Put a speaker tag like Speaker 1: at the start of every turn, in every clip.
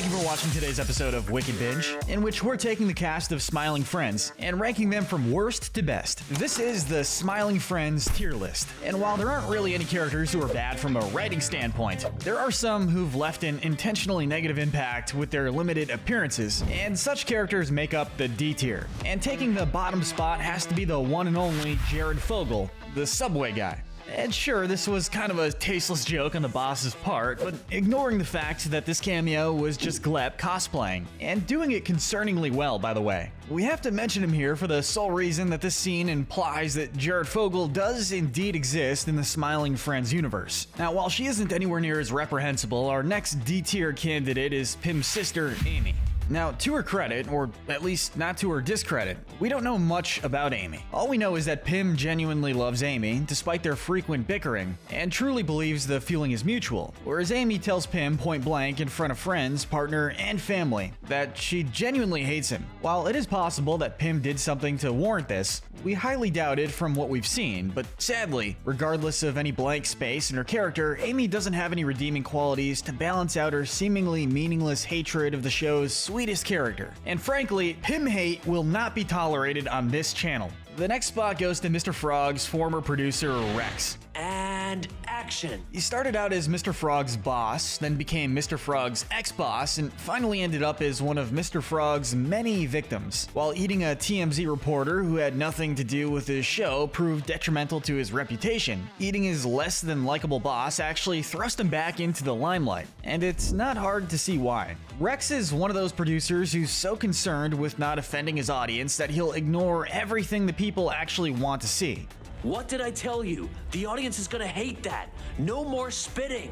Speaker 1: Thank you for watching today's episode of Wicked Binge, in which we're taking the cast of Smiling Friends and ranking them from worst to best. This is the Smiling Friends tier list, and while there aren't really any characters who are bad from a writing standpoint, there are some who've left an intentionally negative impact with their limited appearances, and such characters make up the D tier. And taking the bottom spot has to be the one and only Jared Fogle, the subway guy. And sure, this was kind of a tasteless joke on the boss's part, but ignoring the fact that this cameo was just Gleb cosplaying, and doing it concerningly well, by the way. We have to mention him here for the sole reason that this scene implies that Jared Fogle does indeed exist in the Smiling Friends universe. Now, while she isn't anywhere near as reprehensible, our next D-tier candidate is Pym's sister, Amy. Now, to her credit, or at least not to her discredit, we don't know much about Amy. All we know is that Pym genuinely loves Amy, despite their frequent bickering, and truly believes the feeling is mutual, whereas Amy tells Pym point blank in front of friends, partner, and family that she genuinely hates him. While it is possible that Pym did something to warrant this, we highly doubt it from what we've seen, but sadly, regardless of any blank space in her character, Amy doesn't have any redeeming qualities to balance out her seemingly meaningless hatred of the show's sweetest character. And frankly, Pym hate will not be tolerated on this channel. The next spot goes to Mr. Frog's former producer, Rex.
Speaker 2: And action!
Speaker 1: He started out as Mr. Frog's boss, then became Mr. Frog's ex-boss, and finally ended up as one of Mr. Frog's many victims. While eating a TMZ reporter who had nothing to do with his show proved detrimental to his reputation, eating his less than likable boss actually thrust him back into the limelight. And it's not hard to see why. Rex is one of those producers who's so concerned with not offending his audience that he'll ignore everything the people actually want to see.
Speaker 2: What did I tell you? The audience is gonna hate that. No more spitting.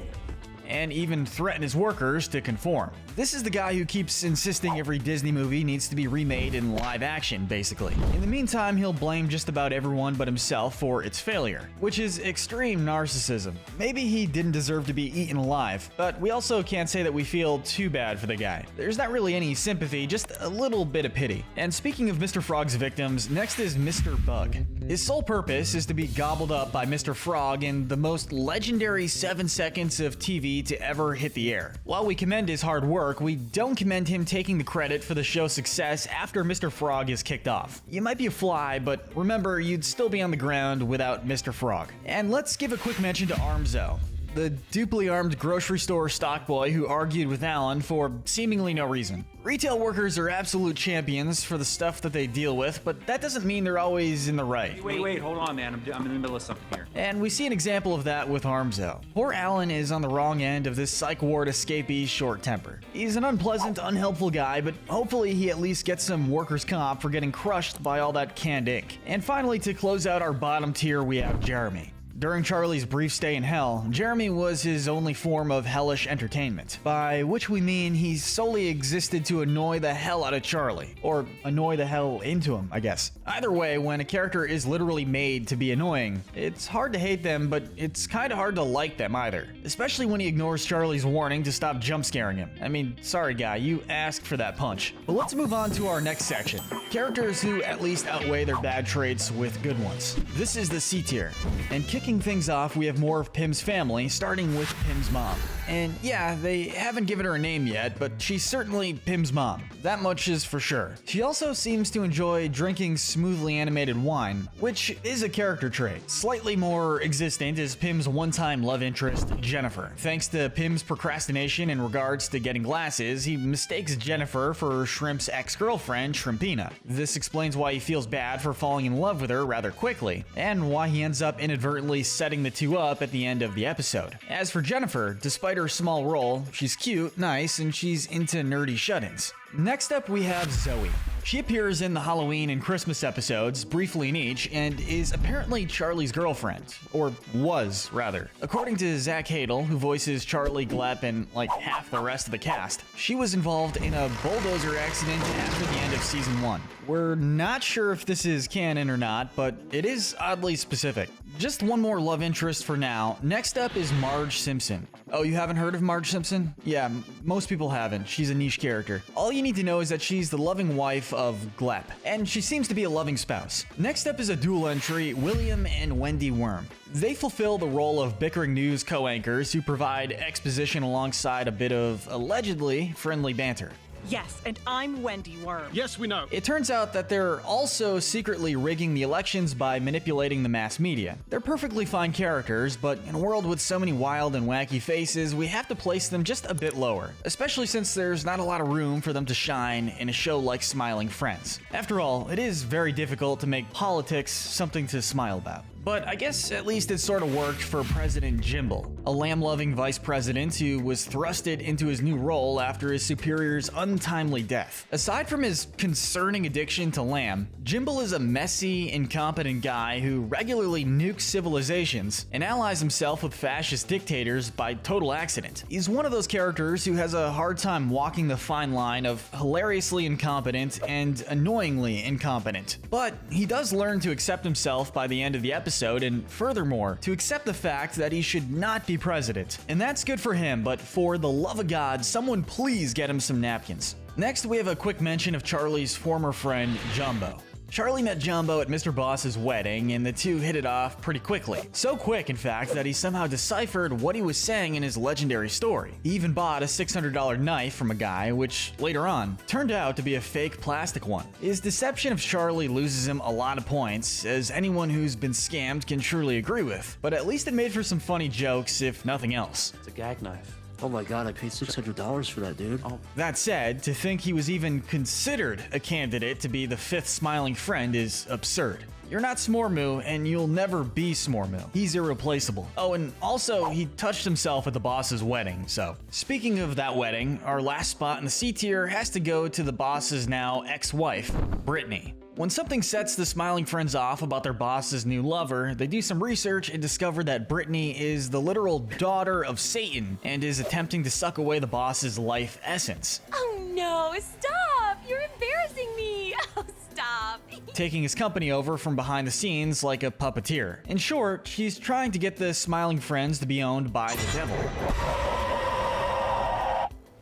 Speaker 1: And even threaten his workers to conform. This is the guy who keeps insisting every Disney movie needs to be remade in live action, basically. In the meantime, he'll blame just about everyone but himself for its failure, which is extreme narcissism. Maybe he didn't deserve to be eaten alive, but we also can't say that we feel too bad for the guy. There's not really any sympathy, just a little bit of pity. And speaking of Mr. Frog's victims, next is Mr. Bug. His sole purpose is to be gobbled up by Mr. Frog in the most legendary 7 seconds of TV to ever hit the air. While we commend his hard work, we don't commend him taking the credit for the show's success after Mr. Frog is kicked off. You might be a fly, but remember, you'd still be on the ground without Mr. Frog. And let's give a quick mention to Armzo, the duply armed grocery store stock boy who argued with Alan for seemingly no reason. Retail workers are absolute champions for the stuff that they deal with, but that doesn't mean they're always in the right.
Speaker 3: Wait, hold on, man. I'm in the middle of something here.
Speaker 1: And we see an example of that with Armzo. Poor Alan is on the wrong end of this psych ward escapee's short temper. He's an unpleasant, unhelpful guy, but hopefully he at least gets some workers' comp for getting crushed by all that canned ink. And finally, to close out our bottom tier, we have Jeremy. During Charlie's brief stay in hell, Jeremy was his only form of hellish entertainment, by which we mean he solely existed to annoy the hell out of Charlie, or annoy the hell into him, I guess. Either way, when a character is literally made to be annoying, it's hard to hate them, but it's kinda hard to like them either, especially when he ignores Charlie's warning to stop jump scaring him. I mean, sorry guy, you asked for that punch. But let's move on to our next section. Characters who at least outweigh their bad traits with good ones. This is the C tier, and kicking things off, we have more of Pym's family, starting with Pym's mom. And yeah, they haven't given her a name yet, but she's certainly Pym's mom. That much is for sure. She also seems to enjoy drinking smoothly animated wine, which is a character trait. Slightly more existent is Pym's one-time love interest, Jennifer. Thanks to Pym's procrastination in regards to getting glasses, he mistakes Jennifer for Shrimp's ex-girlfriend, Shrimpina. This explains why he feels bad for falling in love with her rather quickly, and why he ends up inadvertently setting the two up at the end of the episode. As for Jennifer, despite her small role, she's cute, nice, and she's into nerdy shut-ins. Next up, we have Zoe. She appears in the Halloween and Christmas episodes, briefly in each, and is apparently Charlie's girlfriend. Or was, rather. According to Zach Hadel, who voices Charlie, Gleb, and like half the rest of the cast, she was involved in a bulldozer accident after the end of season 1. We're not sure if this is canon or not, but it is oddly specific. Just one more love interest for now. Next up is Marge Simpson. Oh, you haven't heard of Marge Simpson? Yeah, most people haven't. She's a niche character. All you need to know is that she's the loving wife of Glep, and she seems to be a loving spouse. Next up is a dual entry, William and Wendy Worm. They fulfill the role of bickering news co-anchors who provide exposition alongside a bit of allegedly friendly banter.
Speaker 4: Yes, and I'm Wendy Worm.
Speaker 5: Yes, we know.
Speaker 1: It turns out that they're also secretly rigging the elections by manipulating the mass media. They're perfectly fine characters, but in a world with so many wild and wacky faces, we have to place them just a bit lower, especially since there's not a lot of room for them to shine in a show like Smiling Friends. After all, it is very difficult to make politics something to smile about. But I guess at least it sort of worked for President Jimble, a lamb-loving vice president who was thrusted into his new role after his superior's untimely death. Aside from his concerning addiction to lamb, Jimble is a messy, incompetent guy who regularly nukes civilizations and allies himself with fascist dictators by total accident. He's one of those characters who has a hard time walking the fine line of hilariously incompetent and annoyingly incompetent. But he does learn to accept himself by the end of the episode, and furthermore, to accept the fact that he should not be president. And that's good for him, but for the love of God, someone please get him some napkins. Next, we have a quick mention of Charlie's former friend, Jumbo. Charlie met Jumbo at Mr. Boss's wedding, and the two hit it off pretty quickly. So quick, in fact, that he somehow deciphered what he was saying in his legendary story. He even bought a $600 knife from a guy, which later on turned out to be a fake plastic one. His deception of Charlie loses him a lot of points, as anyone who's been scammed can truly agree with, but at least it made for some funny jokes, if nothing else.
Speaker 2: It's a gag knife.
Speaker 6: Oh my god, I paid $600 for that, dude.
Speaker 2: Oh,
Speaker 1: That said, to think he was even considered a candidate to be the fifth smiling friend is absurd. You're not Smormu, and you'll never be Smormu. He's irreplaceable. Oh, and also, he touched himself at the boss's wedding, so. Speaking of that wedding, our last spot in the C tier has to go to the boss's now ex-wife, Brittany. When something sets the Smiling Friends off about their boss's new lover, they do some research and discover that Brittany is the literal daughter of Satan and is attempting to suck away the boss's life essence.
Speaker 7: Oh no, stop! You're embarrassing me! Oh, stop!
Speaker 1: Taking his company over from behind the scenes like a puppeteer. In short, she's trying to get the Smiling Friends to be owned by the devil.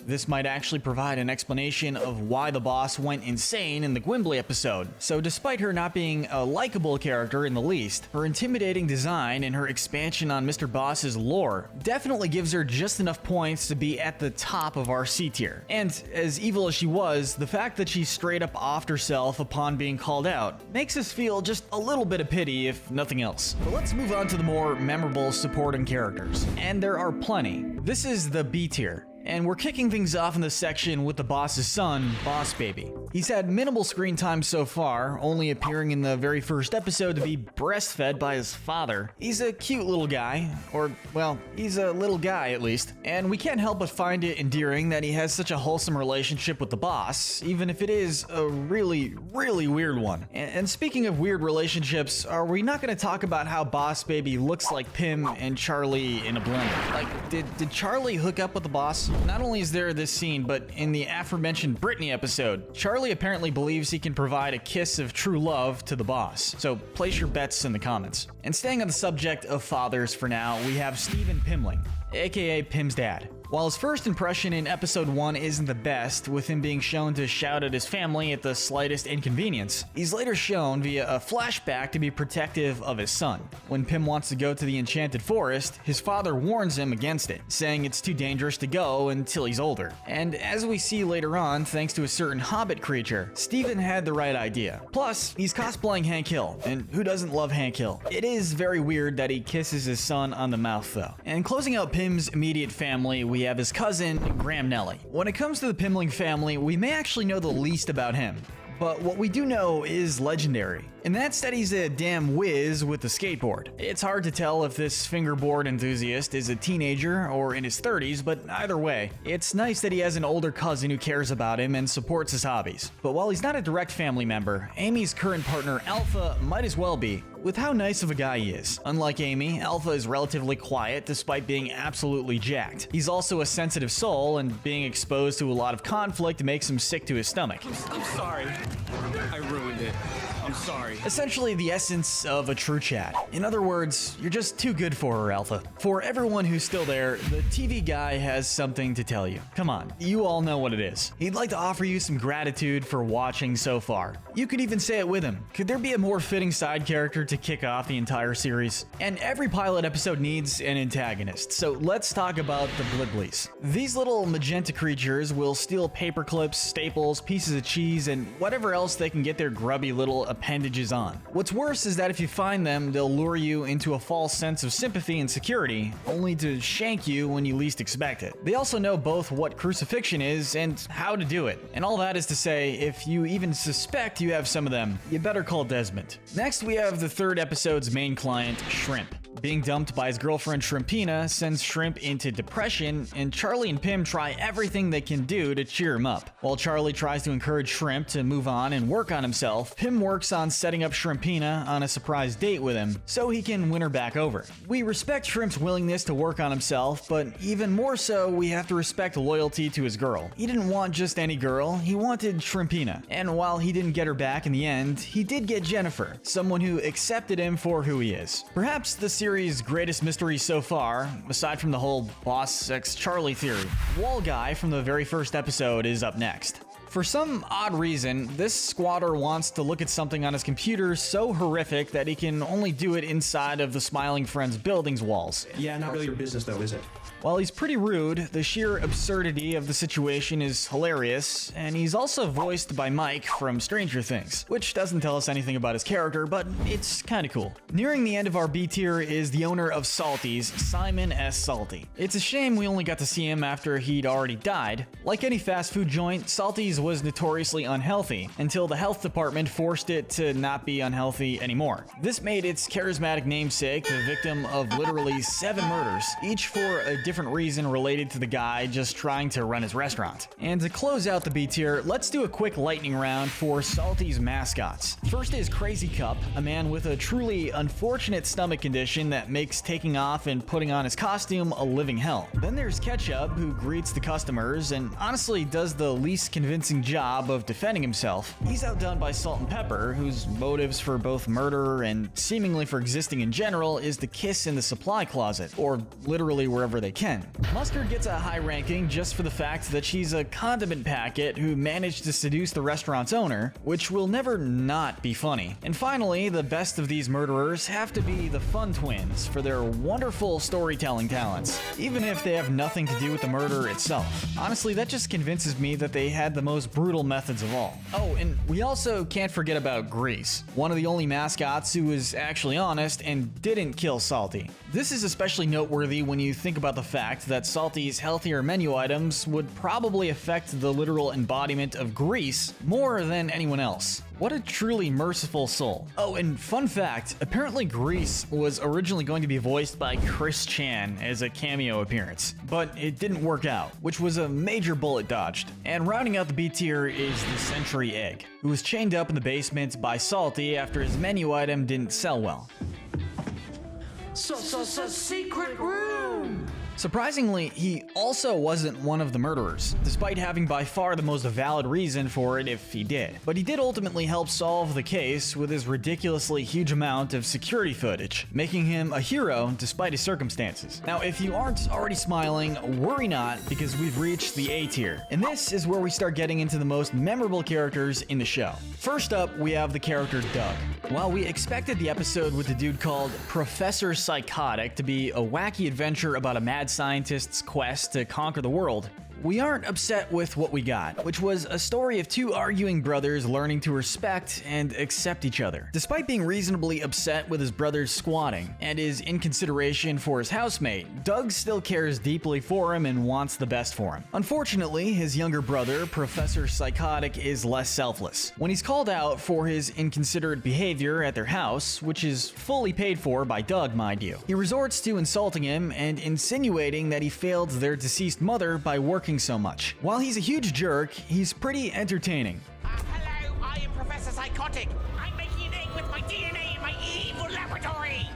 Speaker 1: This might actually provide an explanation of why the boss went insane in the Gwimbly episode. So despite her not being a likable character in the least, her intimidating design and her expansion on Mr. Boss's lore definitely gives her just enough points to be at the top of our C tier. And as evil as she was, the fact that she straight up offed herself upon being called out makes us feel just a little bit of pity if nothing else. But let's move on to the more memorable supporting characters. And there are plenty. This is the B tier. And we're kicking things off in this section with the boss's son, Boss Baby. He's had minimal screen time so far, only appearing in the very first episode to be breastfed by his father. He's a cute little guy, or, well, he's a little guy at least, and we can't help but find it endearing that he has such a wholesome relationship with the boss, even if it is a really, really weird one. And speaking of weird relationships, are we not going to talk about how Boss Baby looks like Pim and Charlie in a blender? Like, did Charlie hook up with the boss? Not only is there this scene, but in the aforementioned Brittany episode, Charlie apparently believes he can provide a kiss of true love to the boss. So place your bets in the comments. And staying on the subject of fathers for now, we have Stephen Pimling, aka Pim's dad. While his first impression in episode 1 isn't the best, with him being shown to shout at his family at the slightest inconvenience, he's later shown via a flashback to be protective of his son. When Pim wants to go to the Enchanted Forest, his father warns him against it, saying it's too dangerous to go until he's older. And as we see later on, thanks to a certain hobbit creature, Stephen had the right idea. Plus, he's cosplaying Hank Hill, and who doesn't love Hank Hill? It is very weird that he kisses his son on the mouth though. And closing out Pim's immediate family, we have his cousin, Graham Nelly. When it comes to the Pimling family, we may actually know the least about him. But what we do know is legendary, and that's that he's a damn whiz with the skateboard. It's hard to tell if this fingerboard enthusiast is a teenager or in his 30s, but either way, it's nice that he has an older cousin who cares about him and supports his hobbies. But while he's not a direct family member, Amy's current partner, Alpha, might as well be, with how nice of a guy he is. Unlike Amy, Alpha is relatively quiet despite being absolutely jacked. He's also a sensitive soul, and being exposed to a lot of conflict makes him sick to his stomach.
Speaker 5: I'm sorry. I ruined it. I'm sorry.
Speaker 1: Essentially the essence of a true chat. In other words, you're just too good for her, Alpha. For everyone who's still there, the TV guy has something to tell you. Come on, you all know what it is. He'd like to offer you some gratitude for watching so far. You could even say it with him. Could there be a more fitting side character to kick off the entire series? And every pilot episode needs an antagonist, so let's talk about the Bliblies. These little magenta creatures will steal paper clips, staples, pieces of cheese, and whatever else they can get their grubby little appendages on. What's worse is that if you find them, they'll lure you into a false sense of sympathy and security, only to shank you when you least expect it. They also know both what crucifixion is and how to do it. And all that is to say, if you even suspect you have some of them, you better call Desmond. Next, we have the third episode's main client, Shrimp. Being dumped by his girlfriend Shrimpina sends Shrimp into depression, and Charlie and Pym try everything they can do to cheer him up. While Charlie tries to encourage Shrimp to move on and work on himself, Pym works on setting up Shrimpina on a surprise date with him so he can win her back over. We respect Shrimp's willingness to work on himself, but even more so, we have to respect loyalty to his girl. He didn't want just any girl, he wanted Shrimpina. And while he didn't get her back in the end, he did get Jennifer, someone who accepted him for who he is. Perhaps the series' greatest mystery so far, aside from the whole boss sex Charlie theory. Wall Guy from the very first episode is up next. For some odd reason, this squatter wants to look at something on his computer so horrific that he can only do it inside of the Smiling Friends building's walls.
Speaker 5: Yeah, not really your business though, is it?
Speaker 1: While he's pretty rude, the sheer absurdity of the situation is hilarious, and he's also voiced by Mike from Stranger Things, which doesn't tell us anything about his character, but it's kinda cool. Nearing the end of our B tier is the owner of Salty's, Simon S. Salty. It's a shame we only got to see him after he'd already died. Like any fast food joint, Salty's was notoriously unhealthy, until the health department forced it to not be unhealthy anymore. This made its charismatic namesake the victim of literally 7 murders, each for a different reason related to the guy just trying to run his restaurant. And to close out the B tier, let's do a quick lightning round for Salty's mascots. First is Crazy Cup, a man with a truly unfortunate stomach condition that makes taking off and putting on his costume a living hell. Then there's Ketchup, who greets the customers and honestly does the least convincing job of defending himself. He's outdone by Salt and Pepper, whose motives for both murder and seemingly for existing in general is to kiss in the supply closet, or literally wherever they can. Mustard gets a high ranking just for the fact that she's a condiment packet who managed to seduce the restaurant's owner, which will never not be funny. And finally, the best of these murderers have to be the Fun Twins for their wonderful storytelling talents, even if they have nothing to do with the murder itself. Honestly, that just convinces me that they had the most brutal methods of all. Oh, and we also can't forget about Grease, one of the only mascots who was actually honest and didn't kill Salty. This is especially noteworthy when you think about the fact that Salty's healthier menu items would probably affect the literal embodiment of Grease more than anyone else. What a truly merciful soul. Oh, and fun fact, apparently Grease was originally going to be voiced by Chris Chan as a cameo appearance, but it didn't work out, which was a major bullet dodged. And rounding out the B tier is the Century Egg, who was chained up in the basement by Salty after his menu item didn't sell well.
Speaker 2: Secret room!
Speaker 1: Surprisingly, he also wasn't one of the murderers, despite having by far the most valid reason for it if he did. But he did ultimately help solve the case with his ridiculously huge amount of security footage, making him a hero despite his circumstances. Now, if you aren't already smiling, worry not, because we've reached the A tier. And this is where we start getting into the most memorable characters in the show. First up, we have the character Doug. While we expected the episode with the dude called Professor Psychotic to be a wacky adventure about a mad scientist's quest to conquer the world, we aren't upset with what we got, which was a story of 2 arguing brothers learning to respect and accept each other. Despite being reasonably upset with his brother's squatting and his inconsideration for his housemate, Doug still cares deeply for him and wants the best for him. Unfortunately, his younger brother, Professor Psychotic, is less selfless. When he's called out for his inconsiderate behavior at their house, which is fully paid for by Doug, mind you, he resorts to insulting him and insinuating that he failed their deceased mother by working so much. While he's a huge jerk, he's pretty entertaining.
Speaker 8: Hello, I am Professor Psychotic. I'm making an egg with my DNA in my evil laboratory.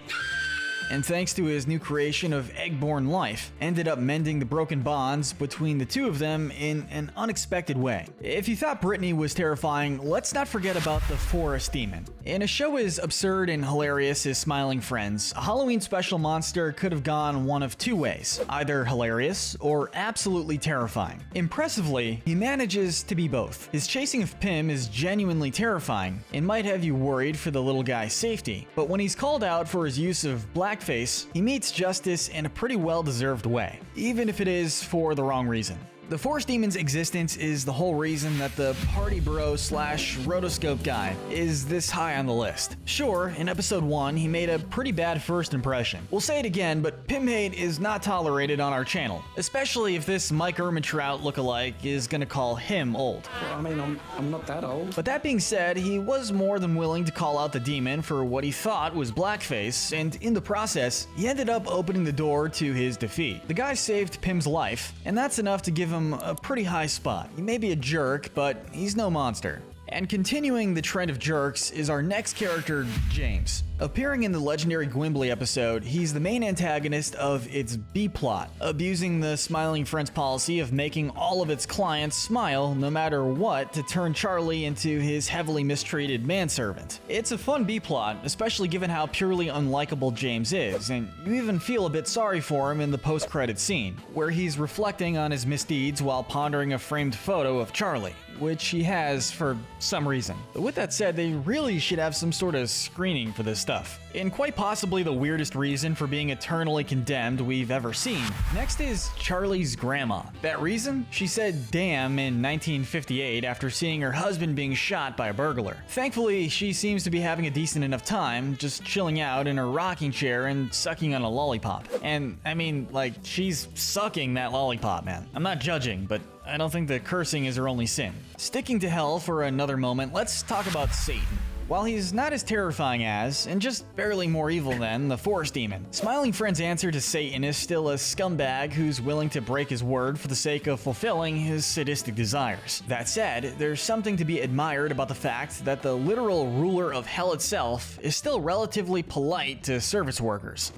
Speaker 1: and thanks to his new creation of Eggborn Life, ended up mending the broken bonds between the two of them in an unexpected way. If you thought Brittany was terrifying, let's not forget about the Forest Demon. In a show as absurd and hilarious as Smiling Friends, a Halloween special monster could have gone one of two ways, either hilarious or absolutely terrifying. Impressively, he manages to be both. His chasing of Pym is genuinely terrifying and might have you worried for the little guy's safety, but when he's called out for his use of blackface, he meets justice in a pretty well-deserved way, even if it is for the wrong reason. The Forest Demon's existence is the whole reason that the party bro / rotoscope guy is this high on the list. Sure, in episode 1, he made a pretty bad first impression. We'll say it again, but Pym hate is not tolerated on our channel, especially if this Mike Ehrmantraut lookalike is gonna call him old.
Speaker 5: Well, I mean, I'm not that old.
Speaker 1: But that being said, he was more than willing to call out the demon for what he thought was blackface, and in the process, he ended up opening the door to his defeat. The guy saved Pym's life, and that's enough to give him a pretty high spot. He may be a jerk, but he's no monster. And continuing the trend of jerks is our next character, James. Appearing in the legendary Gwimbly episode, he's the main antagonist of its B-plot, abusing the Smiling Friends policy of making all of its clients smile no matter what to turn Charlie into his heavily mistreated manservant. It's a fun B-plot, especially given how purely unlikable James is, and you even feel a bit sorry for him in the post-credit scene, where he's reflecting on his misdeeds while pondering a framed photo of Charlie, which he has for some reason. But with that said, they really should have some sort of screening for this stuff. And quite possibly the weirdest reason for being eternally condemned we've ever seen. Next is Charlie's grandma. That reason? She said damn in 1958 after seeing her husband being shot by a burglar. Thankfully, she seems to be having a decent enough time, just chilling out in her rocking chair and sucking on a lollipop. And I mean, like, she's sucking that lollipop, man. I'm not judging, but I don't think that cursing is her only sin. Sticking to hell for another moment, let's talk about Satan. While he's not as terrifying as, and just barely more evil than, the Forest Demon, Smiling Friend's answer to Satan is still a scumbag who's willing to break his word for the sake of fulfilling his sadistic desires. That said, there's something to be admired about the fact that the literal ruler of hell itself is still relatively polite to service workers.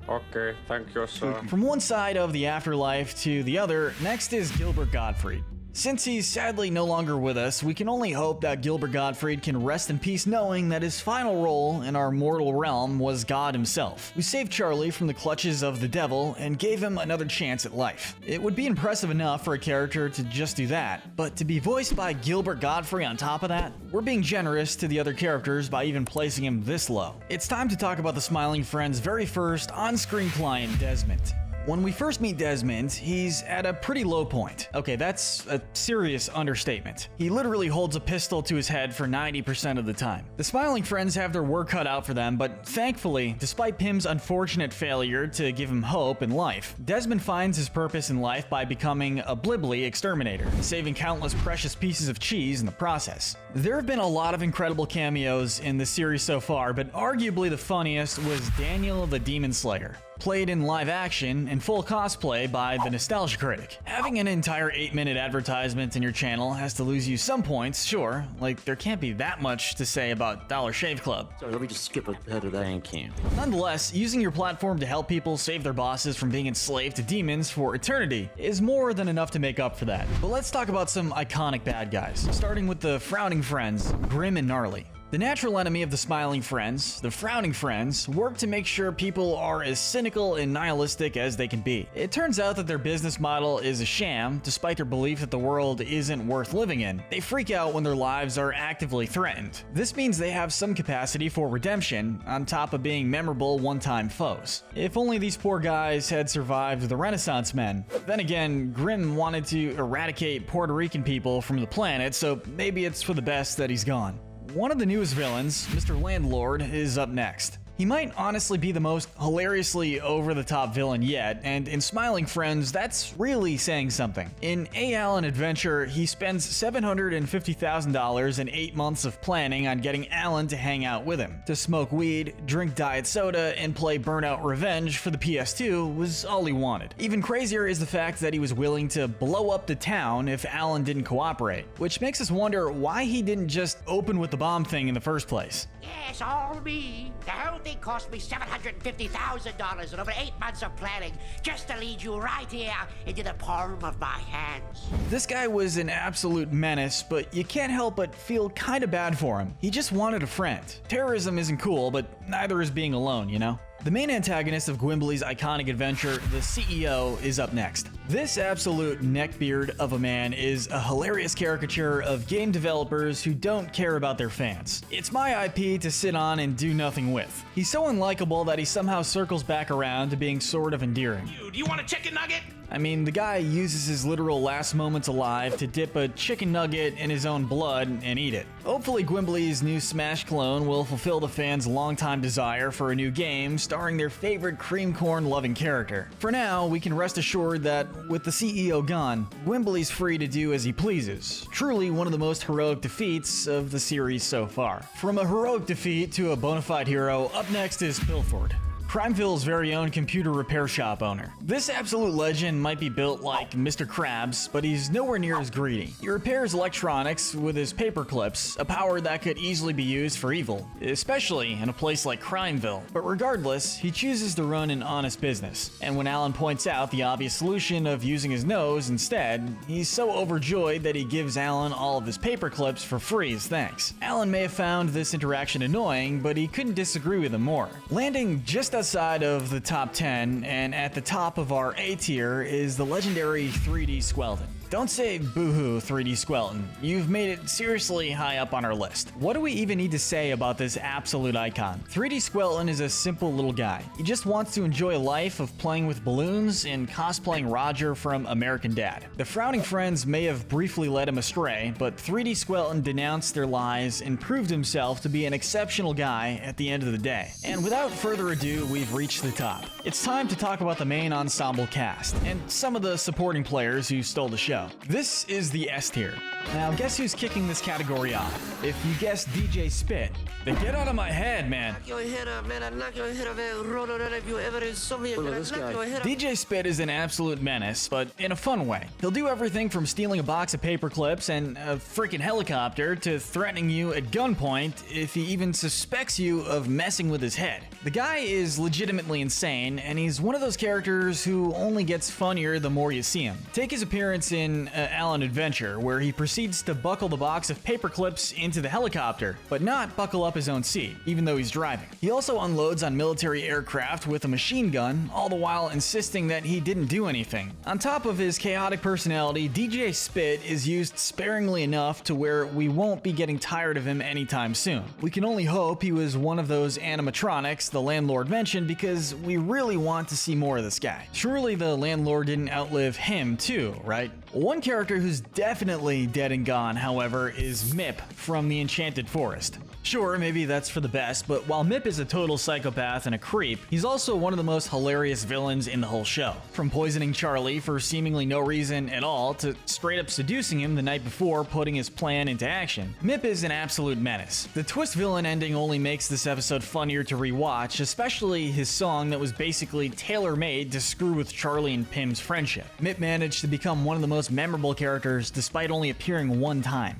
Speaker 8: Okay, thank you, sir.
Speaker 1: From one side of the afterlife to the other, next is Gilbert Gottfried. Since he's sadly no longer with us, we can only hope that Gilbert Gottfried can rest in peace knowing that his final role in our mortal realm was God himself, who saved Charlie from the clutches of the devil and gave him another chance at life. It would be impressive enough for a character to just do that, but to be voiced by Gilbert Gottfried on top of that, we're being generous to the other characters by even placing him this low. It's time to talk about the Smiling Friends' very first on-screen client, Desmond. When we first meet Desmond, he's at a pretty low point. Okay, that's a serious understatement. He literally holds a pistol to his head for 90% of the time. The Smiling Friends have their work cut out for them, but thankfully, despite Pym's unfortunate failure to give him hope in life, Desmond finds his purpose in life by becoming a Blibbly exterminator, saving countless precious pieces of cheese in the process. There have been a lot of incredible cameos in the series so far, but arguably the funniest was Daniel the Demon Slayer, played in live action and full cosplay by the Nostalgia Critic. Having an entire 8-minute advertisement in your channel has to lose you some points, sure, like there can't be that much to say about Dollar Shave Club.
Speaker 6: Sorry, let me just skip ahead of that.
Speaker 2: Thank you.
Speaker 1: Nonetheless, using your platform to help people save their bosses from being enslaved to demons for eternity is more than enough to make up for that. But let's talk about some iconic bad guys, starting with the Frowning Friends, Grim and Gnarly. The natural enemy of the Smiling Friends, the Frowning Friends, work to make sure people are as cynical and nihilistic as they can be. It turns out that their business model is a sham, despite their belief that the world isn't worth living in. They freak out when their lives are actively threatened. This means they have some capacity for redemption, on top of being memorable one-time foes. If only these poor guys had survived the Renaissance men. Then again, Grim wanted to eradicate Puerto Rican people from the planet, so maybe it's for the best that he's gone. One of the newest villains, Mr. Landlord, is up next. He might honestly be the most hilariously over-the-top villain yet, and in Smiling Friends, that's really saying something. In A. Allen Adventure, he spends $750,000 and 8 months of planning on getting Alan to hang out with him. To smoke weed, drink diet soda, and play Burnout Revenge for the PS2 was all he wanted. Even crazier is the fact that he was willing to blow up the town if Alan didn't cooperate, which makes us wonder why he didn't just open with the bomb thing in the first place.
Speaker 9: Yes, all me. The whole thing cost me $750,000 and over 8 months of planning just to lead you right here into the palm of my hands.
Speaker 1: This guy was an absolute menace, but you can't help but feel kinda bad for him. He just wanted a friend. Terrorism isn't cool, but neither is being alone, you know? The main antagonist of Gwimbly's iconic adventure, the CEO, is up next. This absolute neckbeard of a man is a hilarious caricature of game developers who don't care about their fans. It's my IP to sit on and do nothing with. He's so unlikable that he somehow circles back around to being sort of endearing.
Speaker 2: Do you want a chicken nugget?
Speaker 1: I mean, the guy uses his literal last moments alive to dip a chicken nugget in his own blood and eat it. Hopefully Gwimbly's new Smash clone will fulfill the fans' longtime desire for a new game starring their favorite cream corn loving character. For now, we can rest assured that with the CEO gone, Gwimbly's free to do as he pleases. Truly one of the most heroic defeats of the series so far. From a heroic defeat to a bona fide hero, up next is Pilford, Crimeville's very own computer repair shop owner. This absolute legend might be built like Mr. Krabs, but he's nowhere near as greedy. He repairs electronics with his paper clips, a power that could easily be used for evil, especially in a place like Crimeville. But regardless, he chooses to run an honest business. And when Alan points out the obvious solution of using his nose instead, he's so overjoyed that he gives Alan all of his paper clips for free as thanks. Alan may have found this interaction annoying, but he couldn't disagree with him more. Landing just outside of the top 10 and at the top of our A tier is the legendary 3D Squelton. Don't say boohoo 3D Squelton. You've made it seriously high up on our list. What do we even need to say about this absolute icon? 3D Squelton is a simple little guy. He just wants to enjoy a life of playing with balloons and cosplaying Roger from American Dad. The frowning friends may have briefly led him astray, but 3D Squelton denounced their lies and proved himself to be an exceptional guy at the end of the day. And without further ado, we've reached the top. It's time to talk about the main ensemble cast and some of the supporting players who stole the show. This is the S tier. Now, guess who's kicking this category off? If you guessed DJ Spit, then get out of my head, man.
Speaker 6: Knock your head up, man. I knock your head up, man. If you ever saw me, look at this guy.
Speaker 1: DJ Spit is an absolute menace, but in a fun way. He'll do everything from stealing a box of paper clips and a freaking helicopter to threatening you at gunpoint if he even suspects you of messing with his head. The guy is legitimately insane, and he's one of those characters who only gets funnier the more you see him. Take his appearance in Allen Adventure, where he proceeds to buckle the box of paper clips into the helicopter, but not buckle up his own seat, even though he's driving. He also unloads on military aircraft with a machine gun, all the while insisting that he didn't do anything. On top of his chaotic personality, DJ Spit is used sparingly enough to where we won't be getting tired of him anytime soon. We can only hope he was one of those animatronics the landlord mentioned, because we really want to see more of this guy. Surely the landlord didn't outlive him too, right? One character who's definitely dead and gone, however, is Mip from the Enchanted Forest. Sure, maybe that's for the best, but while Mip is a total psychopath and a creep, he's also one of the most hilarious villains in the whole show. From poisoning Charlie for seemingly no reason at all to straight up seducing him the night before putting his plan into action, Mip is an absolute menace. The twist villain ending only makes this episode funnier to rewatch, especially his song that was basically tailor-made to screw with Charlie and Pim's friendship. Mip managed to become one of the most memorable characters despite only appearing one time.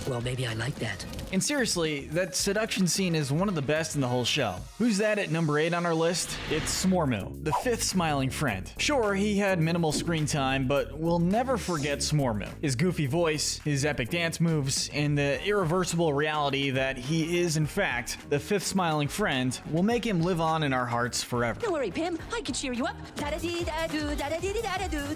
Speaker 6: Well, maybe I like that.
Speaker 1: And seriously, that seduction scene is one of the best in the whole show. Who's that at number 8 on our list? It's Smormu, the 5th smiling friend. Sure, he had minimal screen time, but we'll never forget Smormu. His goofy voice, his epic dance moves, and the irreversible reality that he is, in fact, the 5th smiling friend will make him live on in our hearts forever.
Speaker 7: Don't worry, Pim. I can cheer you up.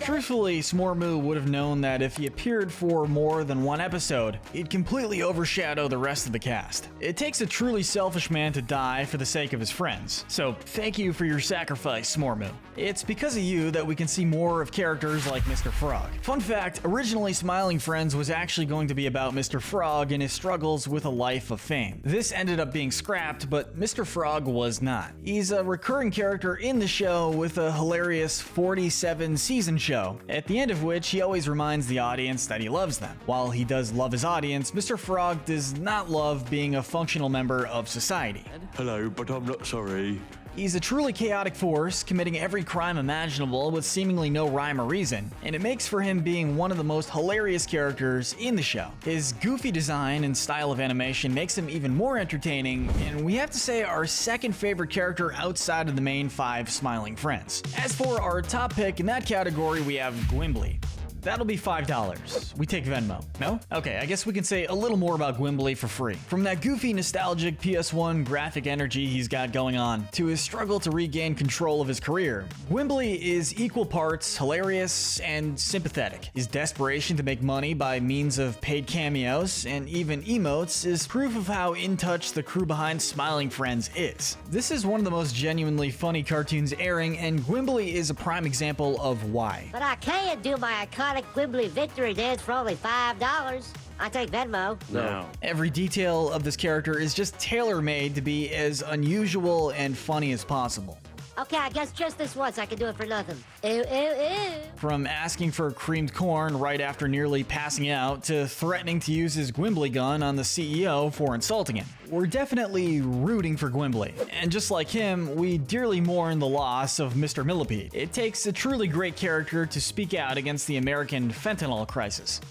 Speaker 1: Truthfully, Smormu would have known that if he appeared for more than one episode, he'd completely overshadow the rest of the cast. It takes a truly selfish man to die for the sake of his friends, so thank you for your sacrifice, Smormu. It's because of you that we can see more of characters like Mr. Frog. Fun fact, originally Smiling Friends was actually going to be about Mr. Frog and his struggles with a life of fame. This ended up being scrapped, but Mr. Frog was not. He's a recurring character in the show with a hilarious 47-season show, at the end of which he always reminds the audience that he loves them. While he does love his audience, Mr. Frog does not love being a functional member of society.
Speaker 10: Hello, but I'm not sorry.
Speaker 1: He's a truly chaotic force, committing every crime imaginable with seemingly no rhyme or reason, and it makes for him being one of the most hilarious characters in the show. His goofy design and style of animation makes him even more entertaining, and we have to say our second favorite character outside of the main 5 Smiling Friends. As for our top pick in that category, we have Gwimbly. That'll be $5. We take Venmo. No? Okay, I guess we can say a little more about Gwimbly for free. From that goofy, nostalgic PS1 graphic energy he's got going on, to his struggle to regain control of his career, Gwimbly is equal parts hilarious and sympathetic. His desperation to make money by means of paid cameos and even emotes is proof of how in touch the crew behind Smiling Friends is. This is one of the most genuinely funny cartoons airing, and Gwimbly is a prime example of why.
Speaker 11: But I can't do my iconic Gwimbly victory dance for only $5. I take Venmo.
Speaker 8: No.
Speaker 1: Every detail of this character is just tailor-made to be as unusual and funny as possible.
Speaker 11: Okay, I guess just this once I can do it for nothing. Ew, ew, ew.
Speaker 1: From asking for creamed corn right after nearly passing out to threatening to use his Gwimbly gun on the CEO for insulting him. We're definitely rooting for Gwimbly. And just like him, we dearly mourn the loss of Mr. Millipede. It takes a truly great character to speak out against the American fentanyl crisis.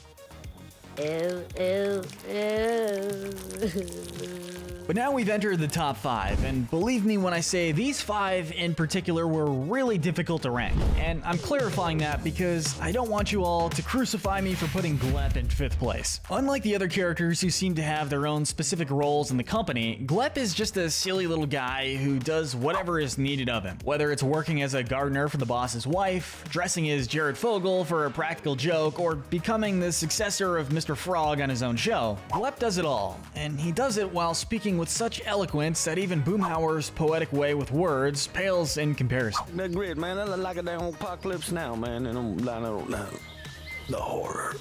Speaker 11: Ew, ew, ew.
Speaker 1: But now we've entered the top 5, and believe me when I say these 5 in particular were really difficult to rank. And I'm clarifying that because I don't want you all to crucify me for putting Glep in 5th place. Unlike the other characters who seem to have their own specific roles in the company, Glep is just a silly little guy who does whatever is needed of him. Whether it's working as a gardener for the boss's wife, dressing as Jared Fogle for a practical joke, or becoming the successor of Mr. Frog on his own show, Glep does it all, and he does it while speaking with such eloquence that even Boomhauer's poetic way with words pales in comparison.
Speaker 10: That's great, man. That look like a damn apocalypse now, man. And I'm lying on the horror.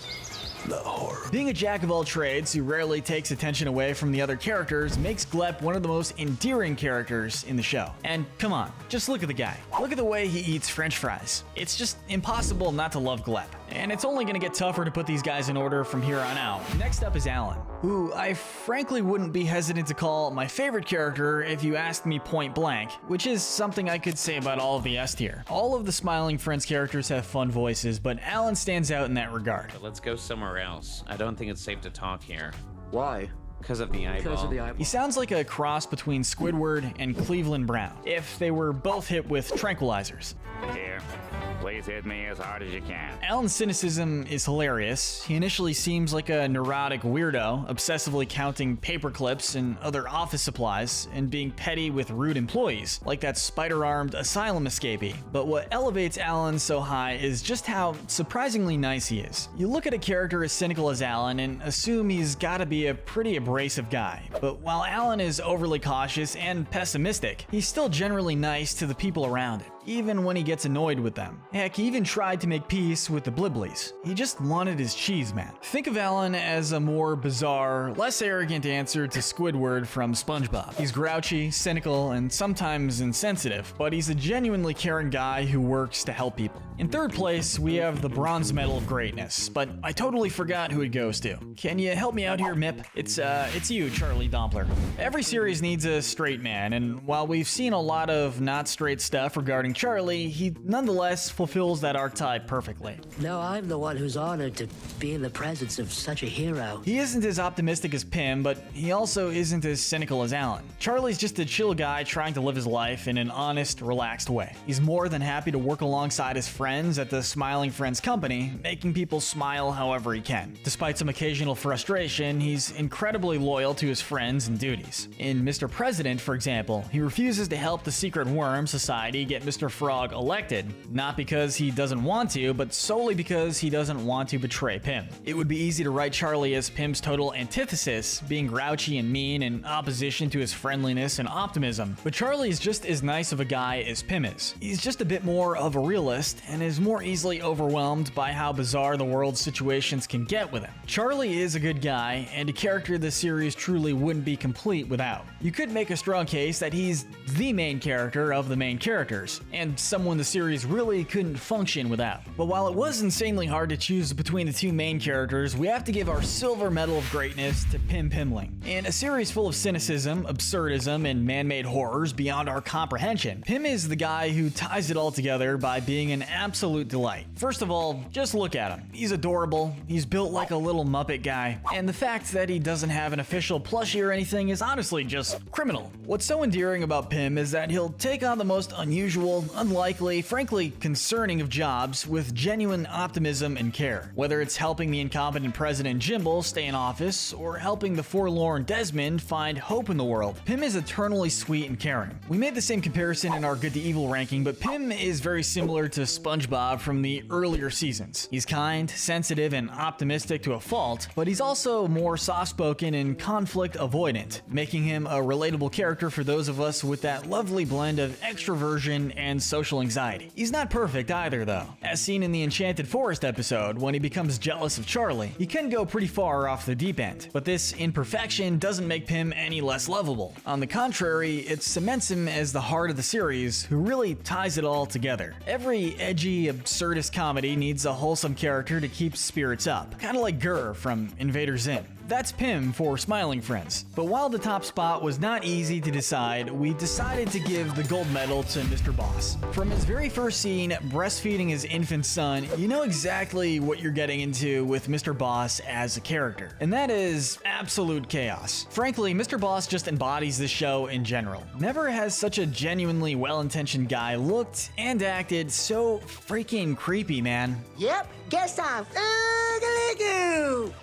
Speaker 10: The horror.
Speaker 1: Being a jack of all trades who rarely takes attention away from the other characters makes Glep one of the most endearing characters in the show. And come on, just look at the guy. Look at the way he eats french fries. It's just impossible not to love Glep. And it's only gonna get tougher to put these guys in order from here on out. Next up is Alan, who I frankly wouldn't be hesitant to call my favorite character if you asked me point blank, which is something I could say about all of the S tier. All of the Smiling Friends characters have fun voices, but Alan stands out in that regard.
Speaker 2: But let's go somewhere else. I don't think it's safe to talk here.
Speaker 5: Why?
Speaker 2: Because of the eyeball.
Speaker 5: Because of the eyeball.
Speaker 1: He sounds like a cross between Squidward and Cleveland Brown, if they were both hit with tranquilizers.
Speaker 12: Here, please hit me as hard as you can.
Speaker 1: Alan's cynicism is hilarious. He initially seems like a neurotic weirdo, obsessively counting paper clips and other office supplies, and being petty with rude employees, like that spider-armed asylum escapee. But what elevates Alan so high is just how surprisingly nice he is. You look at a character as cynical as Alan and assume he's gotta be a pretty abrasive guy. But while Alan is overly cautious and pessimistic, he's still generally nice to the people around him, even when he gets annoyed with them. Heck, he even tried to make peace with the Bliblies. He just wanted his cheese, man. Think of Alan as a more bizarre, less arrogant answer to Squidward from SpongeBob. He's grouchy, cynical, and sometimes insensitive, but he's a genuinely caring guy who works to help people. In 3rd place, we have the Bronze Medal of Greatness, but I totally forgot who it goes to. Can you help me out here, Mip? It's you, Charlie Dompler. Every series needs a straight man, and while we've seen a lot of not straight stuff regarding Charlie, he nonetheless fulfills that archetype perfectly.
Speaker 11: No, I'm the one who's honored to be in the presence of such a hero.
Speaker 1: He isn't as optimistic as Pim, but he also isn't as cynical as Alan. Charlie's just a chill guy trying to live his life in an honest, relaxed way. He's more than happy to work alongside his friends at the Smiling Friends company, making people smile however he can. Despite some occasional frustration, he's incredibly loyal to his friends and duties. In Mr. President, for example, he refuses to help the Secret Worm Society get Mr. Mr. Frog elected, not because he doesn't want to, but solely because he doesn't want to betray Pym. It would be easy to write Charlie as Pym's total antithesis, being grouchy and mean in opposition to his friendliness and optimism, but Charlie is just as nice of a guy as Pym is. He's just a bit more of a realist and is more easily overwhelmed by how bizarre the world's situations can get with him. Charlie is a good guy and a character the series truly wouldn't be complete without. You could make a strong case that he's the main character of the main characters, and someone the series really couldn't function without. But while it was insanely hard to choose between the two main characters, we have to give our silver medal of greatness to Pym Pymling. In a series full of cynicism, absurdism, and man-made horrors beyond our comprehension, Pym is the guy who ties it all together by being an absolute delight. First of all, just look at him. He's adorable, he's built like a little Muppet guy, and the fact that he doesn't have an official plushie or anything is honestly just criminal. What's so endearing about Pym is that he'll take on the most unusual, unlikely, frankly concerning of jobs with genuine optimism and care. Whether it's helping the incompetent President Jimble stay in office, or helping the forlorn Desmond find hope in the world, Pym is eternally sweet and caring. We made the same comparison in our good to evil ranking, but Pym is very similar to SpongeBob from the earlier seasons. He's kind, sensitive, and optimistic to a fault, but he's also more soft-spoken and conflict avoidant, making him a relatable character for those of us with that lovely blend of extroversion and social anxiety. He's not perfect either, though. As seen in the Enchanted Forest episode, when he becomes jealous of Charlie, he can go pretty far off the deep end. But this imperfection doesn't make Pym any less lovable. On the contrary, it cements him as the heart of the series, who really ties it all together. Every edgy, absurdist comedy needs a wholesome character to keep spirits up, kind of like Gurr from Invader Zim. That's Pym for Smiling Friends. But while the top spot was not easy to decide, we decided to give the gold medal to Mr. Boss. From his very first scene, breastfeeding his infant son, you know exactly what you're getting into with Mr. Boss as a character. And that is absolute chaos. Frankly, Mr. Boss just embodies the show in general. Never has such a genuinely well-intentioned guy looked and acted so freaking creepy, man.
Speaker 9: Yep, guess I'm ugly.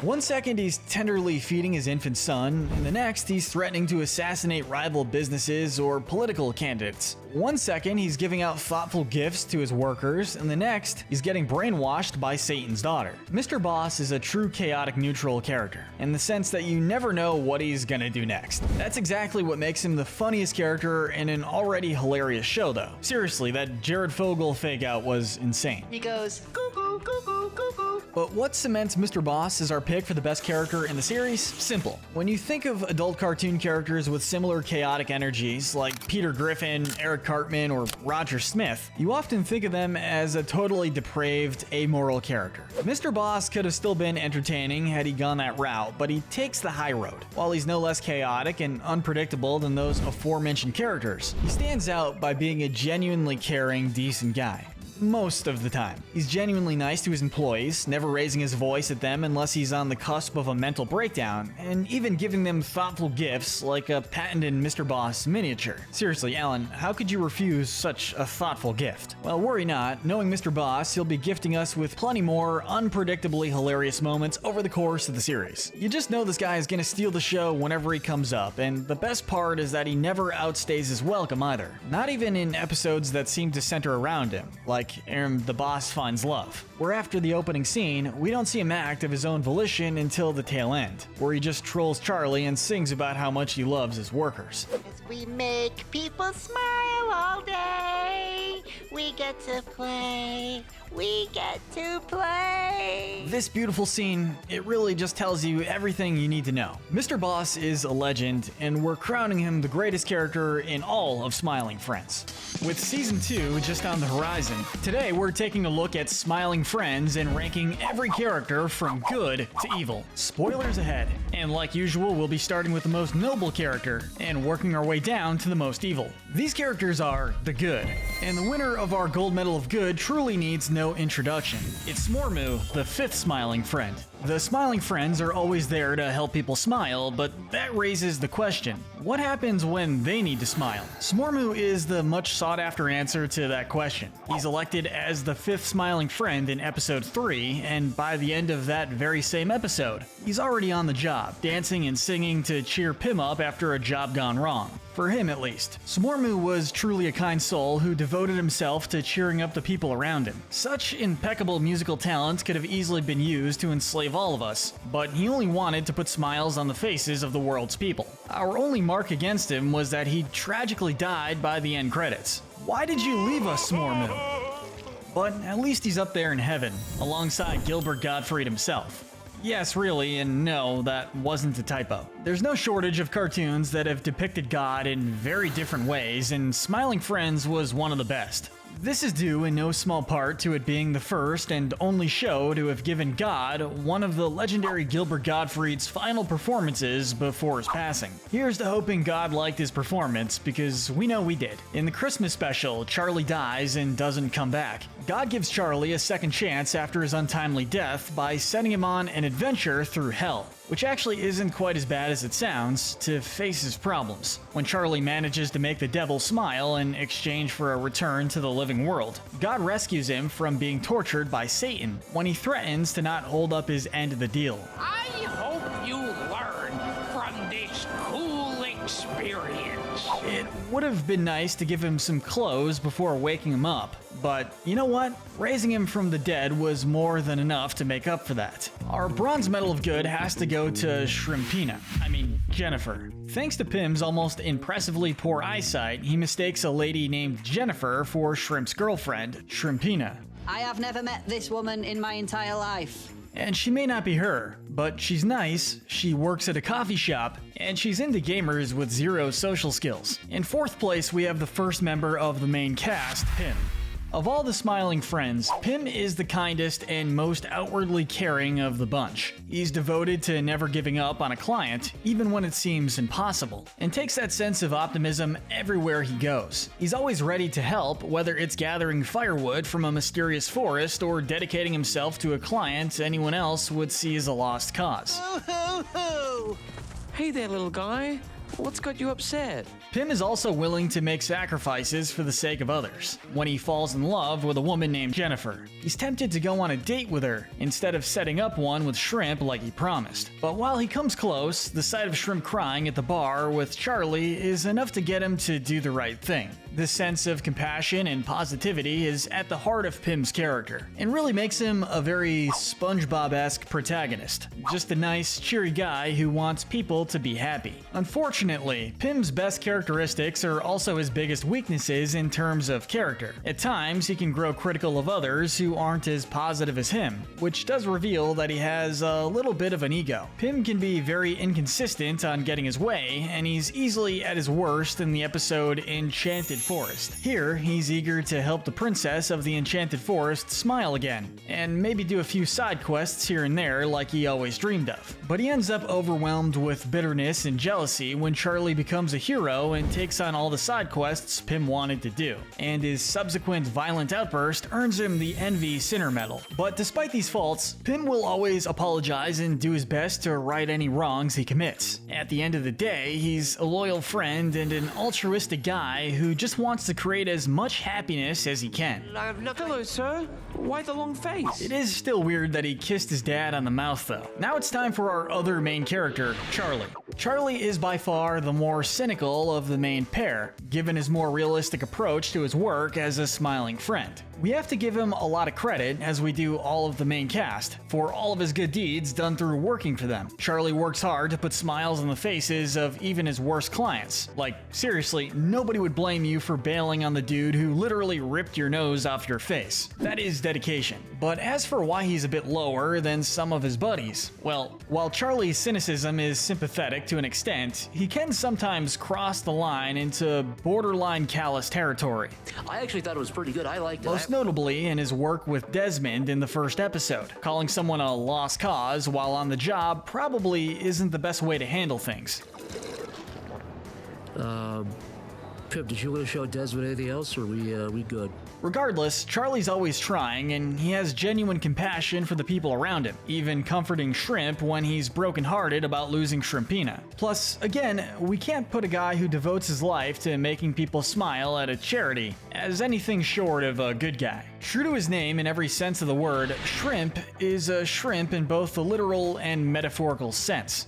Speaker 1: 1 second he's tenderly feeding his infant son, and the next he's threatening to assassinate rival businesses or political candidates. 1 second he's giving out thoughtful gifts to his workers, and the next he's getting brainwashed by Satan's daughter. Mr. Boss is a true chaotic neutral character, in the sense that you never know what he's gonna do next. That's exactly what makes him the funniest character in an already hilarious show, though. Seriously, that Jared Fogle fake out was insane.
Speaker 9: He goes, cuckoo, cuckoo, cuckoo.
Speaker 1: But what cements Mr. Boss as our pick for the best character in the series? Simple. When you think of adult cartoon characters with similar chaotic energies, like Peter Griffin, Eric Cartman, or Roger Smith, you often think of them as a totally depraved, amoral character. Mr. Boss could have still been entertaining had he gone that route, but he takes the high road. While he's no less chaotic and unpredictable than those aforementioned characters, he stands out by being a genuinely caring, decent guy. Most of the time. He's genuinely nice to his employees, never raising his voice at them unless he's on the cusp of a mental breakdown, and even giving them thoughtful gifts like a patented Mr. Boss miniature. Seriously, Alan, how could you refuse such a thoughtful gift? Well, worry not. Knowing Mr. Boss, he'll be gifting us with plenty more unpredictably hilarious moments over the course of the series. You just know this guy is gonna steal the show whenever he comes up, and the best part is that he never outstays his welcome either. Not even in episodes that seem to center around him, like The Boss Finds Love, where after the opening scene, we don't see him act of his own volition until the tail end, where he just trolls Charlie and sings about how much he loves his workers.
Speaker 9: As we make people smile all day, we get to play. We get to play.
Speaker 1: This beautiful scene, it really just tells you everything you need to know. Mr. Boss is a legend, and we're crowning him the greatest character in all of Smiling Friends. With Season 2 just on the horizon, today we're taking a look at Smiling Friends and ranking every character from good to evil. Spoilers ahead. And like usual, we'll be starting with the most noble character and working our way down to the most evil. These characters are the good, and the winner of our gold medal of good truly needs no introduction. It's Smormu, the fifth Smiling Friend. The smiling friends are always there to help people smile, but that raises the question, what happens when they need to smile? Smormu is the much sought after answer to that question. He's elected as the 5th smiling friend in episode 3, and by the end of that very same episode, he's already on the job, dancing and singing to cheer Pym up after a job gone wrong. For him, at least. Smormu was truly a kind soul who devoted himself to cheering up the people around him. Such impeccable musical talent could have easily been used to enslave all of us, but he only wanted to put smiles on the faces of the world's people. Our only mark against him was that he tragically died by the end credits. Why did you leave us, Smormu? But at least he's up there in heaven, alongside Gilbert Gottfried himself. Yes, really, and no, that wasn't a typo. There's no shortage of cartoons that have depicted God in very different ways, and Smiling Friends was one of the best. This is due in no small part to it being the first and only show to have given God one of the legendary Gilbert Gottfried's final performances before his passing. Here's to hoping God liked his performance, because we know we did. In the Christmas special, Charlie dies and doesn't come back. God gives Charlie a second chance after his untimely death by sending him on an adventure through hell, which actually isn't quite as bad as it sounds, to face his problems. When Charlie manages to make the devil smile in exchange for a return to the living world, God rescues him from being tortured by Satan when he threatens to not hold up his end of the deal.
Speaker 9: I hope you learn from this cool experience.
Speaker 1: It would have been nice to give him some clothes before waking him up, but you know what? Raising him from the dead was more than enough to make up for that. Our bronze medal of good has to go to Jennifer. Thanks to Pym's almost impressively poor eyesight, he mistakes a lady named Jennifer for Shrimp's girlfriend, Shrimpina.
Speaker 13: I have never met this woman in my entire life.
Speaker 1: And she may not be her, but she's nice, she works at a coffee shop, and she's into gamers with zero social skills. In 4th place, we have the first member of the main cast, Pym. Of all the smiling friends, Pym is the kindest and most outwardly caring of the bunch. He's devoted to never giving up on a client, even when it seems impossible, and takes that sense of optimism everywhere he goes. He's always ready to help, whether it's gathering firewood from a mysterious forest or dedicating himself to a client anyone else would see as a lost cause.
Speaker 2: Hey there, little guy. What's got you upset?
Speaker 1: Pym is also willing to make sacrifices for the sake of others. When he falls in love with a woman named Jennifer, he's tempted to go on a date with her instead of setting up one with Shrimp like he promised. But while he comes close, the sight of Shrimp crying at the bar with Charlie is enough to get him to do the right thing. This sense of compassion and positivity is at the heart of Pym's character, and really makes him a very SpongeBob-esque protagonist. Just a nice, cheery guy who wants people to be happy. Unfortunately, Pym's best characteristics are also his biggest weaknesses in terms of character. At times, he can grow critical of others who aren't as positive as him, which does reveal that he has a little bit of an ego. Pym can be very inconsistent on getting his way, and he's easily at his worst in the episode Enchanted Forest. Here, he's eager to help the princess of the Enchanted Forest smile again, and maybe do a few side quests here and there like he always dreamed of. But he ends up overwhelmed with bitterness and jealousy when Charlie becomes a hero and takes on all the side quests Pym wanted to do, and his subsequent violent outburst earns him the Envy Sinner Medal. But despite these faults, Pym will always apologize and do his best to right any wrongs he commits. At the end of the day, he's a loyal friend and an altruistic guy who just wants to create as much happiness as he can.
Speaker 2: Hello, sir. Why the long face?
Speaker 1: It is still weird that he kissed his dad on the mouth, though. Now it's time for our other main character, Charlie. Charlie is by far the more cynical of the main pair, given his more realistic approach to his work as a smiling friend. We have to give him a lot of credit, as we do all of the main cast, for all of his good deeds done through working for them. Charlie works hard to put smiles on the faces of even his worst clients. Like, seriously, nobody would blame you for bailing on the dude who literally ripped your nose off your face. That is dedication. But as for why he's a bit lower than some of his buddies, well, while Charlie's cynicism is sympathetic to an extent, he can sometimes cross the line into borderline callous territory.
Speaker 2: I actually thought it was pretty good. I liked it.
Speaker 1: Most notably in his work with Desmond in the first episode. Calling someone a lost cause while on the job probably isn't the best way to handle things.
Speaker 2: Pip, did you want to show Desmond anything else, or we good?
Speaker 1: Regardless, Charlie's always trying, and he has genuine compassion for the people around him, even comforting Shrimp when he's brokenhearted about losing Shrimpina. Plus, again, we can't put a guy who devotes his life to making people smile at a charity as anything short of a good guy. True to his name in every sense of the word, Shrimp is a shrimp in both the literal and metaphorical sense.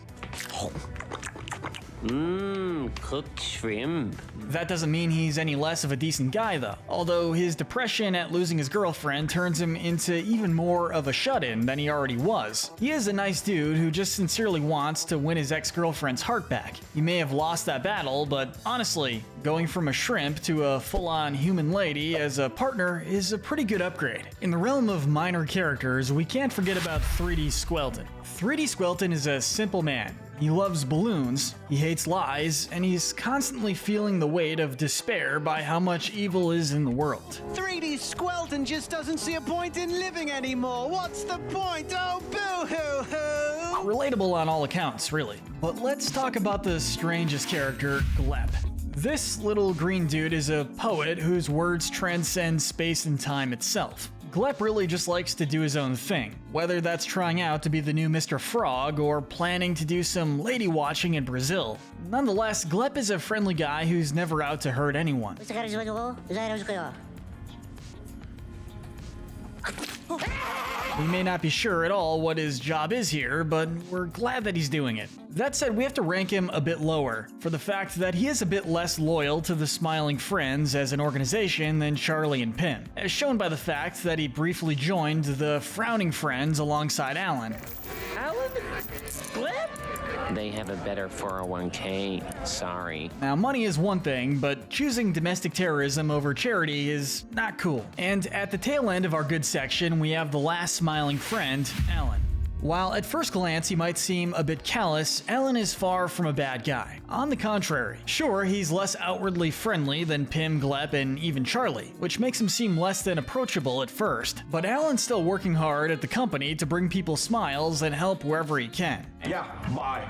Speaker 2: Cooked shrimp.
Speaker 1: That doesn't mean he's any less of a decent guy though, although his depression at losing his girlfriend turns him into even more of a shut-in than he already was. He is a nice dude who just sincerely wants to win his ex-girlfriend's heart back. He may have lost that battle, but honestly, going from a shrimp to a full-on human lady as a partner is a pretty good upgrade. In the realm of minor characters, we can't forget about 3D Squelton. 3D Squelton is a simple man. He loves balloons, he hates lies, and he's constantly feeling the weight of despair by how much evil is in the world.
Speaker 14: 3D Squelton just doesn't see a point in living anymore. What's the point? Oh, boo-hoo-hoo!
Speaker 1: Relatable on all accounts, really. But let's talk about the strangest character, Glep. This little green dude is a poet whose words transcend space and time itself. Glep really just likes to do his own thing, whether that's trying out to be the new Mr. Frog or planning to do some lady watching in Brazil. Nonetheless, Glep is a friendly guy who's never out to hurt anyone. We may not be sure at all what his job is here, but we're glad that he's doing it. That said, we have to rank him a bit lower, for the fact that he is a bit less loyal to the Smiling Friends as an organization than Charlie and Pim, as shown by the fact that he briefly joined the Frowning Friends alongside Alan.
Speaker 2: Alan? Glep? They have a better 401k. Sorry.
Speaker 1: Now, money is one thing, but choosing domestic terrorism over charity is not cool. And at the tail end of our good section, we have the last smiling friend, Alan. While at first glance he might seem a bit callous, Alan is far from a bad guy. On the contrary, sure, he's less outwardly friendly than Pim, Glep, and even Charlie, which makes him seem less than approachable at first. But Alan's still working hard at the company to bring people smiles and help wherever he can.
Speaker 10: Yeah, bye.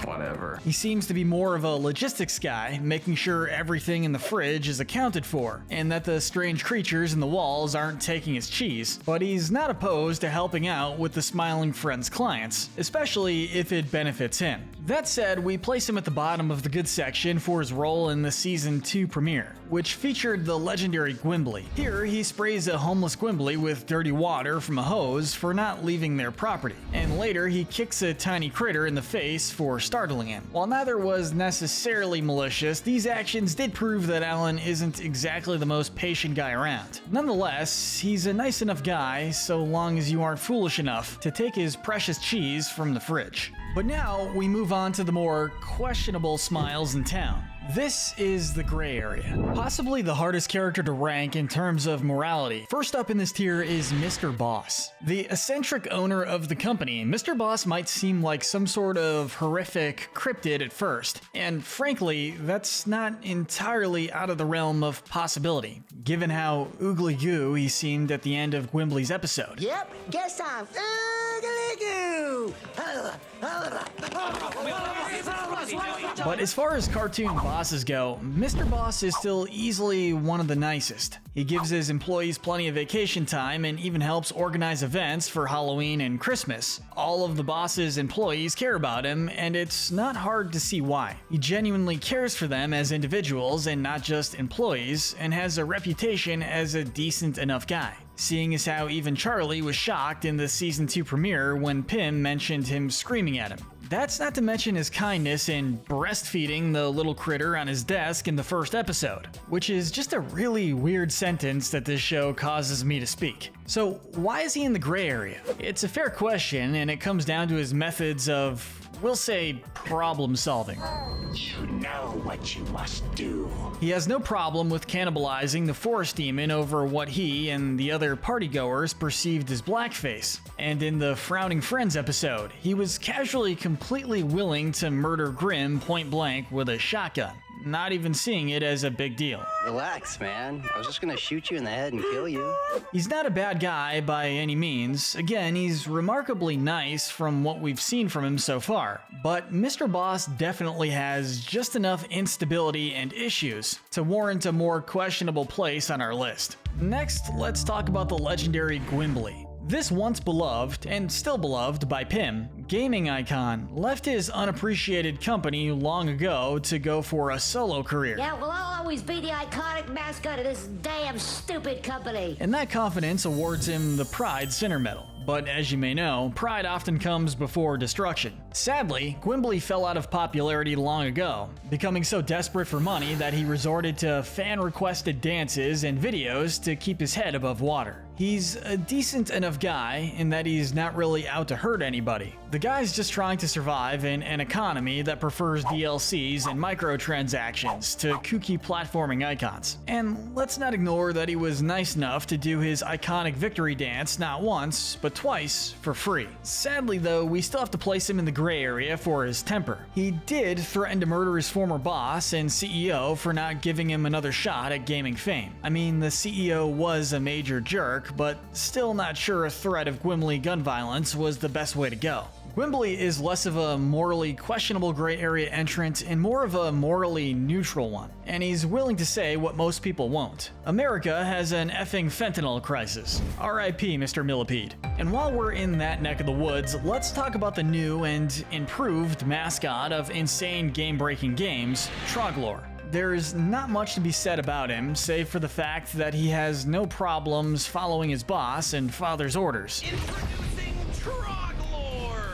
Speaker 10: Whatever.
Speaker 1: He seems to be more of a logistics guy, making sure everything in the fridge is accounted for, and that the strange creatures in the walls aren't taking his cheese. But he's not opposed to helping out with the Smiling Friends clients, especially if it benefits him. That said, we place him at the bottom of the good section for his role in the Season 2 premiere, which featured the legendary Gwimbly. Here, he sprays a homeless Gwimbly with dirty water from a hose for not leaving their property, and later he kicks a tiny critter in the face for startling him. While neither was necessarily malicious, these actions did prove that Alan isn't exactly the most patient guy around. Nonetheless, he's a nice enough guy so long as you aren't foolish enough to take his precious cheese from the fridge. But now we move on to the more questionable smiles in town. This is the gray area, possibly the hardest character to rank in terms of morality. First up in this tier is Mr. Boss. The eccentric owner of the company, Mr. Boss might seem like some sort of horrific cryptid at first, and frankly, that's not entirely out of the realm of possibility, given how oogly goo he seemed at the end of Gwimbly's episode.
Speaker 9: Yep, guess I'm oogly goo.
Speaker 1: But as far as cartoon bosses go, Mr. Boss is still easily one of the nicest. He gives his employees plenty of vacation time and even helps organize events for Halloween and Christmas. All of the boss's employees care about him, and it's not hard to see why. He genuinely cares for them as individuals and not just employees, and has a reputation as a decent enough guy. Seeing as how even Charlie was shocked in the Season 2 premiere when Pim mentioned him screaming at him. That's not to mention his kindness in breastfeeding the little critter on his desk in the first episode, which is just a really weird sentence that this show causes me to speak. So why is he in the gray area? It's a fair question, and it comes down to his methods of, we'll say, problem solving.
Speaker 9: You know what you must do.
Speaker 1: He has no problem with cannibalizing the forest demon over what he and the other partygoers perceived as blackface. And in the Frowning Friends episode, he was casually completely willing to murder Grim point blank with a shotgun. not even seeing it as a big deal.
Speaker 15: Relax, man. I was just gonna shoot you in the head and kill you.
Speaker 1: He's not a bad guy by any means. Again, he's remarkably nice from what we've seen from him so far. But Mr. Boss definitely has just enough instability and issues to warrant a more questionable place on our list. Next, let's talk about the legendary Gwimbly. This once beloved, and still beloved by Pym, gaming icon left his unappreciated company long ago to go for a solo career.
Speaker 11: Yeah, well, I'll always be the iconic mascot of this damn stupid company.
Speaker 1: And that confidence awards him the Pride Center Medal. But as you may know, pride often comes before destruction. Sadly, Gwimbly fell out of popularity long ago, becoming so desperate for money that he resorted to fan-requested dances and videos to keep his head above water. He's a decent enough guy in that he's not really out to hurt anybody. The guy's just trying to survive in an economy that prefers DLCs and microtransactions to kooky platforming icons. And let's not ignore that he was nice enough to do his iconic victory dance not once, but twice for free. Sadly though, we still have to place him in the gray area for his temper. He did threaten to murder his former boss and CEO for not giving him another shot at gaming fame. I mean, the CEO was a major jerk, but still not sure a threat of Gwimbly gun violence was the best way to go. Gwimbly is less of a morally questionable gray area entrant and more of a morally neutral one, and he's willing to say what most people won't. America has an effing fentanyl crisis. RIP Mr. Millipede. And while we're in that neck of the woods, let's talk about the new and improved mascot of insane game-breaking games, Troglor. There's not much to be said about him, save for the fact that he has no problems following his boss and father's orders.
Speaker 2: Introducing Troglor!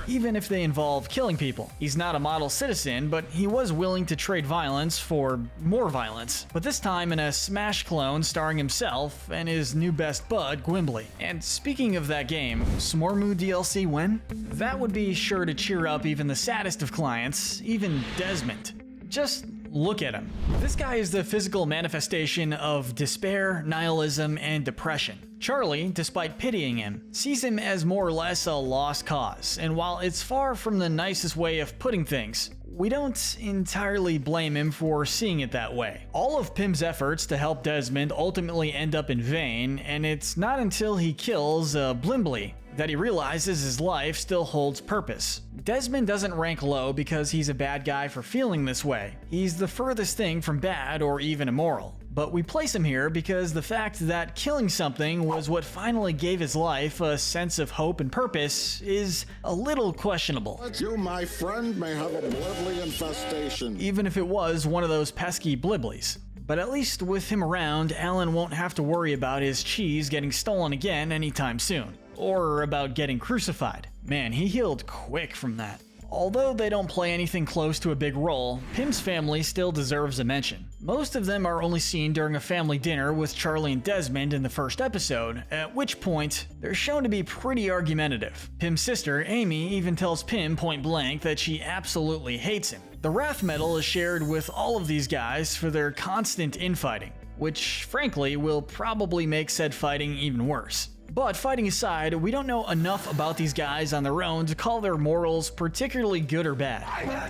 Speaker 1: Even if they involve killing people. He's not a model citizen, but he was willing to trade violence for more violence. But this time in a Smash clone starring himself and his new best bud, Gwimbly. And speaking of that game, Smormu DLC when? That would be sure to cheer up even the saddest of clients, even Desmond. Just look at him. This guy is the physical manifestation of despair, nihilism, and depression. Charlie, despite pitying him, sees him as more or less a lost cause, and while it's far from the nicest way of putting things, we don't entirely blame him for seeing it that way. All of Pym's efforts to help Desmond ultimately end up in vain, and it's not until he kills Blimbly that he realizes his life still holds purpose. Desmond doesn't rank low because he's a bad guy for feeling this way. He's the furthest thing from bad or even immoral. But we place him here because the fact that killing something was what finally gave his life a sense of hope and purpose is a little questionable.
Speaker 16: You, my friend, may have a Blibbly infestation.
Speaker 1: Even if it was one of those pesky Blibblies. But at least with him around, Alan won't have to worry about his cheese getting stolen again anytime soon. Or about getting crucified. Man, he healed quick from that. Although they don't play anything close to a big role, Pym's family still deserves a mention. Most of them are only seen during a family dinner with Charlie and Desmond in the first episode, at which point they're shown to be pretty argumentative. Pym's sister, Amy, even tells Pym point blank that she absolutely hates him. The Wrath Medal is shared with all of these guys for their constant infighting, which frankly will probably make said fighting even worse. But fighting aside, we don't know enough about these guys on their own to call their morals particularly good or bad.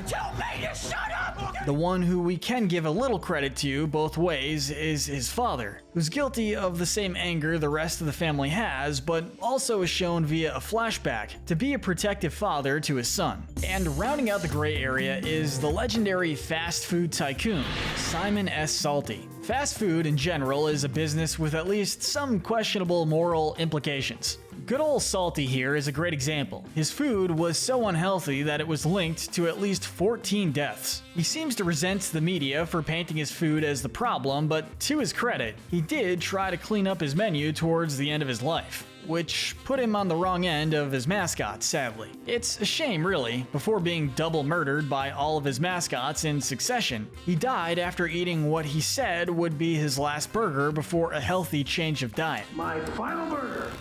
Speaker 9: Tell me to shut up!
Speaker 1: The one who we can give a little credit to both ways is his father, who's guilty of the same anger the rest of the family has, but also is shown via a flashback to be a protective father to his son. And rounding out the gray area is the legendary fast food tycoon, Simon S. Salty. Fast food in general is a business with at least some questionable moral implications. Good old Salty here is a great example. His food was so unhealthy that it was linked to at least 14 deaths. He seems to resent the media for painting his food as the problem, but to his credit, he did try to clean up his menu towards the end of his life, which put him on the wrong end of his mascot, sadly. It's a shame, really. Before being double murdered by all of his mascots in succession, he died after eating what he said would be his last burger before a healthy change of diet.
Speaker 17: My final burger.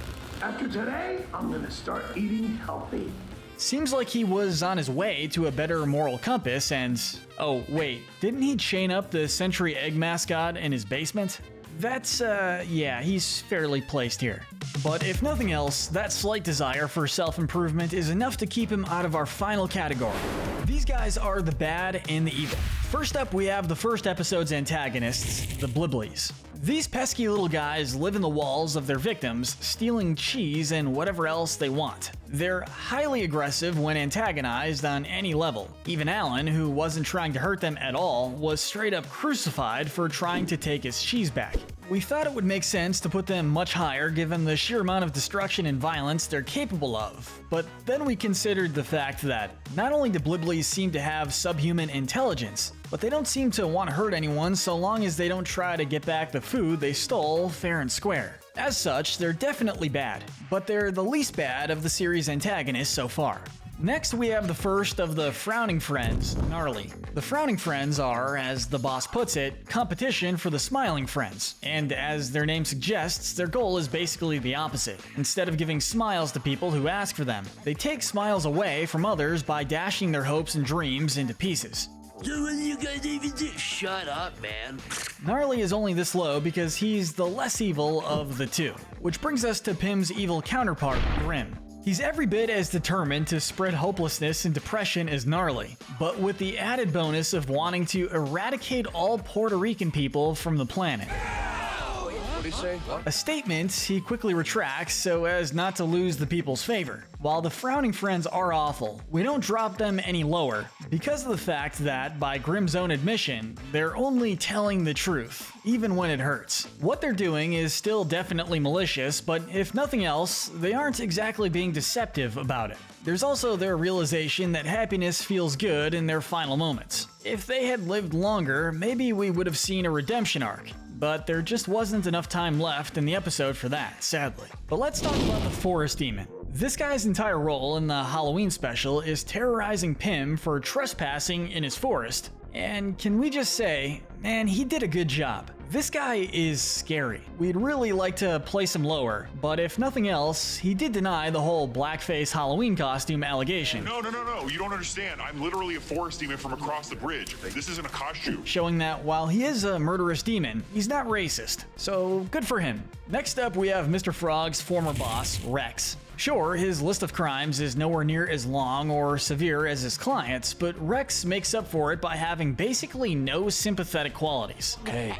Speaker 17: After today, I'm gonna start eating healthy.
Speaker 1: Seems like he was on his way to a better moral compass and... oh, wait, didn't he chain up the Century Egg mascot in his basement? That's, yeah, he's fairly placed here. But if nothing else, that slight desire for self-improvement is enough to keep him out of our final category. These guys are the bad and the evil. First up, we have the first episode's antagonists, the Blibblies. These pesky little guys live in the walls of their victims, stealing cheese and whatever else they want. They're highly aggressive when antagonized on any level. Even Alan, who wasn't trying to hurt them at all, was straight up crucified for trying to take his cheese back. We thought it would make sense to put them much higher given the sheer amount of destruction and violence they're capable of. But then we considered the fact that not only do Blibblies seem to have subhuman intelligence, but they don't seem to want to hurt anyone so long as they don't try to get back the food they stole fair and square. As such, they're definitely bad, but they're the least bad of the series' antagonists so far. Next, we have the first of the Frowning Friends, Gnarly. The Frowning Friends are, as the boss puts it, competition for the Smiling Friends. And as their name suggests, their goal is basically the opposite. Instead of giving smiles to people who ask for them, they take smiles away from others by dashing their hopes and dreams into pieces.
Speaker 2: So what do you guys even do? Shut up, man.
Speaker 1: Gnarly is only this low because he's the less evil of the two. Which brings us to Pym's evil counterpart, Grim. He's every bit as determined to spread hopelessness and depression as Gnarly, but with the added bonus of wanting to eradicate all Puerto Rican people from the planet.
Speaker 8: What do you say? What?
Speaker 1: A statement he quickly retracts so as not to lose the people's favor. While the Frowning Friends are awful, we don't drop them any lower because of the fact that, by Grim's own admission, they're only telling the truth, even when it hurts. What they're doing is still definitely malicious, but if nothing else, they aren't exactly being deceptive about it. There's also their realization that happiness feels good in their final moments. If they had lived longer, maybe we would have seen a redemption arc. But there just wasn't enough time left in the episode for that, sadly. But let's talk about the Forest Demon. This guy's entire role in the Halloween special is terrorizing Pym for trespassing in his forest. And can we just say, man, he did a good job. This guy is scary. We'd really like to place him lower, but if nothing else, he did deny the whole blackface Halloween costume allegation.
Speaker 18: No, you don't understand. I'm literally a forest demon from across the bridge. This isn't a costume.
Speaker 1: Showing that while he is a murderous demon, he's not racist. So good for him. Next up, we have Mr. Frog's former boss, Rex. Sure, his list of crimes is nowhere near as long or severe as his clients, but Rex makes up for it by having basically no sympathetic qualities.
Speaker 5: Hey.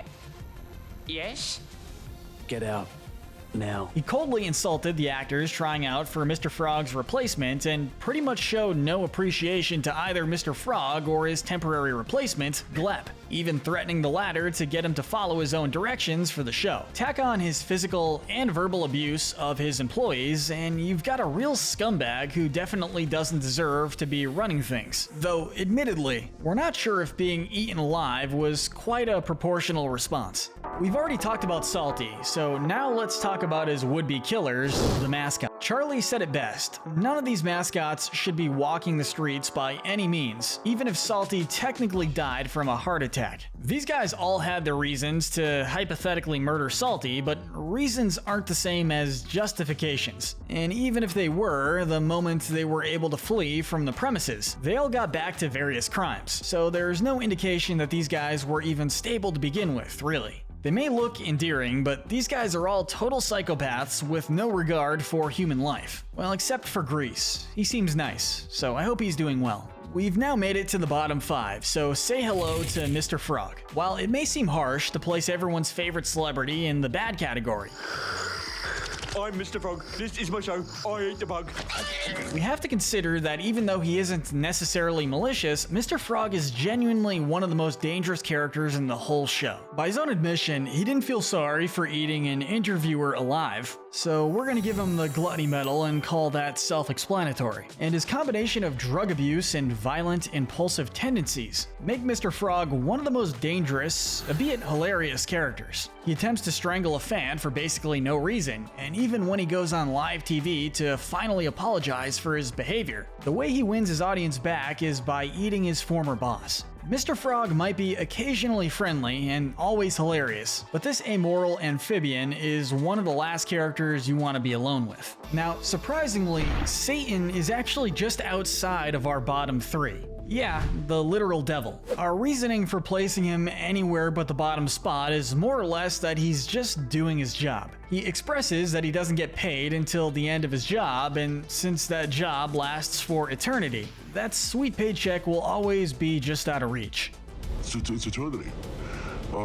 Speaker 9: Yes?
Speaker 5: Get out. Now.
Speaker 1: He coldly insulted the actors trying out for Mr. Frog's replacement and pretty much showed no appreciation to either Mr. Frog or his temporary replacement, Glep, even threatening the latter to get him to follow his own directions for the show. Tack on his physical and verbal abuse of his employees, and you've got a real scumbag who definitely doesn't deserve to be running things. Though, admittedly, we're not sure if being eaten alive was quite a proportional response. We've already talked about Salty, so now let's talk about his would-be killers, the mascot. Charlie said it best. None of these mascots should be walking the streets by any means, even if Salty technically died from a heart attack. These guys all had their reasons to hypothetically murder Salty, but reasons aren't the same as justifications. And even if they were, the moment they were able to flee from the premises, they all got back to various crimes. So there's no indication that these guys were even stable to begin with, really. They may look endearing, but these guys are all total psychopaths with no regard for human life. Well, except for Grease. He seems nice, so I hope he's doing well. We've now made it to the bottom 5, so say hello to Mr. Frog. While it may seem harsh to place everyone's favorite celebrity in the bad category,
Speaker 8: I'm Mr. Frog. This is my show. I eat the bug.
Speaker 1: we have to consider that even though he isn't necessarily malicious, Mr. Frog is genuinely one of the most dangerous characters in the whole show. By his own admission, he didn't feel sorry for eating an interviewer alive, so we're gonna give him the gluttony medal and call that self-explanatory. And his combination of drug abuse and violent, impulsive tendencies make Mr. Frog one of the most dangerous, albeit hilarious characters. He attempts to strangle a fan for basically no reason, and even when he goes on live TV to finally apologize for his behavior, the way he wins his audience back is by eating his former boss. Mr. Frog might be occasionally friendly and always hilarious, but this amoral amphibian is one of the last characters you want to be alone with. Now, surprisingly, Satan is actually just outside of our bottom 3. Yeah, the literal devil. Our reasoning for placing him anywhere but the bottom spot is more or less that he's just doing his job. He expresses that he doesn't get paid until the end of his job, and since that job lasts for eternity, that sweet paycheck will always be just out of reach.
Speaker 18: It's eternity.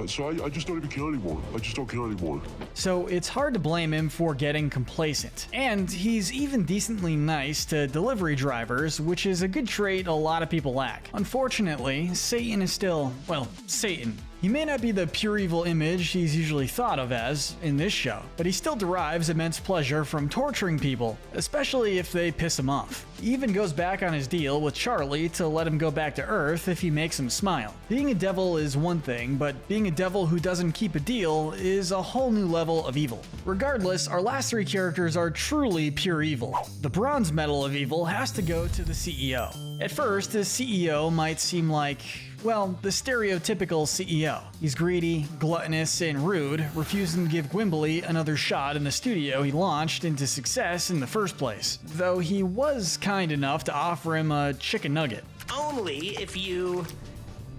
Speaker 18: So I just don't even care anymore. I just don't care anymore.
Speaker 1: So it's hard to blame him for getting complacent. And he's even decently nice to delivery drivers, which is a good trait a lot of people lack. Unfortunately, Satan is still, well, Satan. He may not be the pure evil image he's usually thought of as in this show, but he still derives immense pleasure from torturing people, especially if they piss him off. He even goes back on his deal with Charlie to let him go back to Earth if he makes him smile. Being a devil is one thing, but being a devil who doesn't keep a deal is a whole new level of evil. Regardless, our last three characters are truly pure evil. The bronze medal of evil has to go to the CEO. At first, the CEO might seem like, well, the stereotypical CEO. He's greedy, gluttonous, and rude, refusing to give Gwimbly another shot in the studio he launched into success in the first place. Though he was kind enough to offer him a chicken nugget.
Speaker 19: Only if you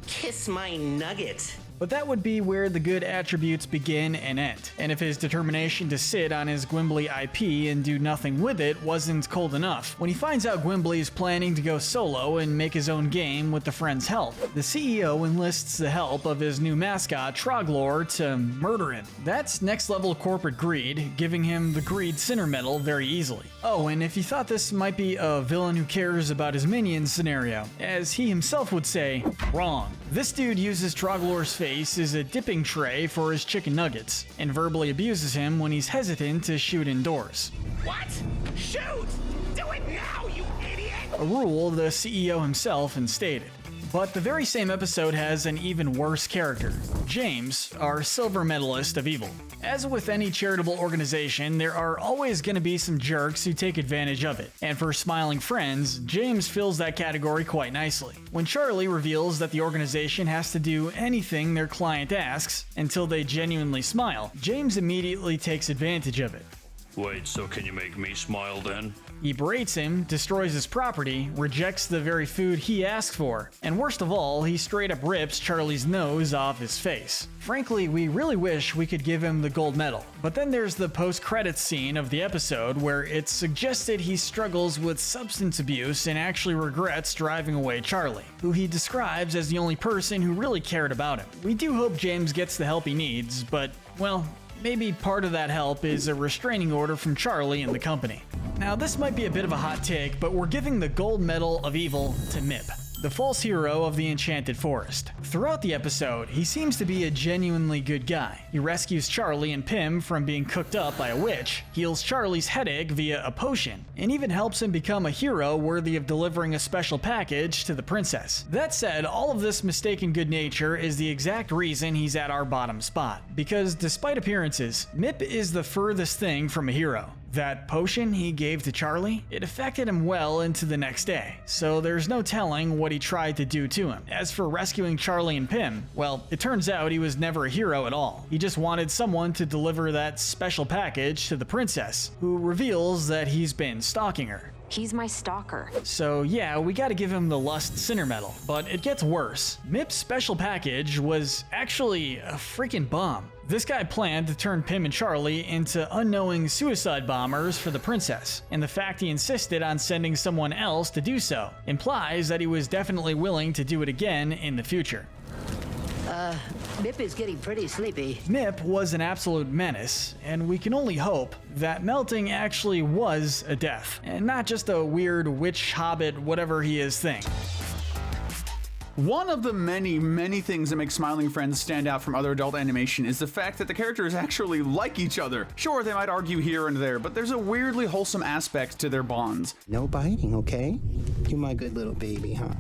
Speaker 19: kiss my nugget.
Speaker 1: But that would be where the good attributes begin and end. And if his determination to sit on his Gwimbly IP and do nothing with it wasn't cold enough, when he finds out Gwimbly is planning to go solo and make his own game with the friend's help, the CEO enlists the help of his new mascot, Troglor, to murder him. That's next level corporate greed, giving him the Greed Sinner Medal very easily. Oh, and if you thought this might be a villain who cares about his minions scenario, as he himself would say, wrong. This dude uses Troglor's face as a dipping tray for his chicken nuggets, and verbally abuses him when he's hesitant to shoot indoors.
Speaker 19: What? Shoot! Do it now, you idiot!
Speaker 1: A rule the CEO himself instated. But the very same episode has an even worse character, James, our silver medalist of evil. As with any charitable organization, there are always going to be some jerks who take advantage of it. And for Smiling Friends, James fills that category quite nicely. When Charlie reveals that the organization has to do anything their client asks until they genuinely smile, James immediately takes advantage of it.
Speaker 20: Wait, so can you make me smile then?
Speaker 1: He berates him, destroys his property, rejects the very food he asked for, and worst of all, he straight up rips Charlie's nose off his face. Frankly, we really wish we could give him the gold medal. But then there's the post-credits scene of the episode where it's suggested he struggles with substance abuse and actually regrets driving away Charlie, who he describes as the only person who really cared about him. We do hope James gets the help he needs, but, well, maybe part of that help is a restraining order from Charlie and the company. Now, this might be a bit of a hot take, but we're giving the gold medal of evil to Mip, the false hero of the Enchanted Forest. Throughout the episode, he seems to be a genuinely good guy. He rescues Charlie and Pim from being cooked up by a witch, heals Charlie's headache via a potion, and even helps him become a hero worthy of delivering a special package to the princess. That said, all of this mistaken good nature is the exact reason he's at our bottom spot. Because despite appearances, Mip is the furthest thing from a hero. That potion he gave to Charlie, it affected him well into the next day, so there's no telling what he tried to do to him. As for rescuing Charlie and Pim, well, it turns out he was never a hero at all. He just wanted someone to deliver that special package to the princess, who reveals that he's been stalking her.
Speaker 21: He's my stalker.
Speaker 1: So yeah, we gotta give him the Lust Sinner Medal. But it gets worse. Mip's special package was actually a freaking bomb. This guy planned to turn Pim and Charlie into unknowing suicide bombers for the princess, and the fact he insisted on sending someone else to do so implies that he was definitely willing to do it again in the future.
Speaker 11: Mip is getting pretty sleepy.
Speaker 1: Mip was an absolute menace, and we can only hope that melting actually was a death, and not just a weird witch, hobbit, whatever he is thing.
Speaker 22: One of the many things that make Smiling Friends stand out from other adult animation is the fact that the characters actually like each other. Sure, they might argue here and there, but there's a weirdly wholesome aspect to their bonds.
Speaker 15: No biting, okay? You my good little baby, huh?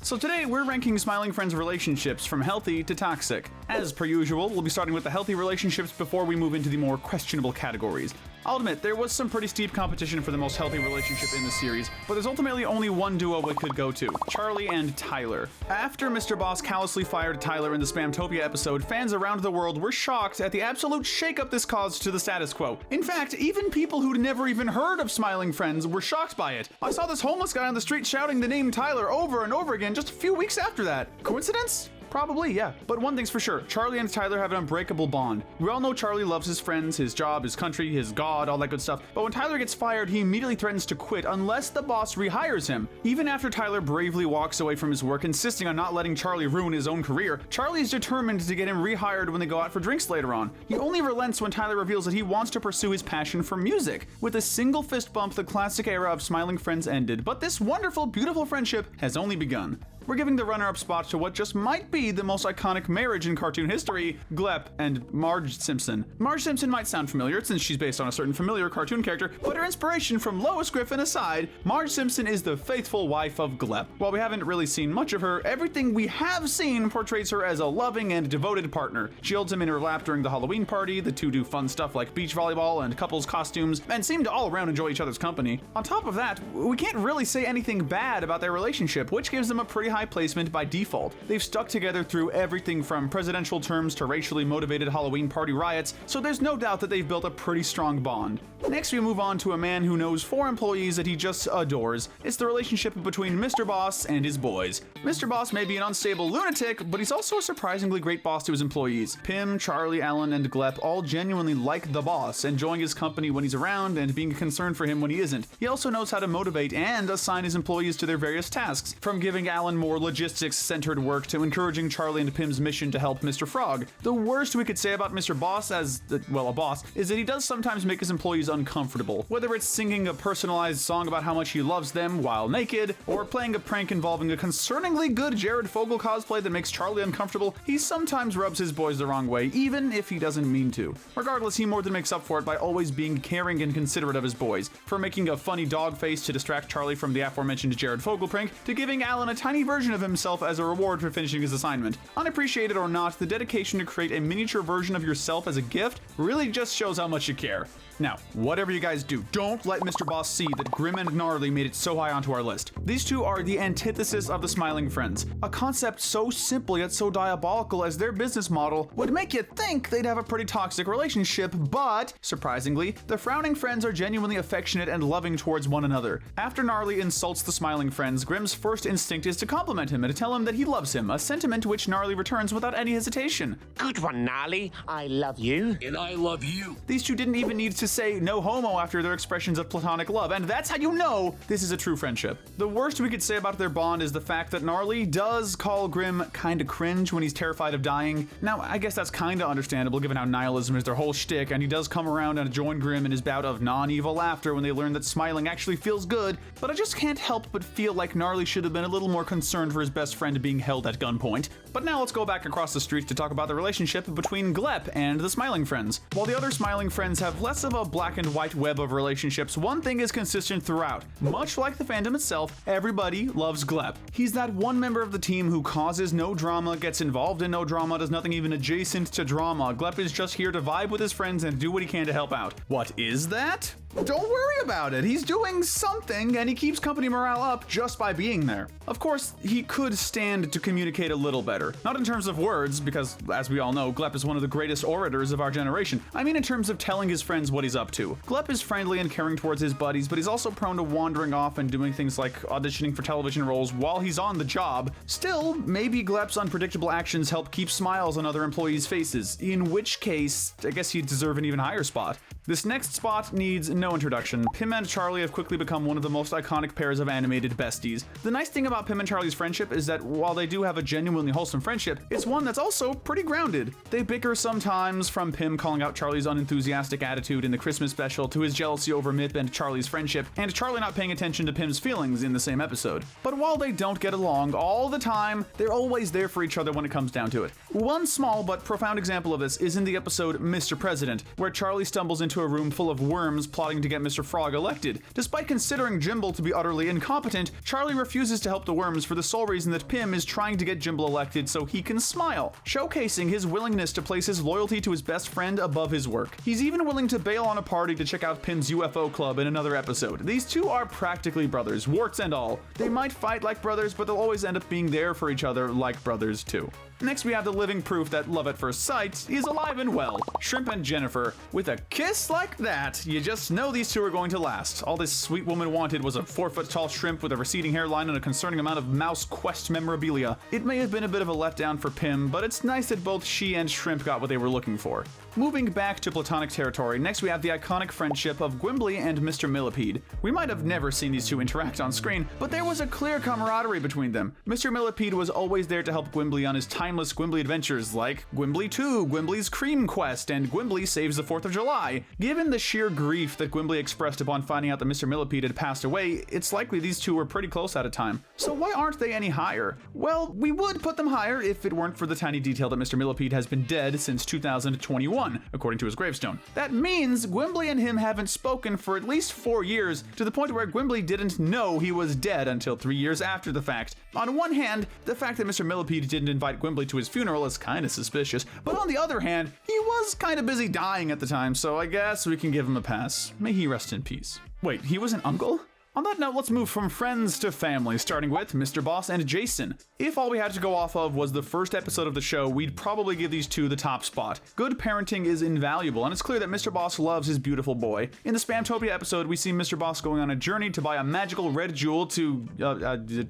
Speaker 22: So today, we're ranking Smiling Friends relationships from healthy to toxic. As per usual, we'll be starting with the healthy relationships before we move into the more questionable categories. I'll admit, there was some pretty steep competition for the most healthy relationship in the series, but there's ultimately only one duo we could go to, Charlie and Tyler. After Mr. Boss callously fired Tyler in the Spamtopia episode, fans around the world were shocked at the absolute shakeup this caused to the status quo. In fact, even people who'd never even heard of Smiling Friends were shocked by it. I saw this homeless guy on the street shouting the name Tyler over and over again just a few weeks after that. Coincidence? Probably, yeah. But one thing's for sure, Charlie and Tyler have an unbreakable bond. We all know Charlie loves his friends, his job, his country, his god, all that good stuff. But when Tyler gets fired, he immediately threatens to quit unless the boss rehires him. Even after Tyler bravely walks away from his work, insisting on not letting Charlie ruin his own career, Charlie is determined to get him rehired when they go out for drinks later on. He only relents when Tyler reveals that he wants to pursue his passion for music. With a single fist bump, the classic era of Smiling Friends ended, but this wonderful, beautiful friendship has only begun. We're giving the runner-up spot to what just might be the most iconic marriage in cartoon history, Glep and Marge Simpson. Marge Simpson might sound familiar since she's based on a certain familiar cartoon character, but her inspiration from Lois Griffin aside, Marge Simpson is the faithful wife of Glep. While we haven't really seen much of her, everything we have seen portrays her as a loving and devoted partner. She holds him in her lap during the Halloween party, the two do fun stuff like beach volleyball and couples costumes, and seem to all around enjoy each other's company. On top of that, we can't really say anything bad about their relationship, which gives them a pretty high placement by default. They've stuck together through everything from presidential terms to racially motivated Halloween party riots, so there's no doubt that they've built a pretty strong bond. Next, we move on to a man who knows 4 employees that he just adores. It's the relationship between Mr. Boss and his boys. Mr. Boss may be an unstable lunatic, but he's also a surprisingly great boss to his employees. Pim, Charlie, Alan, and Glep all genuinely like the boss, enjoying his company when he's around and being concerned for him when he isn't. He also knows how to motivate and assign his employees to their various tasks, from giving Alan more logistics-centered work to encouraging Charlie and Pim's mission to help Mr. Frog. The worst we could say about Mr. Boss as, well, a boss, is that he does sometimes make his employees uncomfortable. Whether it's singing a personalized song about how much he loves them while naked, or playing a prank involving a concerningly good Jared Fogle cosplay that makes Charlie uncomfortable, he sometimes rubs his boys the wrong way, even if he doesn't mean to. Regardless, he more than makes up for it by always being caring and considerate of his boys, from making a funny dog face to distract Charlie from the aforementioned Jared Fogle prank, to giving Alan a tiny version of himself as a reward for finishing his assignment. Unappreciated or not, the dedication to create a miniature version of yourself as a gift really just shows how much you care. Now, whatever you guys do, don't let Mr. Boss see that Grim and Gnarly made it so high onto our list. These two are the antithesis of the Smiling Friends. A concept so simple yet so diabolical as their business model would make you think they'd have a pretty toxic relationship, but, surprisingly, the Frowning Friends are genuinely affectionate and loving towards one another. After Gnarly insults the Smiling Friends, Grim's first instinct is to compliment him and to tell him that he loves him, a sentiment which Gnarly returns without any hesitation.
Speaker 9: Good one, Gnarly. I love you.
Speaker 20: And I love you.
Speaker 22: These two didn't even need to say no homo after their expressions of platonic love, and that's how you know this is a true friendship. The worst we could say about their bond is the fact that Gnarly does call Grim kinda cringe when he's terrified of dying. Now, I guess that's kinda understandable given how nihilism is their whole shtick, and he does come around and join Grim in his bout of non-evil laughter when they learn that smiling actually feels good, but I just can't help but feel like Gnarly should have been a little more concerned for his best friend being held at gunpoint. But now let's go back across the street to talk about the relationship between Glep and the Smiling Friends. While the other Smiling Friends have less of a black and white web of relationships, one thing is consistent throughout. Much like the fandom itself, everybody loves Glep. He's that one member of the team who causes no drama, gets involved in no drama, does nothing even adjacent to drama. Glep is just here to vibe with his friends and do what he can to help out. What is that? Don't worry about it. He's doing something, and he keeps company morale up just by being there. Of course, he could stand to communicate a little better. Not in terms of words, because, as we all know, Glep is one of the greatest orators of our generation. I mean in terms of telling his friends what he's up to. Glep is friendly and caring towards his buddies, but he's also prone to wandering off and doing things like auditioning for television roles while he's on the job. Still, maybe Glep's unpredictable actions help keep smiles on other employees' faces, in which case, I guess he'd deserve an even higher spot. This next spot needs no introduction. Pim and Charlie have quickly become one of the most iconic pairs of animated besties. The nice thing about Pim and Charlie's friendship is that while they do have a genuinely wholesome friendship, it's one that's also pretty grounded. They bicker sometimes, from Pim calling out Charlie's unenthusiastic attitude in the Christmas special to his jealousy over Mip and Charlie's friendship, and Charlie not paying attention to Pim's feelings in the same episode. But while they don't get along all the time, they're always there for each other when it comes down to it. One small but profound example of this is in the episode Mr. President, where Charlie stumbles into a room full of worms plotting to get Mr. Frog elected. Despite considering Jimble to be utterly incompetent, Charlie refuses to help the worms for the sole reason that Pim is trying to get Jimble elected wanted so he can smile, showcasing his willingness to place his loyalty to his best friend above his work. He's even willing to bail on a party to check out Pim's UFO club in another episode. These two are practically brothers, warts and all. They might fight like brothers, but they'll always end up being there for each other like brothers too. Next, we have the living proof that love at first sight is alive and well. Shrimp and Jennifer. With a kiss like that, you just know these two are going to last. All this sweet woman wanted was a 4-foot-tall shrimp with a receding hairline and a concerning amount of Mouse Quest memorabilia. It may have been a bit of a letdown for Pim, but it's nice that both she and Shrimp got what they were looking for. Moving back to platonic territory, next we have the iconic friendship of Gwimbly and Mr. Millipede. We might have never seen these two interact on screen, but there was a clear camaraderie between them. Mr. Millipede was always there to help Gwimbly on his timeless Gwimbly adventures like Gwimbly 2, Gwimbly's Cream Quest, and Gwimbly Saves the 4th of July. Given the sheer grief that Gwimbly expressed upon finding out that Mr. Millipede had passed away, it's likely these two were pretty close at a time. So why aren't they any higher? Well, we would put them higher if it weren't for the tiny detail that Mr. Millipede has been dead since 2021. According to his gravestone. That means Gwimbly and him haven't spoken for at least 4 years, to the point where Gwimbly didn't know he was dead until 3 years after the fact. On one hand, the fact that Mr. Millipede didn't invite Gwimbly to his funeral is kinda suspicious, but on the other hand, he was kinda busy dying at the time, so I guess we can give him a pass. May he rest in peace. Wait, he was an uncle? On that note, let's move from friends to family, starting with Mr. Boss and Jason. If all we had to go off of was the first episode of the show, we'd probably give these two the top spot. Good parenting is invaluable, and it's clear that Mr. Boss loves his beautiful boy. In the Spamtopia episode, we see Mr. Boss going on a journey to buy a magical red jewel to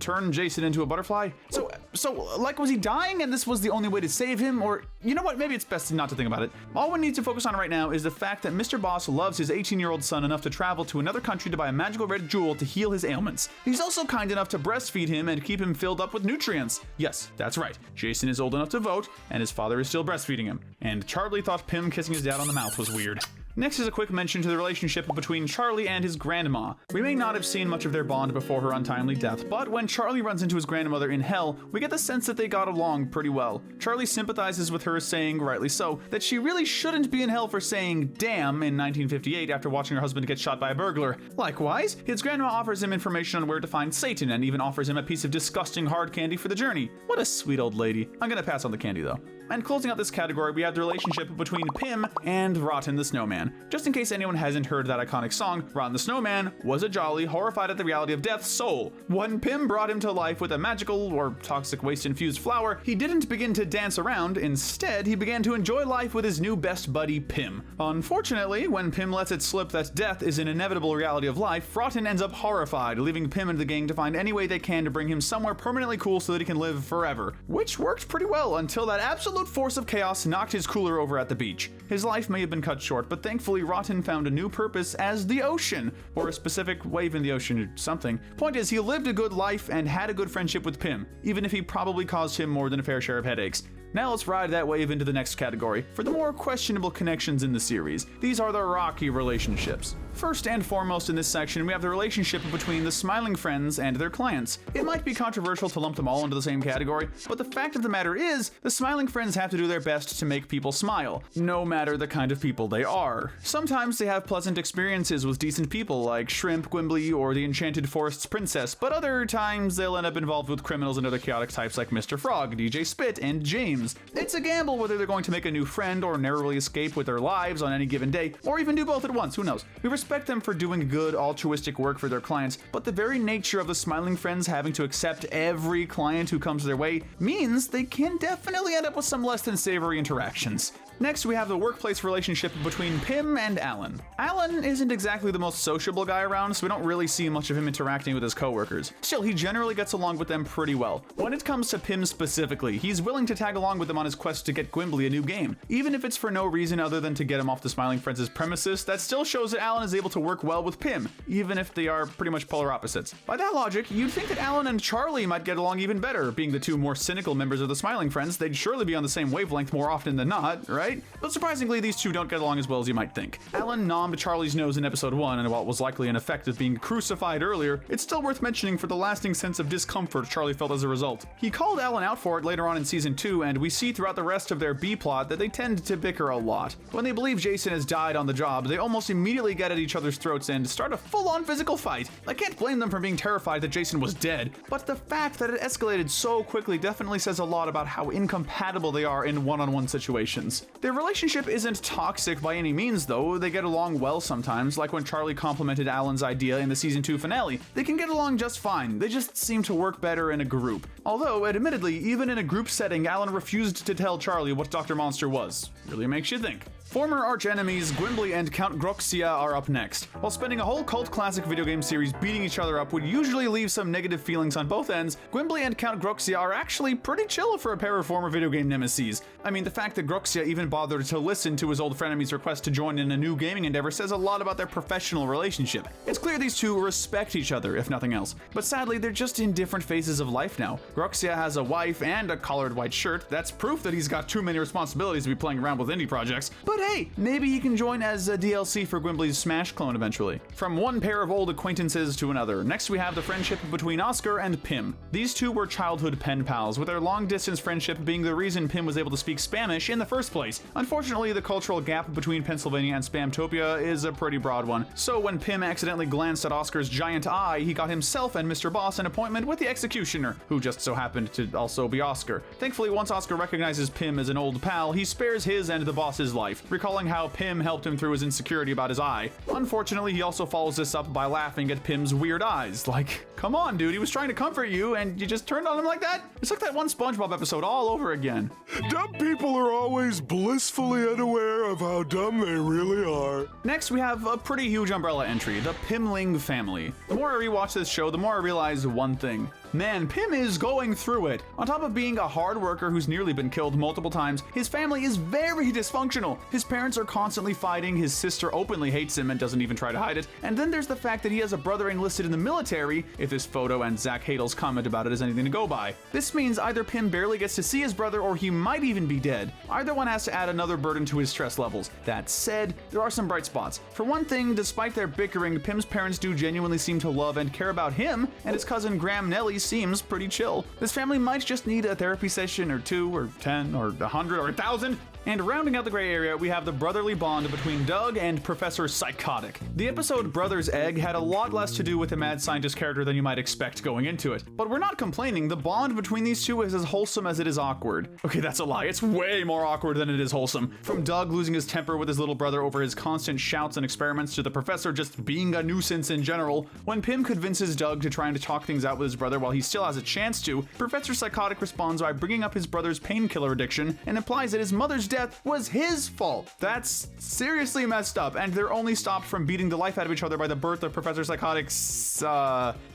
Speaker 22: turn Jason into a butterfly. So, like, was he dying and this was the only way to save him? Or, you know what, maybe it's best not to think about it. All we need to focus on right now is the fact that Mr. Boss loves his 18-year-old son enough to travel to another country to buy a magical red jewel to heal his ailments. He's also kind enough to breastfeed him and keep him filled up with nutrients. Yes, that's right. Jason is old enough to vote, and his father is still breastfeeding him. And Charlie thought Pim kissing his dad on the mouth was weird. Next is a quick mention to the relationship between Charlie and his grandma. We may not have seen much of their bond before her untimely death, but when Charlie runs into his grandmother in hell, we get the sense that they got along pretty well. Charlie sympathizes with her, saying, rightly so, that she really shouldn't be in hell for saying damn in 1958 after watching her husband get shot by a burglar. Likewise, his grandma offers him information on where to find Satan and even offers him a piece of disgusting hard candy for the journey. What a sweet old lady. I'm gonna pass on the candy though. And closing out this category, we have the relationship between Pim and Rotten the Snowman. Just in case anyone hasn't heard that iconic song, Rotten the Snowman was a jolly, horrified at the reality of death soul. When Pim brought him to life with a magical or toxic waste-infused flower, he didn't begin to dance around. Instead, he began to enjoy life with his new best buddy, Pim. Unfortunately, when Pim lets it slip that death is an inevitable reality of life, Rotten ends up horrified, leaving Pim and the gang to find any way they can to bring him somewhere permanently cool so that he can live forever. Which worked pretty well until that absolute force of chaos knocked his cooler over at the beach. His life may have been cut short, but thankfully Rotten found a new purpose as the ocean, or a specific wave in the ocean or something. Point is, he lived a good life and had a good friendship with Pim, even if he probably caused him more than a fair share of headaches. Now let's ride that wave into the next category, for the more questionable connections in the series. These are the rocky relationships. First and foremost in this section, we have the relationship between the Smiling Friends and their clients. It might be controversial to lump them all into the same category, but the fact of the matter is, the Smiling Friends have to do their best to make people smile, no matter the kind of people they are. Sometimes they have pleasant experiences with decent people like Shrimp, Gwimbly, or the Enchanted Forest's princess, but other times they'll end up involved with criminals and other chaotic types like Mr. Frog, DJ Spit, and James. It's a gamble whether they're going to make a new friend or narrowly escape with their lives on any given day, or even do both at once, who knows. We respect them for doing good, altruistic work for their clients, but the very nature of the Smiling Friends having to accept every client who comes their way means they can definitely end up with some less than savory interactions. Next, we have the workplace relationship between Pim and Alan. Alan isn't exactly the most sociable guy around, so we don't really see much of him interacting with his coworkers. Still, he generally gets along with them pretty well. When it comes to Pim specifically, he's willing to tag along with them on his quest to get Gwimbly a new game. Even if it's for no reason other than to get him off the Smiling Friends' premises, that still shows that Alan is able to work well with Pim, even if they are pretty much polar opposites. By that logic, you'd think that Alan and Charlie might get along even better. Being the two more cynical members of the Smiling Friends, they'd surely be on the same wavelength more often than not, right? But surprisingly, these two don't get along as well as you might think. Alan nommed Charlie's nose in episode 1, and while it was likely an effect of being crucified earlier, it's still worth mentioning for the lasting sense of discomfort Charlie felt as a result. He called Alan out for it later on in season 2, and we see throughout the rest of their B-plot that they tend to bicker a lot. When they believe Jason has died on the job, they almost immediately get at each other's throats and start a full-on physical fight. I can't blame them for being terrified that Jason was dead, but the fact that it escalated so quickly definitely says a lot about how incompatible they are in one-on-one situations. Their relationship isn't toxic by any means, though. They get along well sometimes, like when Charlie complimented Alan's idea in the season 2 finale. They can get along just fine, they just seem to work better in a group. Although, admittedly, even in a group setting, Alan refused to tell Charlie what Dr. Monster was. Really makes you think. Former arch-enemies Gwimbly and Count Groxia are up next. While spending a whole cult classic video game series beating each other up would usually leave some negative feelings on both ends, Gwimbly and Count Groxia are actually pretty chill for a pair of former video game nemesis. I mean, the fact that Groxia even bothered to listen to his old frenemy's request to join in a new gaming endeavor says a lot about their professional relationship. It's clear these two respect each other, if nothing else. But sadly, they're just in different phases of life now. Groxia has a wife and a collared white shirt. That's proof that he's got too many responsibilities to be playing around with indie projects. But hey, maybe he can join as a DLC for Gwimbly's Smash clone eventually. From one pair of old acquaintances to another, next we have the friendship between Oscar and Pim. These two were childhood pen pals, with their long-distance friendship being the reason Pim was able to speak Spanish in the first place. Unfortunately, the cultural gap between Pennsylvania and Spamtopia is a pretty broad one, so when Pim accidentally glanced at Oscar's giant eye, he got himself and Mr. Boss an appointment with the Executioner, who just so happened to also be Oscar. Thankfully, once Oscar recognizes Pim as an old pal, he spares his and the boss's life, recalling how Pim helped him through his insecurity about his eye. Unfortunately, he also follows this up by laughing at Pim's weird eyes. Like, come on, dude, he was trying to comfort you and you just turned on him like that? It's like that one SpongeBob episode all over again.
Speaker 3: Dumb people are always blissfully unaware of how dumb they really are.
Speaker 22: Next, we have a pretty huge umbrella entry, the Pimling family. The more I rewatch this show, the more I realize one thing. Man, Pim is going through it. On top of being a hard worker who's nearly been killed multiple times, his family is very dysfunctional. His parents are constantly fighting, his sister openly hates him and doesn't even try to hide it, and then there's the fact that he has a brother enlisted in the military, if this photo and Zach Hadel's comment about it is anything to go by. This means either Pim barely gets to see his brother or he might even be dead. Either one has to add another burden to his stress levels. That said, there are some bright spots. For one thing, despite their bickering, Pim's parents do genuinely seem to love and care about him, and his cousin Graham Nelly seems pretty chill. This family might just need a therapy session or 2 or 10 or 100 or 1,000. And rounding out the gray area, we have the brotherly bond between Doug and Professor Psychotic. The episode Brother's Egg had a lot less to do with the mad scientist character than you might expect going into it. But we're not complaining, the bond between these two is as wholesome as it is awkward. Okay, that's a lie, it's way more awkward than it is wholesome. From Doug losing his temper with his little brother over his constant shouts and experiments to the professor just being a nuisance in general, when Pim convinces Doug to try and talk things out with his brother while he still has a chance to, Professor Psychotic responds by bringing up his brother's painkiller addiction and implies that his mother's death was his fault. That's seriously messed up, and they're only stopped from beating the life out of each other by the birth of Professor Psychotic's,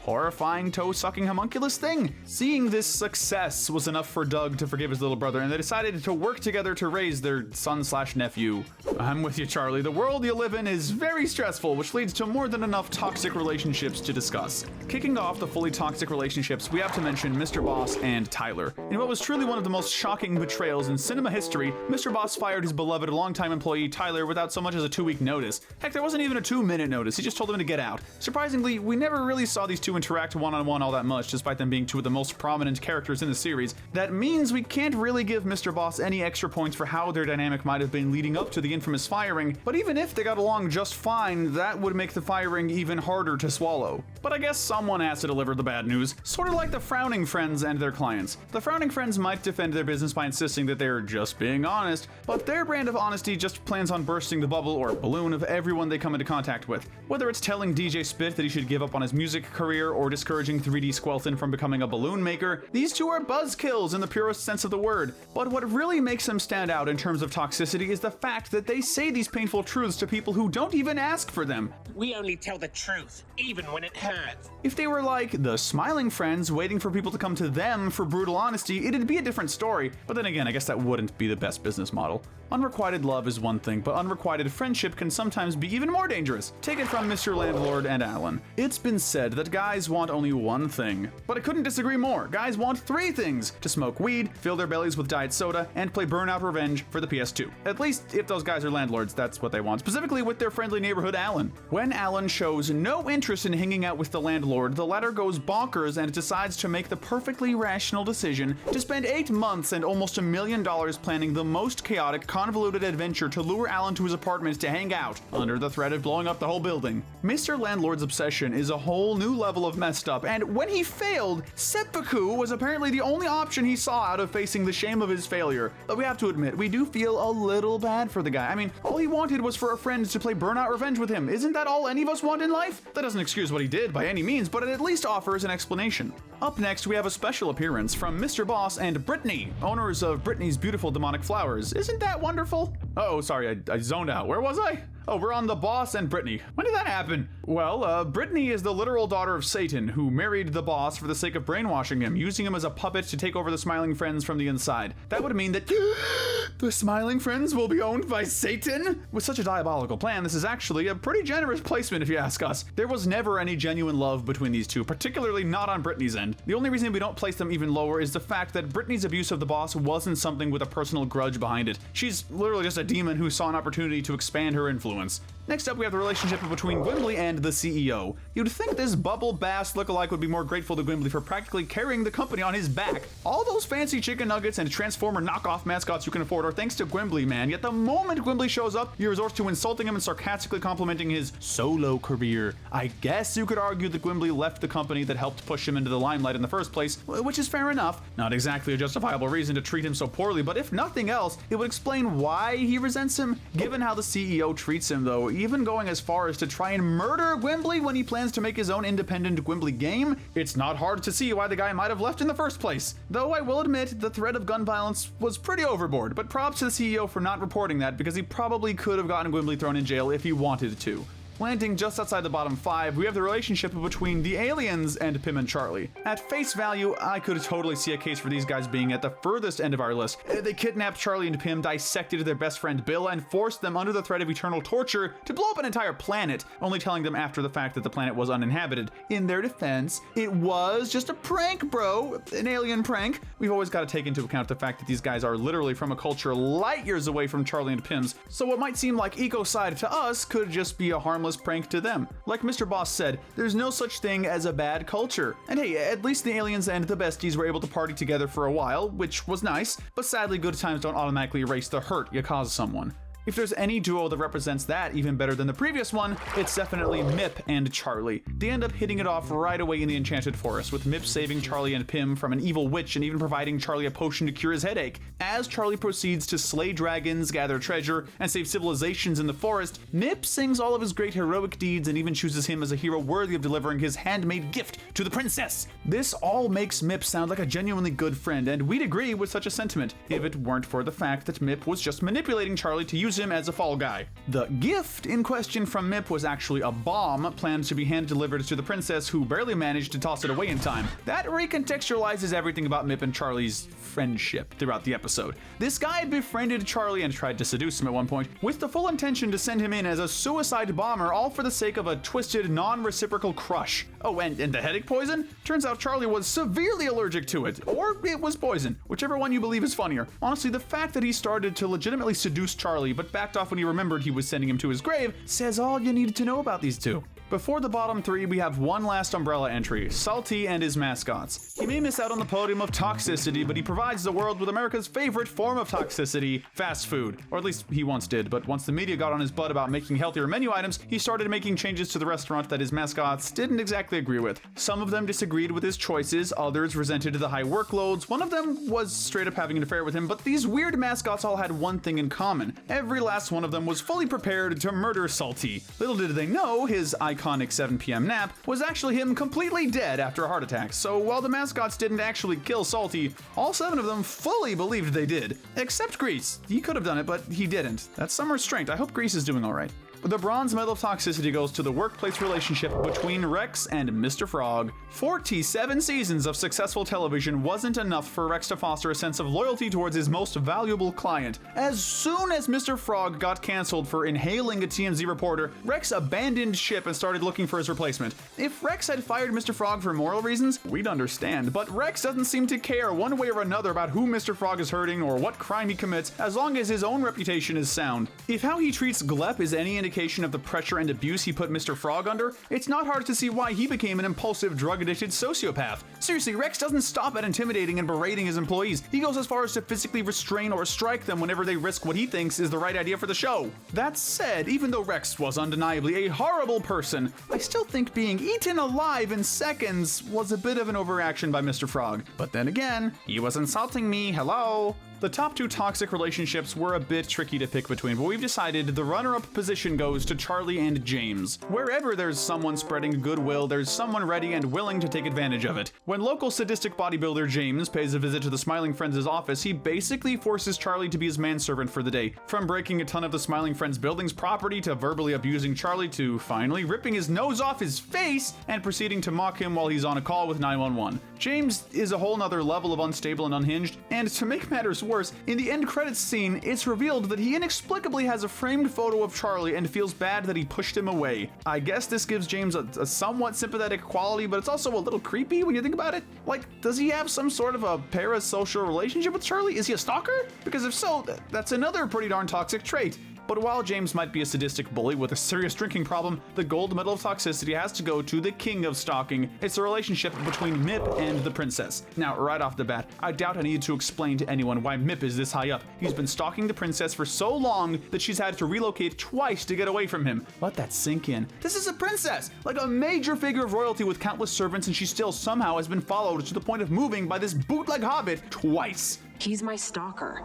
Speaker 22: horrifying toe-sucking homunculus thing. Seeing this success was enough for Doug to forgive his little brother, and they decided to work together to raise their son/nephew. I'm with you, Charlie. The world you live in is very stressful, which leads to more than enough toxic relationships to discuss. Kicking off the fully toxic relationships, we have to mention Mr. Boss and Tyler. In what was truly one of the most shocking betrayals in cinema history, Mr. Boss fired his beloved longtime employee Tyler without so much as a 2-week notice. Heck, there wasn't even a 2-minute notice, he just told him to get out. Surprisingly, we never really saw these two interact one-on-one all that much, despite them being two of the most prominent characters in the series. That means we can't really give Mr. Boss any extra points for how their dynamic might have been leading up to the infamous firing, but even if they got along just fine, that would make the firing even harder to swallow. But I guess someone has to deliver the bad news, sort of like the Frowning Friends and their clients. The Frowning Friends might defend their business by insisting that they're just being honest, but their brand of honesty just plans on bursting the bubble or balloon of everyone they come into contact with. Whether it's telling DJ Spit that he should give up on his music career or discouraging 3D Squelton from becoming a balloon maker, these two are buzzkills in the purest sense of the word. But what really makes them stand out in terms of toxicity is the fact that they say these painful truths to people who don't even ask for them.
Speaker 19: We only tell the truth, even when it hurts.
Speaker 22: If they were like the Smiling Friends waiting for people to come to them for brutal honesty, it'd be a different story. But then again, I guess that wouldn't be the best business business model. Unrequited love is one thing, but unrequited friendship can sometimes be even more dangerous. Take it from Mr. Landlord and Alan. It's been said that guys want only one thing, but I couldn't disagree more. Guys want 3 things: to smoke weed, fill their bellies with diet soda, and play Burnout Revenge for the PS2. At least if those guys are landlords, that's what they want, specifically with their friendly neighborhood Alan. When Alan shows no interest in hanging out with the landlord, the latter goes bonkers and decides to make the perfectly rational decision to spend 8 months and almost $1 million planning the most chaotic, convoluted adventure to lure Alan to his apartment to hang out, under the threat of blowing up the whole building. Mr. Landlord's obsession is a whole new level of messed up, and when he failed, seppuku was apparently the only option he saw out of facing the shame of his failure. But we have to admit, we do feel a little bad for the guy. I mean, all he wanted was for a friend to play Burnout Revenge with him. Isn't that all any of us want in life? That doesn't excuse what he did by any means, but it at least offers an explanation. Up next, we have a special appearance from Mr. Boss and Brittany, owners of Brittany's Beautiful Demonic Flowers. Isn't that wonderful? Oh, sorry, I zoned out. Where was I? Oh, we're on the boss and Brittany. When did that happen? Well, Brittany is the literal daughter of Satan, who married the boss for the sake of brainwashing him, using him as a puppet to take over the Smiling Friends from the inside. That would mean that the Smiling Friends will be owned by Satan? With such a diabolical plan, this is actually a pretty generous placement if you ask us. There was never any genuine love between these two, particularly not on Brittany's end. The only reason we don't place them even lower is the fact that Brittany's abuse of the boss wasn't something with a personal grudge behind it. She's literally just a demon who saw an opportunity to expand her influence. Next up, we have the relationship between Gwimbly and the CEO. You'd think this Bubble Bass lookalike would be more grateful to Gwimbly for practically carrying the company on his back. All those fancy chicken nuggets and Transformer knockoff mascots you can afford are thanks to Gwimbly, man. Yet the moment Gwimbly shows up, he resorts to insulting him and sarcastically complimenting his solo career. I guess you could argue that Gwimbly left the company that helped push him into the limelight in the first place, which is fair enough. Not exactly a justifiable reason to treat him so poorly, but if nothing else, it would explain why he resents him. Given how the CEO treats him, though, even going as far as to try and murder Gwimbly when he plans to make his own independent Gwimbly game, it's not hard to see why the guy might have left in the first place. Though I will admit, the threat of gun violence was pretty overboard, but props to the CEO for not reporting that, because he probably could have gotten Gwimbly thrown in jail if he wanted to. Landing just outside the bottom 5, we have the relationship between the aliens and Pim and Charlie. At face value, I could totally see a case for these guys being at the furthest end of our list. They kidnapped Charlie and Pim, dissected their best friend Bill, and forced them under the threat of eternal torture to blow up an entire planet, only telling them after the fact that the planet was uninhabited. In their defense, it was just a prank, bro. An alien prank. We've always got to take into account the fact that these guys are literally from a culture light years away from Charlie and Pim's, so what might seem like ecocide to us could just be a harmless prank to them. Like Mr. Boss said, there's no such thing as a bad culture. And hey, at least the aliens and the besties were able to party together for a while, which was nice, but sadly good times don't automatically erase the hurt you cause someone. If there's any duo that represents that even better than the previous one, it's definitely Mip and Charlie. They end up hitting it off right away in the Enchanted Forest, with Mip saving Charlie and Pim from an evil witch and even providing Charlie a potion to cure his headache. As Charlie proceeds to slay dragons, gather treasure, and save civilizations in the forest, Mip sings all of his great heroic deeds and even chooses him as a hero worthy of delivering his handmade gift to the princess. This all makes Mip sound like a genuinely good friend, and we'd agree with such a sentiment if it weren't for the fact that Mip was just manipulating Charlie to use him as a fall guy. The gift in question from Mip was actually a bomb planned to be hand-delivered to the princess, who barely managed to toss it away in time. That recontextualizes everything about Mip and Charlie's friendship throughout the episode. This guy befriended Charlie and tried to seduce him at one point, with the full intention to send him in as a suicide bomber, all for the sake of a twisted, non-reciprocal crush. Oh, and the headache poison? Turns out Charlie was severely allergic to it, or it was poison, whichever one you believe is funnier. Honestly, the fact that he started to legitimately seduce Charlie, but backed off when he remembered he was sending him to his grave, says all you needed to know about these two. Before the bottom 3, we have one last umbrella entry, Salty and his mascots. He may miss out on the podium of toxicity, but he provides the world with America's favorite form of toxicity, fast food. Or at least he once did, but once the media got on his butt about making healthier menu items, he started making changes to the restaurant that his mascots didn't exactly agree with. Some of them disagreed with his choices, others resented the high workloads, one of them was straight up having an affair with him, but these weird mascots all had one thing in common. Every last one of them was fully prepared to murder Salty. Little did they know, his iconic 7 p.m. nap was actually him completely dead after a heart attack, so while the mascots didn't actually kill Salty, all 7 of them fully believed they did. Except Grease. He could have done it, but he didn't. That's some restraint. I hope Grease is doing alright. The bronze medal of toxicity goes to the workplace relationship between Rex and Mr. Frog. 47 seasons of successful television wasn't enough for Rex to foster a sense of loyalty towards his most valuable client. As soon as Mr. Frog got canceled for inhaling a TMZ reporter, Rex abandoned ship and started looking for his replacement. If Rex had fired Mr. Frog for moral reasons, we'd understand, but Rex doesn't seem to care one way or another about who Mr. Frog is hurting or what crime he commits, as long as his own reputation is sound. If how he treats Glep is any indication of the pressure and abuse he put Mr. Frog under, it's not hard to see why he became an impulsive, drug-addicted sociopath. Seriously, Rex doesn't stop at intimidating and berating his employees. He goes as far as to physically restrain or strike them whenever they risk what he thinks is the right idea for the show. That said, even though Rex was undeniably a horrible person, I still think being eaten alive in seconds was a bit of an overreaction by Mr. Frog. But then again, he was insulting me, hello? The top two toxic relationships were a bit tricky to pick between, but we've decided the runner-up position goes to Charlie and James. Wherever there's someone spreading goodwill, there's someone ready and willing to take advantage of it. When local sadistic bodybuilder James pays a visit to the Smiling Friends' office, he basically forces Charlie to be his manservant for the day. From breaking a ton of the Smiling Friends building's property, to verbally abusing Charlie, to finally ripping his nose off his face and proceeding to mock him while he's on a call with 911. James is a whole nother level of unstable and unhinged, and to make matters worse, in the end credits scene, it's revealed that he inexplicably has a framed photo of Charlie and feels bad that he pushed him away. I guess this gives James a somewhat sympathetic quality, but it's also a little creepy when you think about it. Like, does he have some sort of a parasocial relationship with Charlie? Is he a stalker? Because if so, that's another pretty darn toxic trait. But while James might be a sadistic bully with a serious drinking problem, the gold medal of toxicity has to go to the king of stalking. It's the relationship between Mip and the princess. Now, right off the bat, I doubt I need to explain to anyone why Mip is this high up. He's been stalking the princess for so long that she's had to relocate twice to get away from him. Let that sink in. This is a princess, like a major figure of royalty with countless servants, and she still somehow has been followed to the point of moving by this bootleg hobbit twice.
Speaker 4: He's my stalker.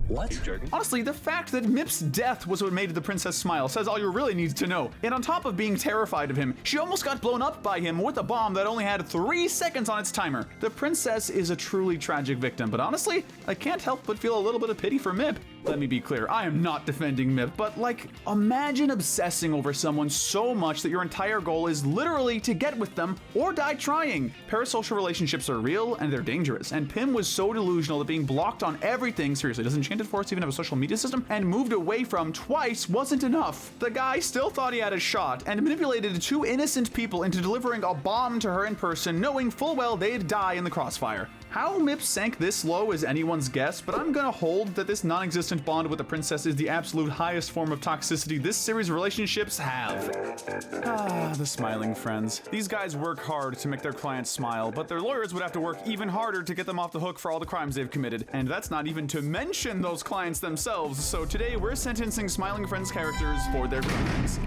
Speaker 22: What? Honestly, the fact that Mip's death was what made the princess smile says all you really need to know. And on top of being terrified of him, she almost got blown up by him with a bomb that only had 3 seconds on its timer. The princess is a truly tragic victim, but honestly, I can't help but feel a little bit of pity for Mip. Let me be clear, I am not defending Mip, but like, imagine obsessing over someone so much that your entire goal is literally to get with them or die trying. Parasocial relationships are real and they're dangerous, and Pym was so delusional that being blocked on everything, seriously, does Enchanted Forest even have a social media system, and moved away from twice wasn't enough. The guy still thought he had a shot and manipulated 2 innocent people into delivering a bomb to her in person, knowing full well they'd die in the crossfire. How Mip sank this low is anyone's guess, but I'm gonna hold that this non-existent bond with the princess is the absolute highest form of toxicity this series' relationships have. The Smiling Friends. These guys work hard to make their clients smile, but their lawyers would have to work even harder to get them off the hook for all the crimes they've committed. And that's not even to mention those clients themselves, so today we're sentencing Smiling Friends characters for their crimes.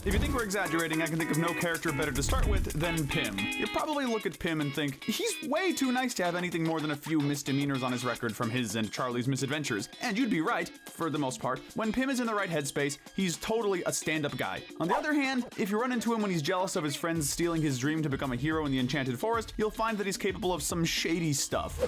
Speaker 22: If you think we're exaggerating, I can think of no character better to start with than Pym. You probably look at Pym and think, he's way too nice to have anything more than a few misdemeanors on his record from his and Charlie's misadventures. And you'd be right, for the most part. When Pym is in the right headspace, he's totally a stand-up guy. On the other hand, if you run into him when he's jealous of his friends stealing his dream to become a hero in the Enchanted Forest, you'll find that he's capable of some shady stuff.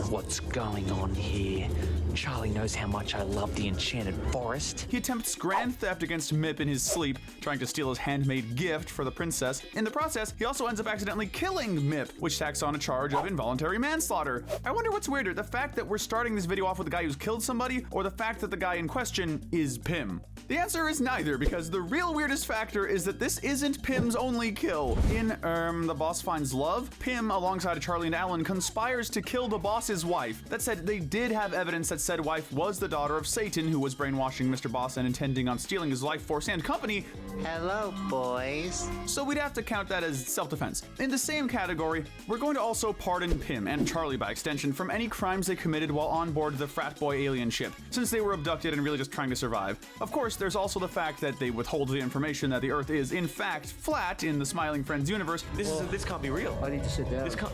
Speaker 5: What's going on here? Charlie knows how much I love the Enchanted Forest.
Speaker 22: He attempts grand theft against Mip in his sleep, trying to steal his handmade gift for the princess. In the process, he also ends up accidentally killing Mip, which tacks on a charge of involuntary manslaughter. I wonder what's weirder, the fact that we're starting this video off with a guy who's killed somebody, or the fact that the guy in question is Pym? The answer is neither, because the real weirdest factor is that this isn't Pym's only kill. In, The Boss Finds Love, Pym, alongside Charlie and Alan, conspires to kill the boss's wife. That said, they did have evidence that said wife was the daughter of Satan, who was brainwashing Mr. Boss and intending on stealing his life force and company.
Speaker 9: Hello, boys.
Speaker 22: So we'd have to count that as self-defense. In the same category, we're going to also pardon Pym, and Charlie by extension, from any crimes they committed while on board the frat boy alien ship, since they were abducted and really just trying to survive. Of course, there's also the fact that they withhold the information that the Earth is, in fact, flat in the Smiling Friends universe.
Speaker 8: This can't be real.
Speaker 21: I need to sit down.
Speaker 8: This can't...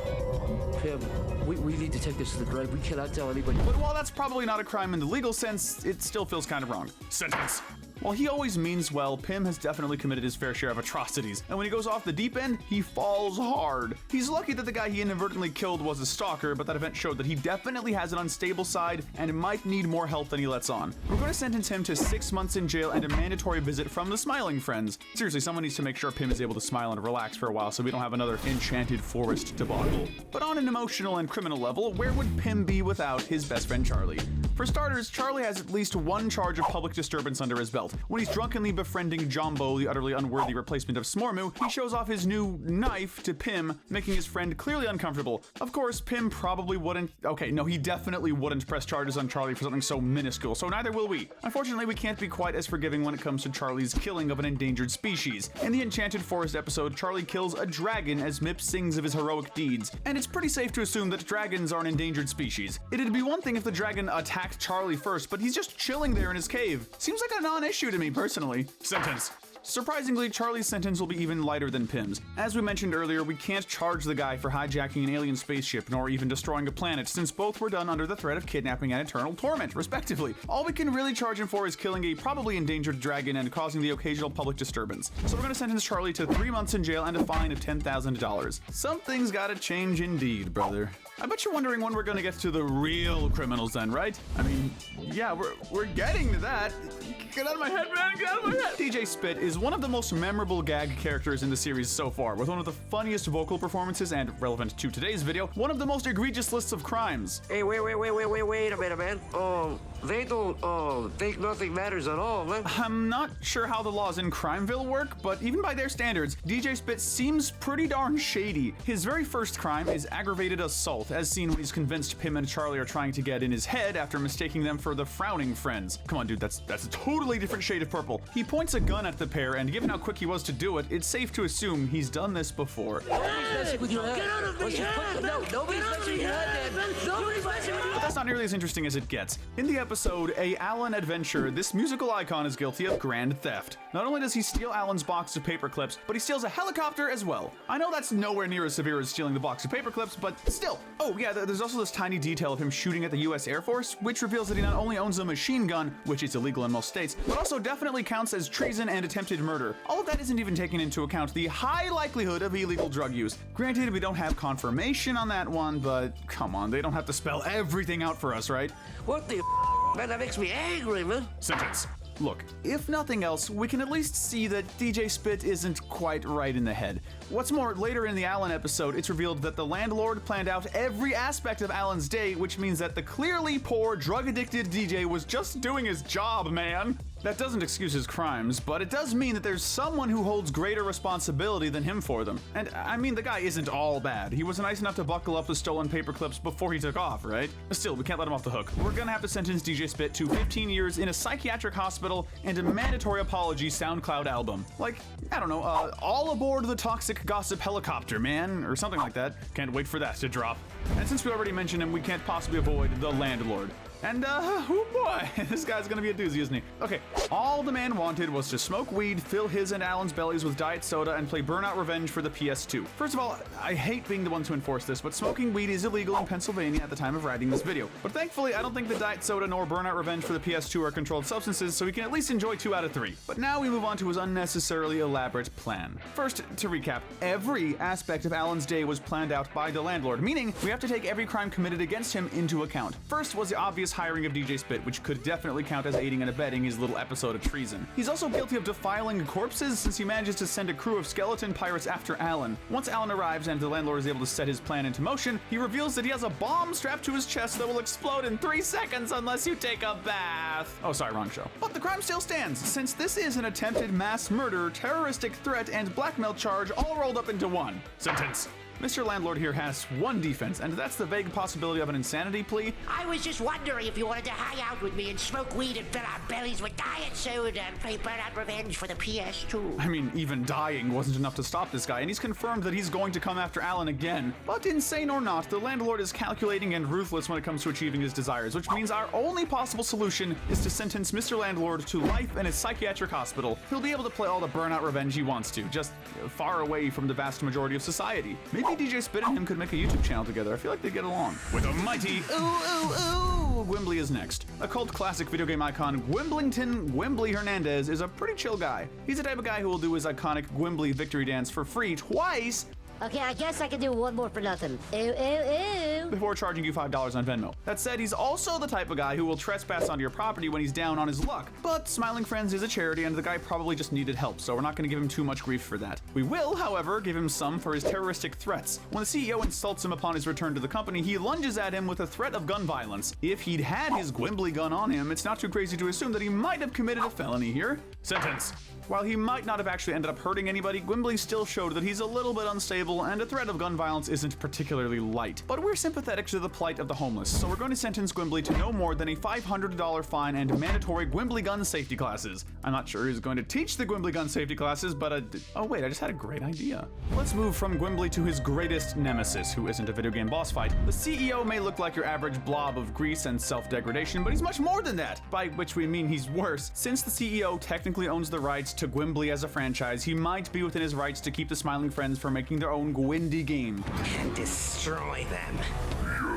Speaker 21: Pym, we need to take this to the grave. We cannot tell anybody.
Speaker 22: But while that's probably not a crime in the legal sense, it still feels kind of wrong. Sentence. While he always means well, Pim has definitely committed his fair share of atrocities, and when he goes off the deep end, he falls hard. He's lucky that the guy he inadvertently killed was a stalker, but that event showed that he definitely has an unstable side and might need more help than he lets on. We're going to sentence him to 6 months in jail and a mandatory visit from the Smiling Friends. Seriously, someone needs to make sure Pim is able to smile and relax for a while so we don't have another Enchanted Forest debacle. But on an emotional and criminal level, where would Pim be without his best friend Charlie? For starters, Charlie has at least one charge of public disturbance under his belt. When he's drunkenly befriending Jumbo, the utterly unworthy replacement of Smormu, he shows off his new knife to Pim, making his friend clearly uncomfortable. Of course, Pim probably wouldn't. Okay, no, he definitely wouldn't press charges on Charlie for something so minuscule, so neither will we. Unfortunately, we can't be quite as forgiving when it comes to Charlie's killing of an endangered species. In the Enchanted Forest episode, Charlie kills a dragon as Mip sings of his heroic deeds, and it's pretty safe to assume that dragons are an endangered species. It'd be one thing if the dragon attacked Charlie first, but he's just chilling there in his cave. Seems like a non-issue to me personally. Sentence. Surprisingly, Charlie's sentence will be even lighter than Pim's. As we mentioned earlier, we can't charge the guy for hijacking an alien spaceship, nor even destroying a planet, since both were done under the threat of kidnapping and eternal torment, respectively. All we can really charge him for is killing a probably endangered dragon and causing the occasional public disturbance. So we're gonna sentence Charlie to 3 months in jail and a fine of $10,000. Something's gotta change indeed, brother. I bet you're wondering when we're gonna get to the real criminals then, right? I mean, yeah, we're getting to that. Get out of my head, man, get out of my head! DJ Spit is one of the most memorable gag characters in the series so far, with one of the funniest vocal performances and, relevant to today's video, one of the most egregious lists of crimes.
Speaker 4: Hey, wait a minute, man. They don't, think nothing matters at all, man.
Speaker 22: I'm not sure how the laws in Crimeville work, but even by their standards, DJ Spit seems pretty darn shady. His very first crime is aggravated assault, as seen when he's convinced Pim and Charlie are trying to get in his head after mistaking them for the Frowning Friends. Come on, dude, that's a totally different shade of purple. He points a gun at the pair, and given how quick he was to do it, it's safe to assume he's done this before.
Speaker 4: Nobody's messing with your head. Get out of my head! No, nobody's messing with your head, man. Nobody's messing with your head.
Speaker 22: But that's not nearly as interesting as it gets. In the episode A Alan Adventure, this musical icon is guilty of grand theft. Not only does he steal Alan's box of paper clips, but he steals a helicopter as well. I know that's nowhere near as severe as stealing the box of paper clips, but still. Oh yeah, there's also this tiny detail of him shooting at the US Air Force, which reveals that he not only owns a machine gun, which is illegal in most states, but also definitely counts as treason and attempted murder. All of that isn't even taking into account the high likelihood of illegal drug use. Granted, we don't have confirmation on that one, but come on, they don't have to spell everything out for us, right?
Speaker 4: What the man, that makes me angry, man.
Speaker 22: Sentence. Look, if nothing else, we can at least see that DJ Spit isn't quite right in the head. What's more, later in the Alan episode, it's revealed that the landlord planned out every aspect of Alan's day, which means that the clearly poor, drug-addicted DJ was just doing his job, man. That doesn't excuse his crimes, but it does mean that there's someone who holds greater responsibility than him for them. And I mean, the guy isn't all bad. He was nice enough to buckle up the stolen paper clips before he took off, right? Still, we can't let him off the hook. We're gonna have to sentence DJ Spit to 15 years in a psychiatric hospital and a mandatory apology SoundCloud album. Like, I don't know, all aboard the toxic gossip helicopter, man, or something like that. Can't wait for that to drop. And since we already mentioned him, we can't possibly avoid the landlord. And, oh boy, this guy's gonna be a doozy, isn't he? Okay, all the man wanted was to smoke weed, fill his and Alan's bellies with diet soda, and play Burnout Revenge for the PS2. First of all, I hate being the one to enforce this, but smoking weed is illegal in Pennsylvania at the time of writing this video. But thankfully, I don't think the diet soda nor Burnout Revenge for the PS2 are controlled substances, so we can at least enjoy 2 out of 3. But now we move on to his unnecessarily elaborate plan. First, to recap, every aspect of Alan's day was planned out by the landlord, meaning we have to take every crime committed against him into account. First was the obvious hiring of DJ Spit, which could definitely count as aiding and abetting his little episode of treason. He's also guilty of defiling corpses, since he manages to send a crew of skeleton pirates after Alan. Once Alan arrives and the landlord is able to set his plan into motion, he reveals that he has a bomb strapped to his chest that will explode in 3 seconds unless you take a bath. Oh, sorry, wrong show. But the crime still stands, since this is an attempted mass murder, terroristic threat, and blackmail charge all rolled up into one. Sentence. Mr. Landlord here has one defense, and that's the vague possibility of an insanity plea.
Speaker 9: I was just wondering if you wanted to hang out with me and smoke weed and fill our bellies with diet soda and play Burnout Revenge for the PS2.
Speaker 22: I mean, even dying wasn't enough to stop this guy, and he's confirmed that he's going to come after Alan again. But insane or not, the landlord is calculating and ruthless when it comes to achieving his desires, which means our only possible solution is to sentence Mr. Landlord to life in a psychiatric hospital. He'll be able to play all the Burnout Revenge he wants to, just far away from the vast majority of society. Maybe DJ Spit and him could make a YouTube channel together. I feel like they get along. With a mighty ooh ooh ooh Gwimbly is next. A cult classic video game icon, Gwimblington Gwimbly Hernandez is a pretty chill guy. He's the type of guy who will do his iconic Gwimbly victory dance for free twice.
Speaker 11: Okay, I guess I can do one more for nothing. Ew, ew, ew.
Speaker 22: Before charging you $5 on Venmo. That said, he's also the type of guy who will trespass onto your property when he's down on his luck. But Smiling Friends is a charity and the guy probably just needed help, so we're not going to give him too much grief for that. We will, however, give him some for his terroristic threats. When the CEO insults him upon his return to the company, he lunges at him with a threat of gun violence. If he'd had his Gwimbly gun on him, it's not too crazy to assume that he might have committed a felony here. Sentence. While he might not have actually ended up hurting anybody, Gwimbly still showed that he's a little bit unstable and a threat of gun violence isn't particularly light. But we're sympathetic to the plight of the homeless, so we're going to sentence Gwimbly to no more than a $500 fine and mandatory Gwimbly gun safety classes. I'm not sure he's going to teach the Gwimbly gun safety classes, but oh wait, I just had a great idea. Let's move from Gwimbly to his greatest nemesis, who isn't a video game boss fight. The CEO may look like your average blob of grease and self-degradation, but he's much more than that, by which we mean he's worse. Since the CEO technically owns the rights to Gwimbly as a franchise, he might be within his rights to keep the Smiling Friends from making their own Gwindy game.
Speaker 19: And destroy them.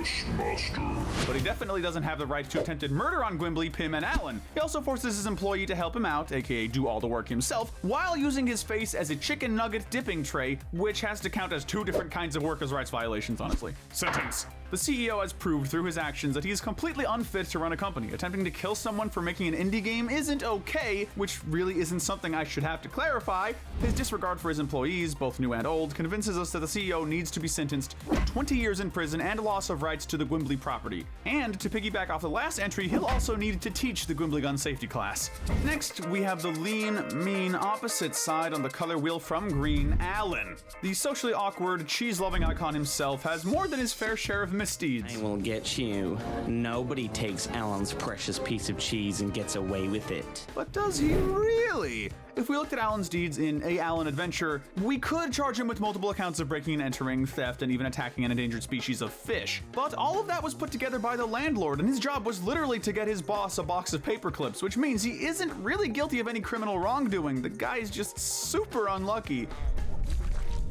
Speaker 3: Yes, master.
Speaker 22: But he definitely doesn't have the right to attempted murder on Gwimbly, Pim, and Alan. He also forces his employee to help him out, aka do all the work himself, while using his face as a chicken nugget dipping tray, which has to count as two different kinds of workers' rights violations, honestly. Sentence. The CEO has proved through his actions that he is completely unfit to run a company. Attempting to kill someone for making an indie game isn't okay, which really isn't something I should have to clarify. His disregard for his employees, both new and old, convinces us that the CEO needs to be sentenced to 20 years in prison and loss of rights to the Gwimbly property. And to piggyback off the last entry, he'll also need to teach the Gwimbly gun safety class. Next, we have the lean, mean, opposite side on the color wheel from green, Alan. The socially awkward, cheese-loving icon himself has more than his fair share of misdeeds.
Speaker 5: I will get you. Nobody takes Alan's precious piece of cheese and gets away with it.
Speaker 22: But does he really? If we looked at Alan's deeds in A Alan Adventure, we could charge him with multiple accounts of breaking and entering, theft, and even attacking an endangered species of fish. But all of that was put together by the landlord, and his job was literally to get his boss a box of paper clips, which means he isn't really guilty of any criminal wrongdoing. The guy is just super unlucky.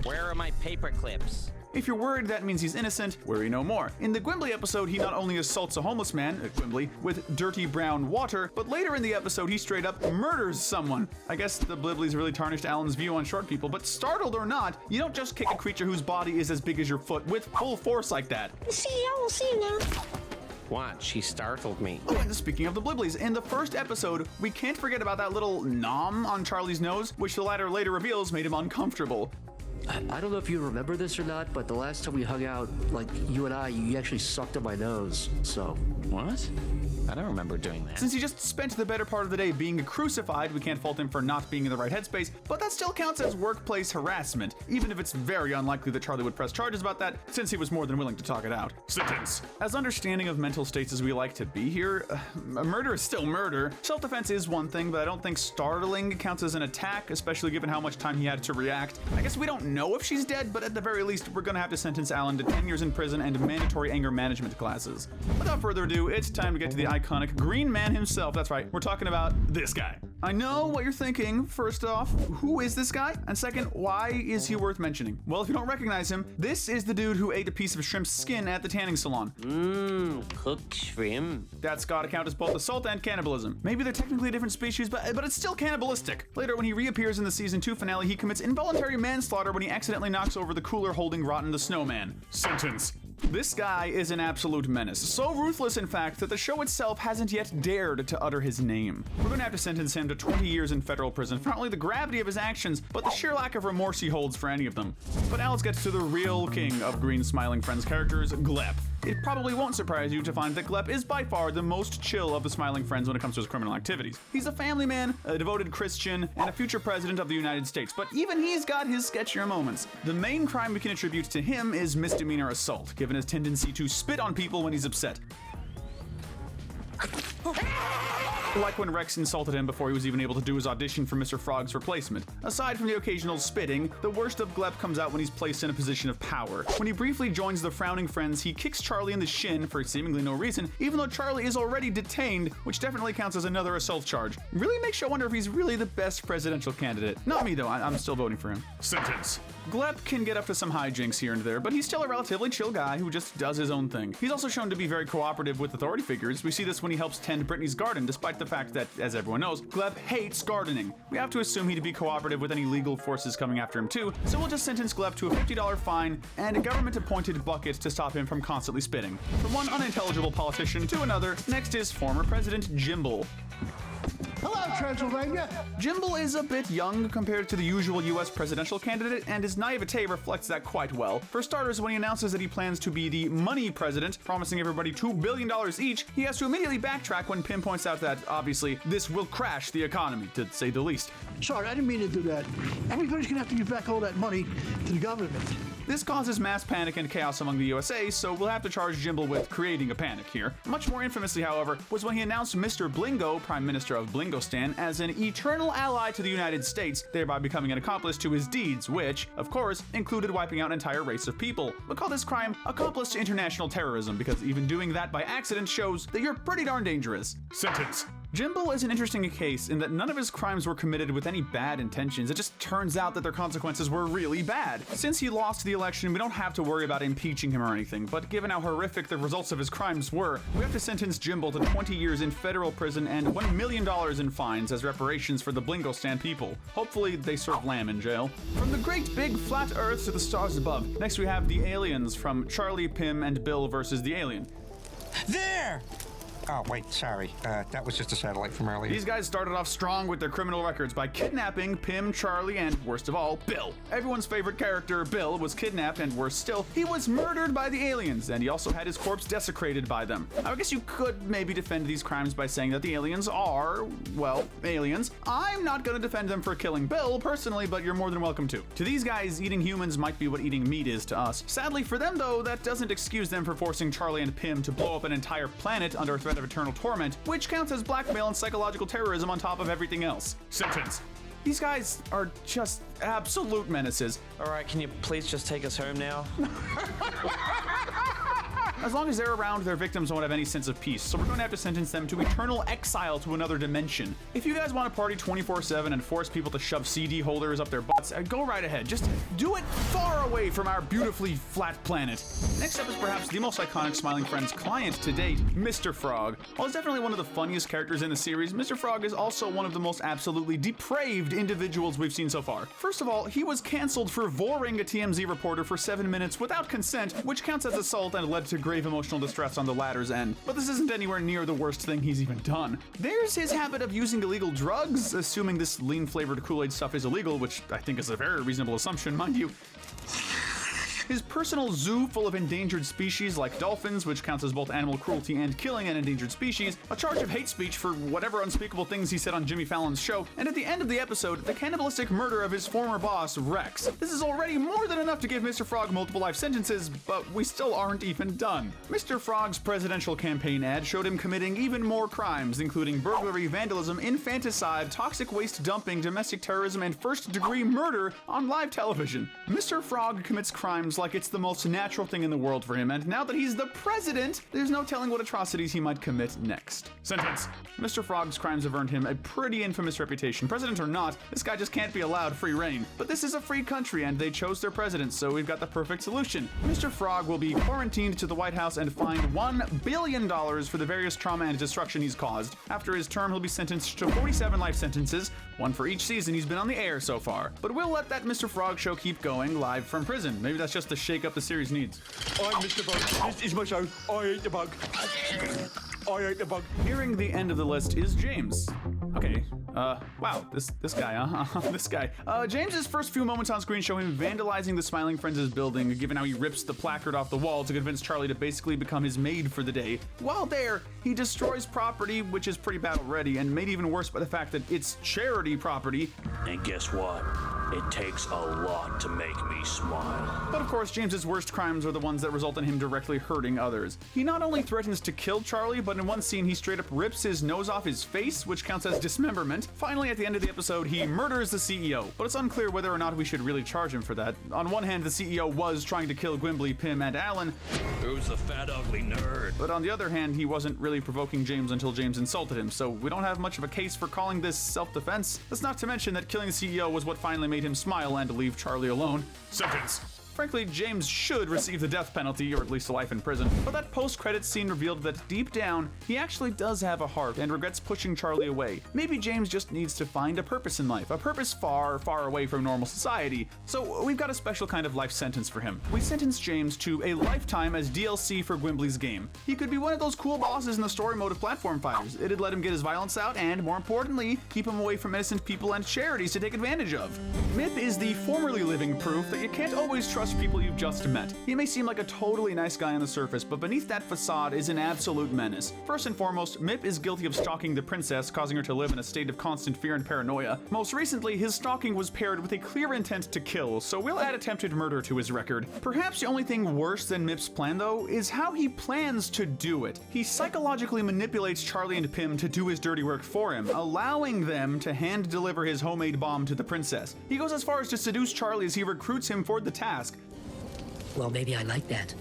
Speaker 5: Where are my paper clips?
Speaker 22: If you're worried that means he's innocent, worry no more. In the Gwimbly episode, he not only assaults a homeless man, Gwimbly, with dirty brown water, but later in the episode, he straight up murders someone. I guess the Bliblies really tarnished Alan's view on short people, but startled or not, you don't just kick a creature whose body is as big as your foot with full force like that.
Speaker 11: The CEO will see you now.
Speaker 5: What? She startled me.
Speaker 22: Oh, and speaking of the Bliblies, in the first episode, we can't forget about that little nom on Charlie's nose, which the latter later reveals made him uncomfortable.
Speaker 21: I don't know if you remember this or not, but the last time we hung out, like you and I, you actually sucked on my nose, so.
Speaker 5: What? I don't remember doing that.
Speaker 22: Since he just spent the better part of the day being crucified, we can't fault him for not being in the right headspace, but that still counts as workplace harassment, even if it's very unlikely that Charlie would press charges about that, since he was more than willing to talk it out. Sentence. As understanding of mental states as we like to be here, murder is still murder. Self-defense is one thing, but I don't think startling counts as an attack, especially given how much time he had to react. I guess we don't know if she's dead, but at the very least, we're gonna have to sentence Alan to 10 years in prison and mandatory anger management classes. Without further ado, it's time to get to the iconic Green Man himself. That's right, we're talking about this guy. I know what you're thinking. First off, who is this guy? And second, why is he worth mentioning? Well, if you don't recognize him, this is the dude who ate a piece of shrimp's skin at the tanning salon.
Speaker 5: Cooked shrimp.
Speaker 22: That's gotta count as both assault and cannibalism. Maybe they're technically a different species, but it's still cannibalistic. Later, when he reappears in the season 2 finale, he commits involuntary manslaughter when he accidentally knocks over the cooler holding Rotten the Snowman. Sentence. This guy is an absolute menace. So ruthless, in fact, that the show itself hasn't yet dared to utter his name. We're gonna have to sentence him to 20 years in federal prison for not only the gravity of his actions, but the sheer lack of remorse he holds for any of them. But now let's get to the real king of Green Smiling Friends characters, Glep. It probably won't surprise you to find that Glep is by far the most chill of the Smiling Friends when it comes to his criminal activities. He's a family man, a devoted Christian, and a future president of the United States, but even he's got his sketchier moments. The main crime we can attribute to him is misdemeanor assault, given his tendency to spit on people when he's upset. Like when Rex insulted him before he was even able to do his audition for Mr. Frog's replacement. Aside from the occasional spitting, the worst of Glep comes out when he's placed in a position of power. When he briefly joins the Frowning Friends, he kicks Charlie in the shin for seemingly no reason, even though Charlie is already detained, which definitely counts as another assault charge. Really makes you wonder if he's really the best presidential candidate. Not me though, I'm still voting for him.
Speaker 20: Sentence.
Speaker 22: Glep can get up to some hijinks here and there, but he's still a relatively chill guy who just does his own thing. He's also shown to be very cooperative with authority figures. We see this when he helps tend Brittany's garden, despite the fact that, as everyone knows, Glep hates gardening. We have to assume he'd be cooperative with any legal forces coming after him too, so we'll just sentence Glep to a $50 fine and a government-appointed bucket to stop him from constantly spitting. From one unintelligible politician to another, next is former President Jimble.
Speaker 17: Hello, Transylvania.
Speaker 22: Jimble is a bit young compared to the usual US presidential candidate, and his naivete reflects that quite well. For starters, when he announces that he plans to be the money president, promising everybody $2 billion each, he has to immediately backtrack when Pym points out that, obviously, this will crash the economy, to say the least.
Speaker 17: Sorry, I didn't mean to do that. Everybody's gonna have to give back all that money to the government.
Speaker 22: This causes mass panic and chaos among the USA, so we'll have to charge Jimble with creating a panic here. Much more infamously, however, was when he announced Mr. Blingo, Prime Minister of Blingostan, as an eternal ally to the United States, thereby becoming an accomplice to his deeds, which, of course, included wiping out an entire race of people. We'll call this crime accomplice to international terrorism, because even doing that by accident shows that you're pretty darn dangerous.
Speaker 20: Sentence.
Speaker 22: Jimble is an interesting case in that none of his crimes were committed with any bad intentions. It just turns out that their consequences were really bad. Since he lost the election, we don't have to worry about impeaching him or anything, but given how horrific the results of his crimes were, we have to sentence Jimble to 20 years in federal prison and $1 million in fines as reparations for the Blingostan people. Hopefully they serve lamb in jail. From the great big flat earth to the stars above, next we have the aliens from Charlie, Pym, and Bill versus the alien.
Speaker 6: There! Oh, wait, sorry. That was just a satellite from earlier.
Speaker 22: These guys started off strong with their criminal records by kidnapping Pym, Charlie, and, worst of all, Bill. Everyone's favorite character, Bill, was kidnapped, and worse still, he was murdered by the aliens, and he also had his corpse desecrated by them. I guess you could maybe defend these crimes by saying that the aliens are, well, aliens. I'm not gonna defend them for killing Bill, personally, but you're more than welcome to. To these guys, eating humans might be what eating meat is to us. Sadly for them, though, that doesn't excuse them for forcing Charlie and Pym to blow up an entire planet under threat of eternal torment, which counts as blackmail and psychological terrorism on top of everything else.
Speaker 20: Sentence.
Speaker 22: These guys are just absolute menaces.
Speaker 5: Alright, can you please just take us home now?
Speaker 22: As long as they're around, their victims won't have any sense of peace, so we're going to have to sentence them to eternal exile to another dimension. If you guys want to party 24/7 and force people to shove CD holders up their butts, go right ahead. Just do it far away from our beautifully flat planet. Next up is perhaps the most iconic Smiling Friends client to date, Mr. Frog. While he's definitely one of the funniest characters in the series, Mr. Frog is also one of the most absolutely depraved individuals we've seen so far. First of all, he was cancelled for voring a TMZ reporter for 7 minutes without consent, which counts as assault and led to grave emotional distress on the latter's end. But this isn't anywhere near the worst thing he's even done. There's his habit of using illegal drugs, assuming this lean-flavored Kool-Aid stuff is illegal, which I think is a very reasonable assumption, mind you. His personal zoo full of endangered species like dolphins, which counts as both animal cruelty and killing an endangered species, a charge of hate speech for whatever unspeakable things he said on Jimmy Fallon's show, and at the end of the episode, the cannibalistic murder of his former boss, Rex. This is already more than enough to give Mr. Frog multiple life sentences, but we still aren't even done. Mr. Frog's presidential campaign ad showed him committing even more crimes, including burglary, vandalism, infanticide, toxic waste dumping, domestic terrorism, and first-degree murder on live television. Mr. Frog commits crimes like it's the most natural thing in the world for him, and now that he's the president, there's no telling what atrocities he might commit next.
Speaker 20: Sentence.
Speaker 22: Mr. Frog's crimes have earned him a pretty infamous reputation. President or not, this guy just can't be allowed free reign. But this is a free country, and they chose their president, so we've got the perfect solution. Mr. Frog will be quarantined to the White House and fined $1 billion for the various trauma and destruction he's caused. After his term, he'll be sentenced to 47 life sentences, one for each season he's been on the air so far. But we'll let that Mr. Frog show keep going live from prison. Maybe that's just the shake up the series needs.
Speaker 8: I'm Mr. Bug. This is my show. I ate the bug. I ate the bug.
Speaker 22: Nearing the end of the list is James. Okay, wow, this guy, huh? This guy. James's first few moments on screen show him vandalizing the Smiling Friends' building, given how he rips the placard off the wall to convince Charlie to basically become his maid for the day. While there, he destroys property, which is pretty bad already, and made even worse by the fact that it's charity property.
Speaker 20: And guess what? It takes a lot to make me smile.
Speaker 22: But of course, James's worst crimes are the ones that result in him directly hurting others. He not only threatens to kill Charlie, but in one scene he straight up rips his nose off his face, which counts as dismemberment. Finally, at the end of the episode, he murders the CEO, but it's unclear whether or not we should really charge him for that. On one hand, the CEO was trying to kill Gwimbly, Pym, and Alan.
Speaker 20: Who's the fat, ugly nerd?
Speaker 22: But on the other hand, he wasn't really provoking James until James insulted him, so we don't have much of a case for calling this self-defense. That's not to mention that killing the CEO was what finally made him smile and leave Charlie alone.
Speaker 20: Sentence.
Speaker 22: Frankly, James should receive the death penalty, or at least a life in prison, but that post-credits scene revealed that deep down, he actually does have a heart and regrets pushing Charlie away. Maybe James just needs to find a purpose in life, a purpose far, far away from normal society. So we've got a special kind of life sentence for him. We sentenced James to a lifetime as DLC for Gwimbly's game. He could be one of those cool bosses in the story mode of platform fighters. It'd let him get his violence out and, more importantly, keep him away from innocent people and charities to take advantage of. Mip is the formerly living proof that you can't always trust people you've just met. He may seem like a totally nice guy on the surface, but beneath that facade is an absolute menace. First and foremost, Mip is guilty of stalking the princess, causing her to live in a state of constant fear and paranoia. Most recently, his stalking was paired with a clear intent to kill, so we'll add attempted murder to his record. Perhaps the only thing worse than Mip's plan, though, is how he plans to do it. He psychologically manipulates Charlie and Pym to do his dirty work for him, allowing them to hand-deliver his homemade bomb to the princess. He goes as far as to seduce Charlie as he recruits him for the task.
Speaker 9: Well, maybe I like that.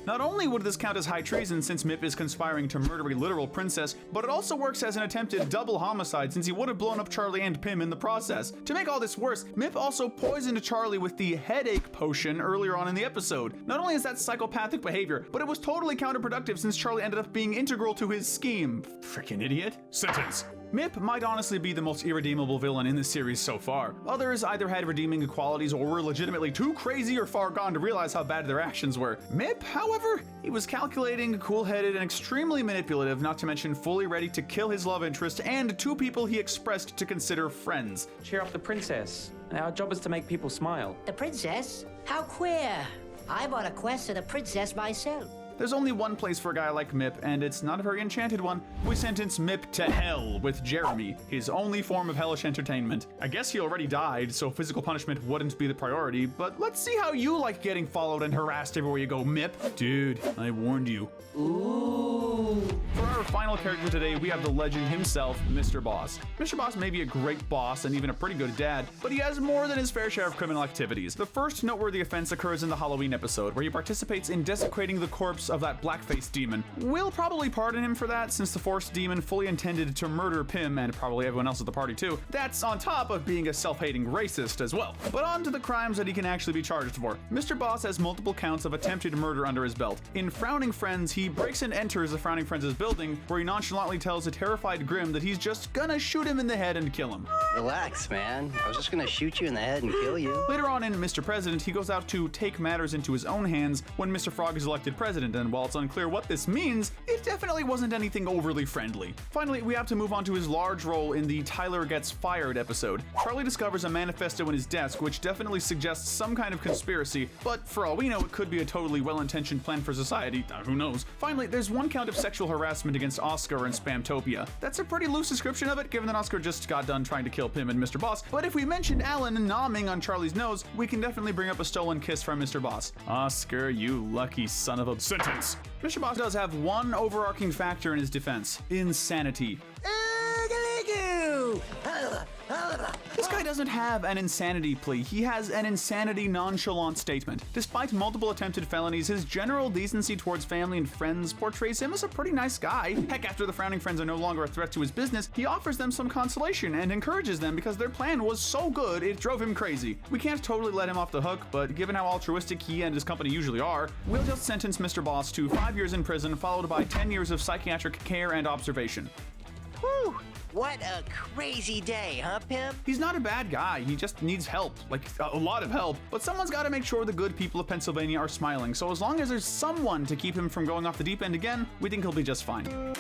Speaker 22: Not only would this count as high treason since Mip is conspiring to murder a literal princess, but it also works as an attempted double homicide since he would have blown up Charlie and Pym in the process. To make all this worse, Mip also poisoned Charlie with the headache potion earlier on in the episode. Not only is that psychopathic behavior, but it was totally counterproductive since Charlie ended up being integral to his scheme. Frickin' idiot.
Speaker 20: Sentence.
Speaker 22: Mip might honestly be the most irredeemable villain in this series so far. Others either had redeeming qualities or were legitimately too crazy or far gone to realize how bad their actions were. Mip, however, he was calculating, cool-headed, and extremely manipulative, not to mention fully ready to kill his love interest and two people he expressed to consider friends.
Speaker 5: Cheer up the princess. Our job is to make people smile.
Speaker 11: The princess? How queer. I'm on a quest for the princess myself.
Speaker 22: There's only one place for a guy like Mip, and it's not a very enchanted one. We sentence Mip to hell with Jeremy, his only form of hellish entertainment. I guess he already died, so physical punishment wouldn't be the priority, but let's see how you like getting followed and harassed everywhere you go, Mip. Dude, I warned you. Ooh. For our final character today, we have the legend himself, Mr. Boss. Mr. Boss may be a great boss and even a pretty good dad, but he has more than his fair share of criminal activities. The first noteworthy offense occurs in the Halloween episode, where he participates in desecrating the corpse of that blackface demon. We'll probably pardon him for that, since the forced demon fully intended to murder Pym and probably everyone else at the party too. That's on top of being a self-hating racist as well. But on to the crimes that he can actually be charged for. Mr. Boss has multiple counts of attempted murder under his belt. In Frowning Friends, he breaks and enters the Frowning Friends' building, where he nonchalantly tells a terrified Grim that he's just gonna shoot him in the head and kill him.
Speaker 15: Relax, man. I was just gonna shoot you in the head and kill you.
Speaker 22: Later on in Mr. President, he goes out to take matters into his own hands when Mr. Frog is elected president, and while it's unclear what this means, it definitely wasn't anything overly friendly. Finally, we have to move on to his large role in the Tyler Gets Fired episode. Charlie discovers a manifesto in his desk, which definitely suggests some kind of conspiracy, but for all we know, it could be a totally well-intentioned plan for society. Who knows? Finally, there's one count of sexual harassment against Oscar in Spamtopia. That's a pretty loose description of it, given that Oscar just got done trying to kill Pym and Mr. Boss, but if we mentioned Alan nomming on Charlie's nose, we can definitely bring up a stolen kiss from Mr. Boss. Oscar, you lucky son of a sentence. Mr. Boss does have one overarching factor in his defense: insanity. This guy doesn't have an insanity plea, he has an insanity nonchalant statement. Despite multiple attempted felonies, his general decency towards family and friends portrays him as a pretty nice guy. Heck, after the Frowning Friends are no longer a threat to his business, he offers them some consolation and encourages them because their plan was so good it drove him crazy. We can't totally let him off the hook, but given how altruistic he and his company usually are, we'll just sentence Mr. Boss to 5 years in prison, followed by 10 years of psychiatric care and observation.
Speaker 7: Whew! What a crazy day, huh, Pym?
Speaker 22: He's not a bad guy, he just needs help, like a lot of help, but someone's gotta make sure the good people of Pennsylvania are smiling, so as long as there's someone to keep him from going off the deep end again, we think he'll be just fine.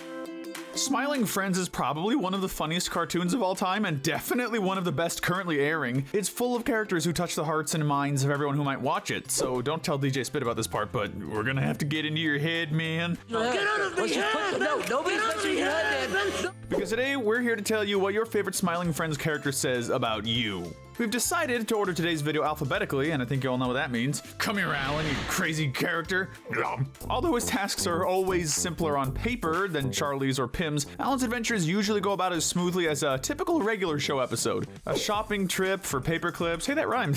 Speaker 22: Smiling Friends is probably one of the funniest cartoons of all time and definitely one of the best currently airing. It's full of characters who touch the hearts and minds of everyone who might watch it, so don't tell DJ Spit about this part, but we're gonna have to get into your head, man.
Speaker 9: Get out of the head!
Speaker 5: No, nobody's touching your head, man.
Speaker 22: Because today we're here to tell you what your favorite Smiling Friends character says about you. We've decided to order today's video alphabetically, and I think you all know what that means. Come here, Alan, you crazy character. Although his tasks are always simpler on paper than Charlie's or Pim's, Alan's adventures usually go about as smoothly as a typical regular show episode. A shopping trip for paper clips, hey, that rhymed,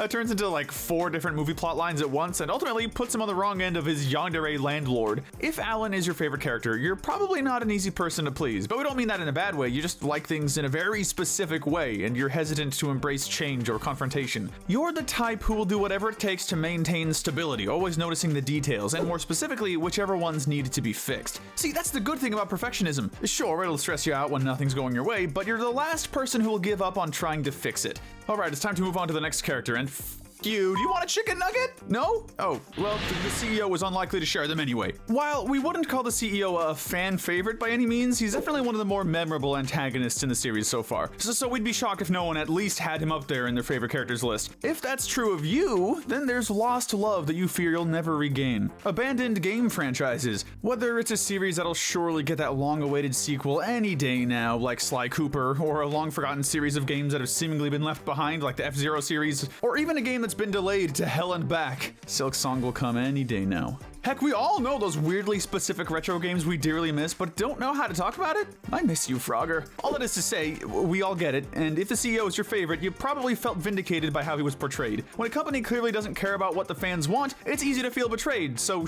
Speaker 22: turns into like 4 different movie plot lines at once and ultimately puts him on the wrong end of his yandere landlord. If Alan is your favorite character, you're probably not an easy person to please, but we don't mean that in a bad way. You just like things in a very specific way and you're hesitant to embrace change or confrontation. You're the type who will do whatever it takes to maintain stability, always noticing the details, and more specifically, whichever ones need to be fixed. See, that's the good thing about perfectionism. Sure, it'll stress you out when nothing's going your way, but you're the last person who will give up on trying to fix it. Alright, it's time to move on to the next character, and you. Do you want a chicken nugget? No? Oh, well, the CEO was unlikely to share them anyway. While we wouldn't call the CEO a fan favorite by any means, he's definitely one of the more memorable antagonists in the series so far. So we'd be shocked if no one at least had him up there in their favorite characters list. If that's true of you, then there's lost love that you fear you'll never regain. Abandoned game franchises. Whether it's a series that'll surely get that long-awaited sequel any day now, like Sly Cooper, or a long-forgotten series of games that have seemingly been left behind, like the F-Zero series, or even a game that's been delayed to hell and back. Silksong will come any day now. Heck, we all know those weirdly specific retro games we dearly miss, but don't know how to talk about it? I miss you, Frogger. All that is to say, we all get it, and if the CEO is your favorite, you probably felt vindicated by how he was portrayed. When a company clearly doesn't care about what the fans want, it's easy to feel betrayed, so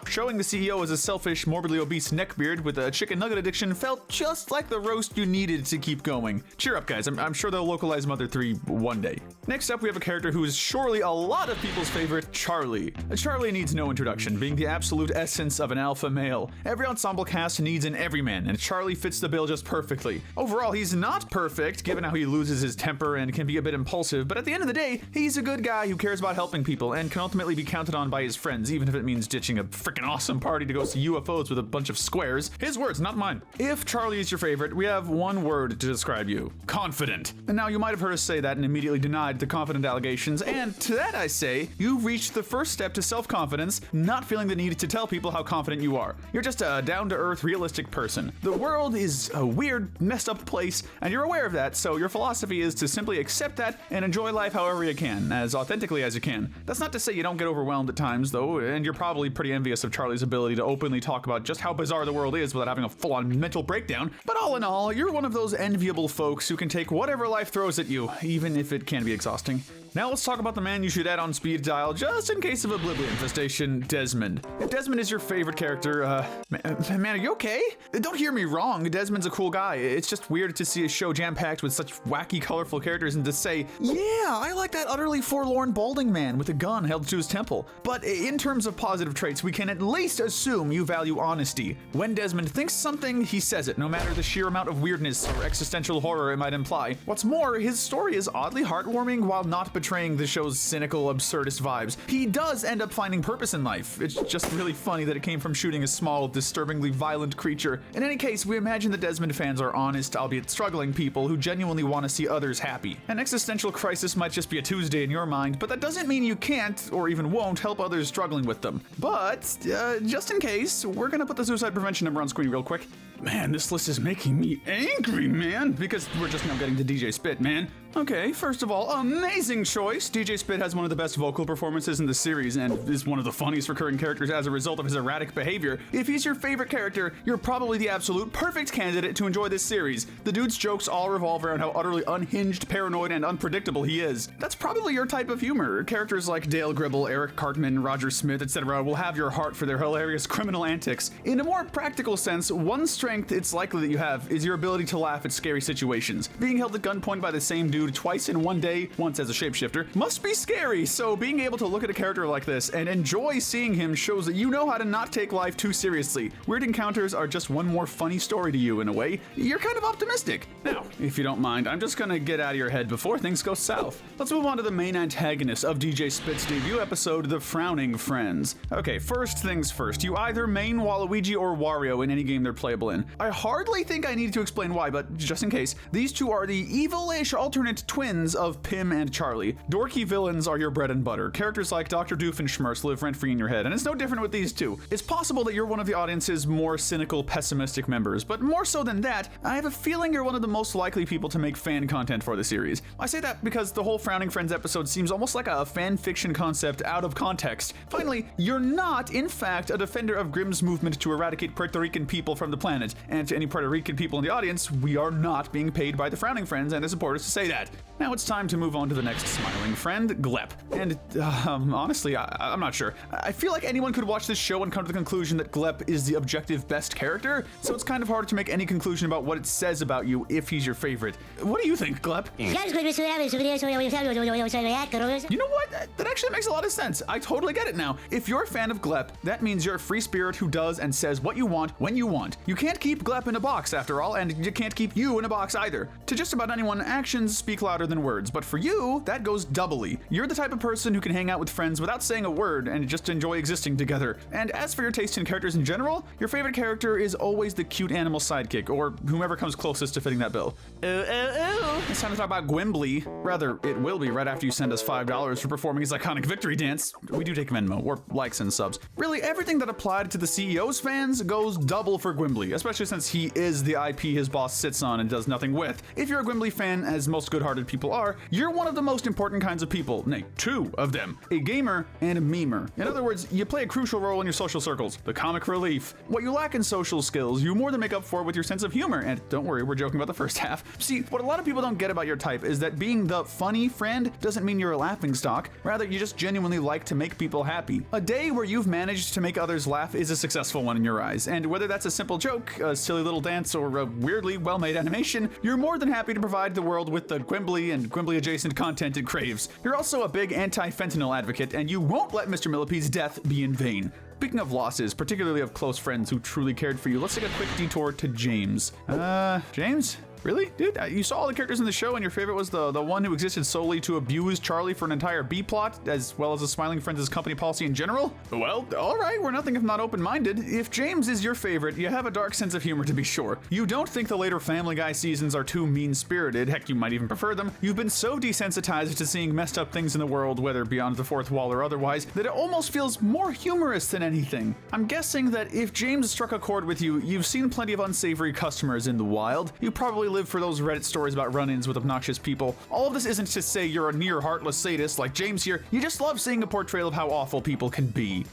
Speaker 22: showing the CEO as a selfish, morbidly obese neckbeard with a chicken nugget addiction felt just like the roast you needed to keep going. Cheer up, guys. I'm sure they'll localize Mother 3 one day. Next up, we have a character who is surely a lot of people's favorite, Charlie. Charlie needs no introduction, being the absolute essence of an alpha male. Every ensemble cast needs an everyman, and Charlie fits the bill just perfectly. Overall, he's not perfect, given how he loses his temper and can be a bit impulsive, but at the end of the day, he's a good guy who cares about helping people and can ultimately be counted on by his friends, even if it means ditching a freaking awesome party to go see UFOs with a bunch of squares. His words, not mine. If Charlie is your favorite, we have one word to describe you: confident. And now you might have heard us say that and immediately denied the confident allegations, and to that I say, you've reached the first step to self-confidence, not feeling the need to tell people how confident you are. You're just a down-to-earth, realistic person. The world is a weird, messed up place, and you're aware of that, so your philosophy is to simply accept that and enjoy life however you can, as authentically as you can. That's not to say you don't get overwhelmed at times, though, and you're probably pretty envious of Charlie's ability to openly talk about just how bizarre the world is without having a full-on mental breakdown. But all in all, you're one of those enviable folks who can take whatever life throws at you, even if it can be exhausting. Now let's talk about the man you should add on speed dial just in case of a Blibli infestation, Desmond. If Desmond is your favorite character, man, are you okay? Don't hear me wrong, Desmond's a cool guy. It's just weird to see a show jam-packed with such wacky, colorful characters and to say, yeah, I like that utterly forlorn balding man with a gun held to his temple. But in terms of positive traits, we can at least assume you value honesty. When Desmond thinks something, he says it, no matter the sheer amount of weirdness or existential horror it might imply. What's more, his story is oddly heartwarming while not betraying the show's cynical, absurdist vibes. He does end up finding purpose in life. It's just really funny that it came from shooting a small, disturbingly violent creature. In any case, we imagine the Desmond fans are honest, albeit struggling people who genuinely want to see others happy. An existential crisis might just be a Tuesday in your mind, but that doesn't mean you can't, or even won't, help others struggling with them. But, just in case, we're gonna put the suicide prevention number on screen real quick. Man, this list is making me angry, man, because we're just now getting to DJ Spit, man. Okay, first of all, amazing choice. DJ Spit has one of the best vocal performances in the series and is one of the funniest recurring characters as a result of his erratic behavior. If he's your favorite character, you're probably the absolute perfect candidate to enjoy this series. The dude's jokes all revolve around how utterly unhinged, paranoid, and unpredictable he is. That's probably your type of humor. Characters like Dale Gribble, Eric Cartman, Roger Smith, etc. will have your heart for their hilarious criminal antics. In a more practical sense, one strength it's likely that you have is your ability to laugh at scary situations. Being held at gunpoint by the same dude twice in one day, once as a shapeshifter, must be scary, so being able to look at a character like this and enjoy seeing him shows that you know how to not take life too seriously. Weird encounters are just one more funny story to you in a way. You're kind of optimistic. Now, if you don't mind, I'm just gonna get out of your head before things go south. Let's move on to the main antagonist of DJ Spit's debut episode, The Frowning Friends. Okay, first things first, you either main Waluigi or Wario in any game they're playable in. I hardly think I need to explain why, but just in case, these two are the evil-ish alternate twins of Pim and Charlie. Exactly. Dorky villains are your bread and butter. Characters like Dr. Doofenshmirtz live rent-free in your head, and it's no different with these two. It's possible that you're one of the audience's more cynical, pessimistic members, but more so than that, I have a feeling you're one of the most likely people to make fan content for the series. I say that because the whole Frowning Friends episode seems almost like a fan fiction concept out of context. Finally, you're not, in fact, a defender of Grimm's movement to eradicate Puerto Rican people from the planet. And to any Puerto Rican people in the audience, we are not being paid by the Frowning Friends and their supporters to say that. Now it's time to move on to the next smiling friend, Glep. And honestly, I'm not sure. I feel like anyone could watch this show and come to the conclusion that Glep is the objective best character, so it's kind of hard to make any conclusion about what it says about you if he's your favorite. What do you think, Glep? You know what? That actually makes a lot of sense. I totally get it now. If you're a fan of Glep, that means you're a free spirit who does and says what you want when you want. You can't keep Glep in a box, after all, and you can't keep you in a box either. To just about anyone, actions speak louder than words, but for you, that goes doubly. You're the type of person who can hang out with friends without saying a word and just enjoy existing together. And as for your taste in characters in general, your favorite character is always the cute animal sidekick, or whomever comes closest to fitting that bill. It's time to talk about Gwimbly. Rather, it will be right after you send us $5 for performing his iconic victory dance. We do take Venmo, or likes and subs. Really, everything that applied to the CEO's fans goes double for Gwimbly, especially since he is the IP his boss sits on and does nothing with. If you're a Gwimbly fan, as most good-hearted people are, you're one of the most important kinds of people, nay, two of them, a gamer and a memer. In other words, you play a crucial role in your social circles, the comic relief. What you lack in social skills, you more than make up for with your sense of humor, and don't worry, we're joking about the first half. See, what a lot of people don't get about your type is that being the funny friend doesn't mean you're a laughingstock, rather you just genuinely like to make people happy. A day where you've managed to make others laugh is a successful one in your eyes, and whether that's a simple joke, a silly little dance, or a weirdly well-made animation, you're more than happy to provide the world with the Gwimbly and Gwimbly-adjacent content it craves. You're also a big anti-fentanyl advocate, and you won't let Mr. Millipede's death be in vain. Speaking of losses, particularly of close friends who truly cared for you, let's take a quick detour to James. James? Really? Dude, you saw all the characters in the show and your favorite was the one who existed solely to abuse Charlie for an entire B-plot, as well as the Smiling Friends' company policy in general? Well, alright, we're nothing if not open-minded. If James is your favorite, you have a dark sense of humor to be sure. You don't think the later Family Guy seasons are too mean-spirited, heck, you might even prefer them. You've been so desensitized to seeing messed up things in the world, whether beyond the fourth wall or otherwise, that it almost feels more humorous than anything. I'm guessing that if James struck a chord with you, you've seen plenty of unsavory customers in the wild. You probably live for those Reddit stories about run-ins with obnoxious people. All of this isn't to say you're a near heartless sadist like James here, you just love seeing a portrayal of how awful people can be.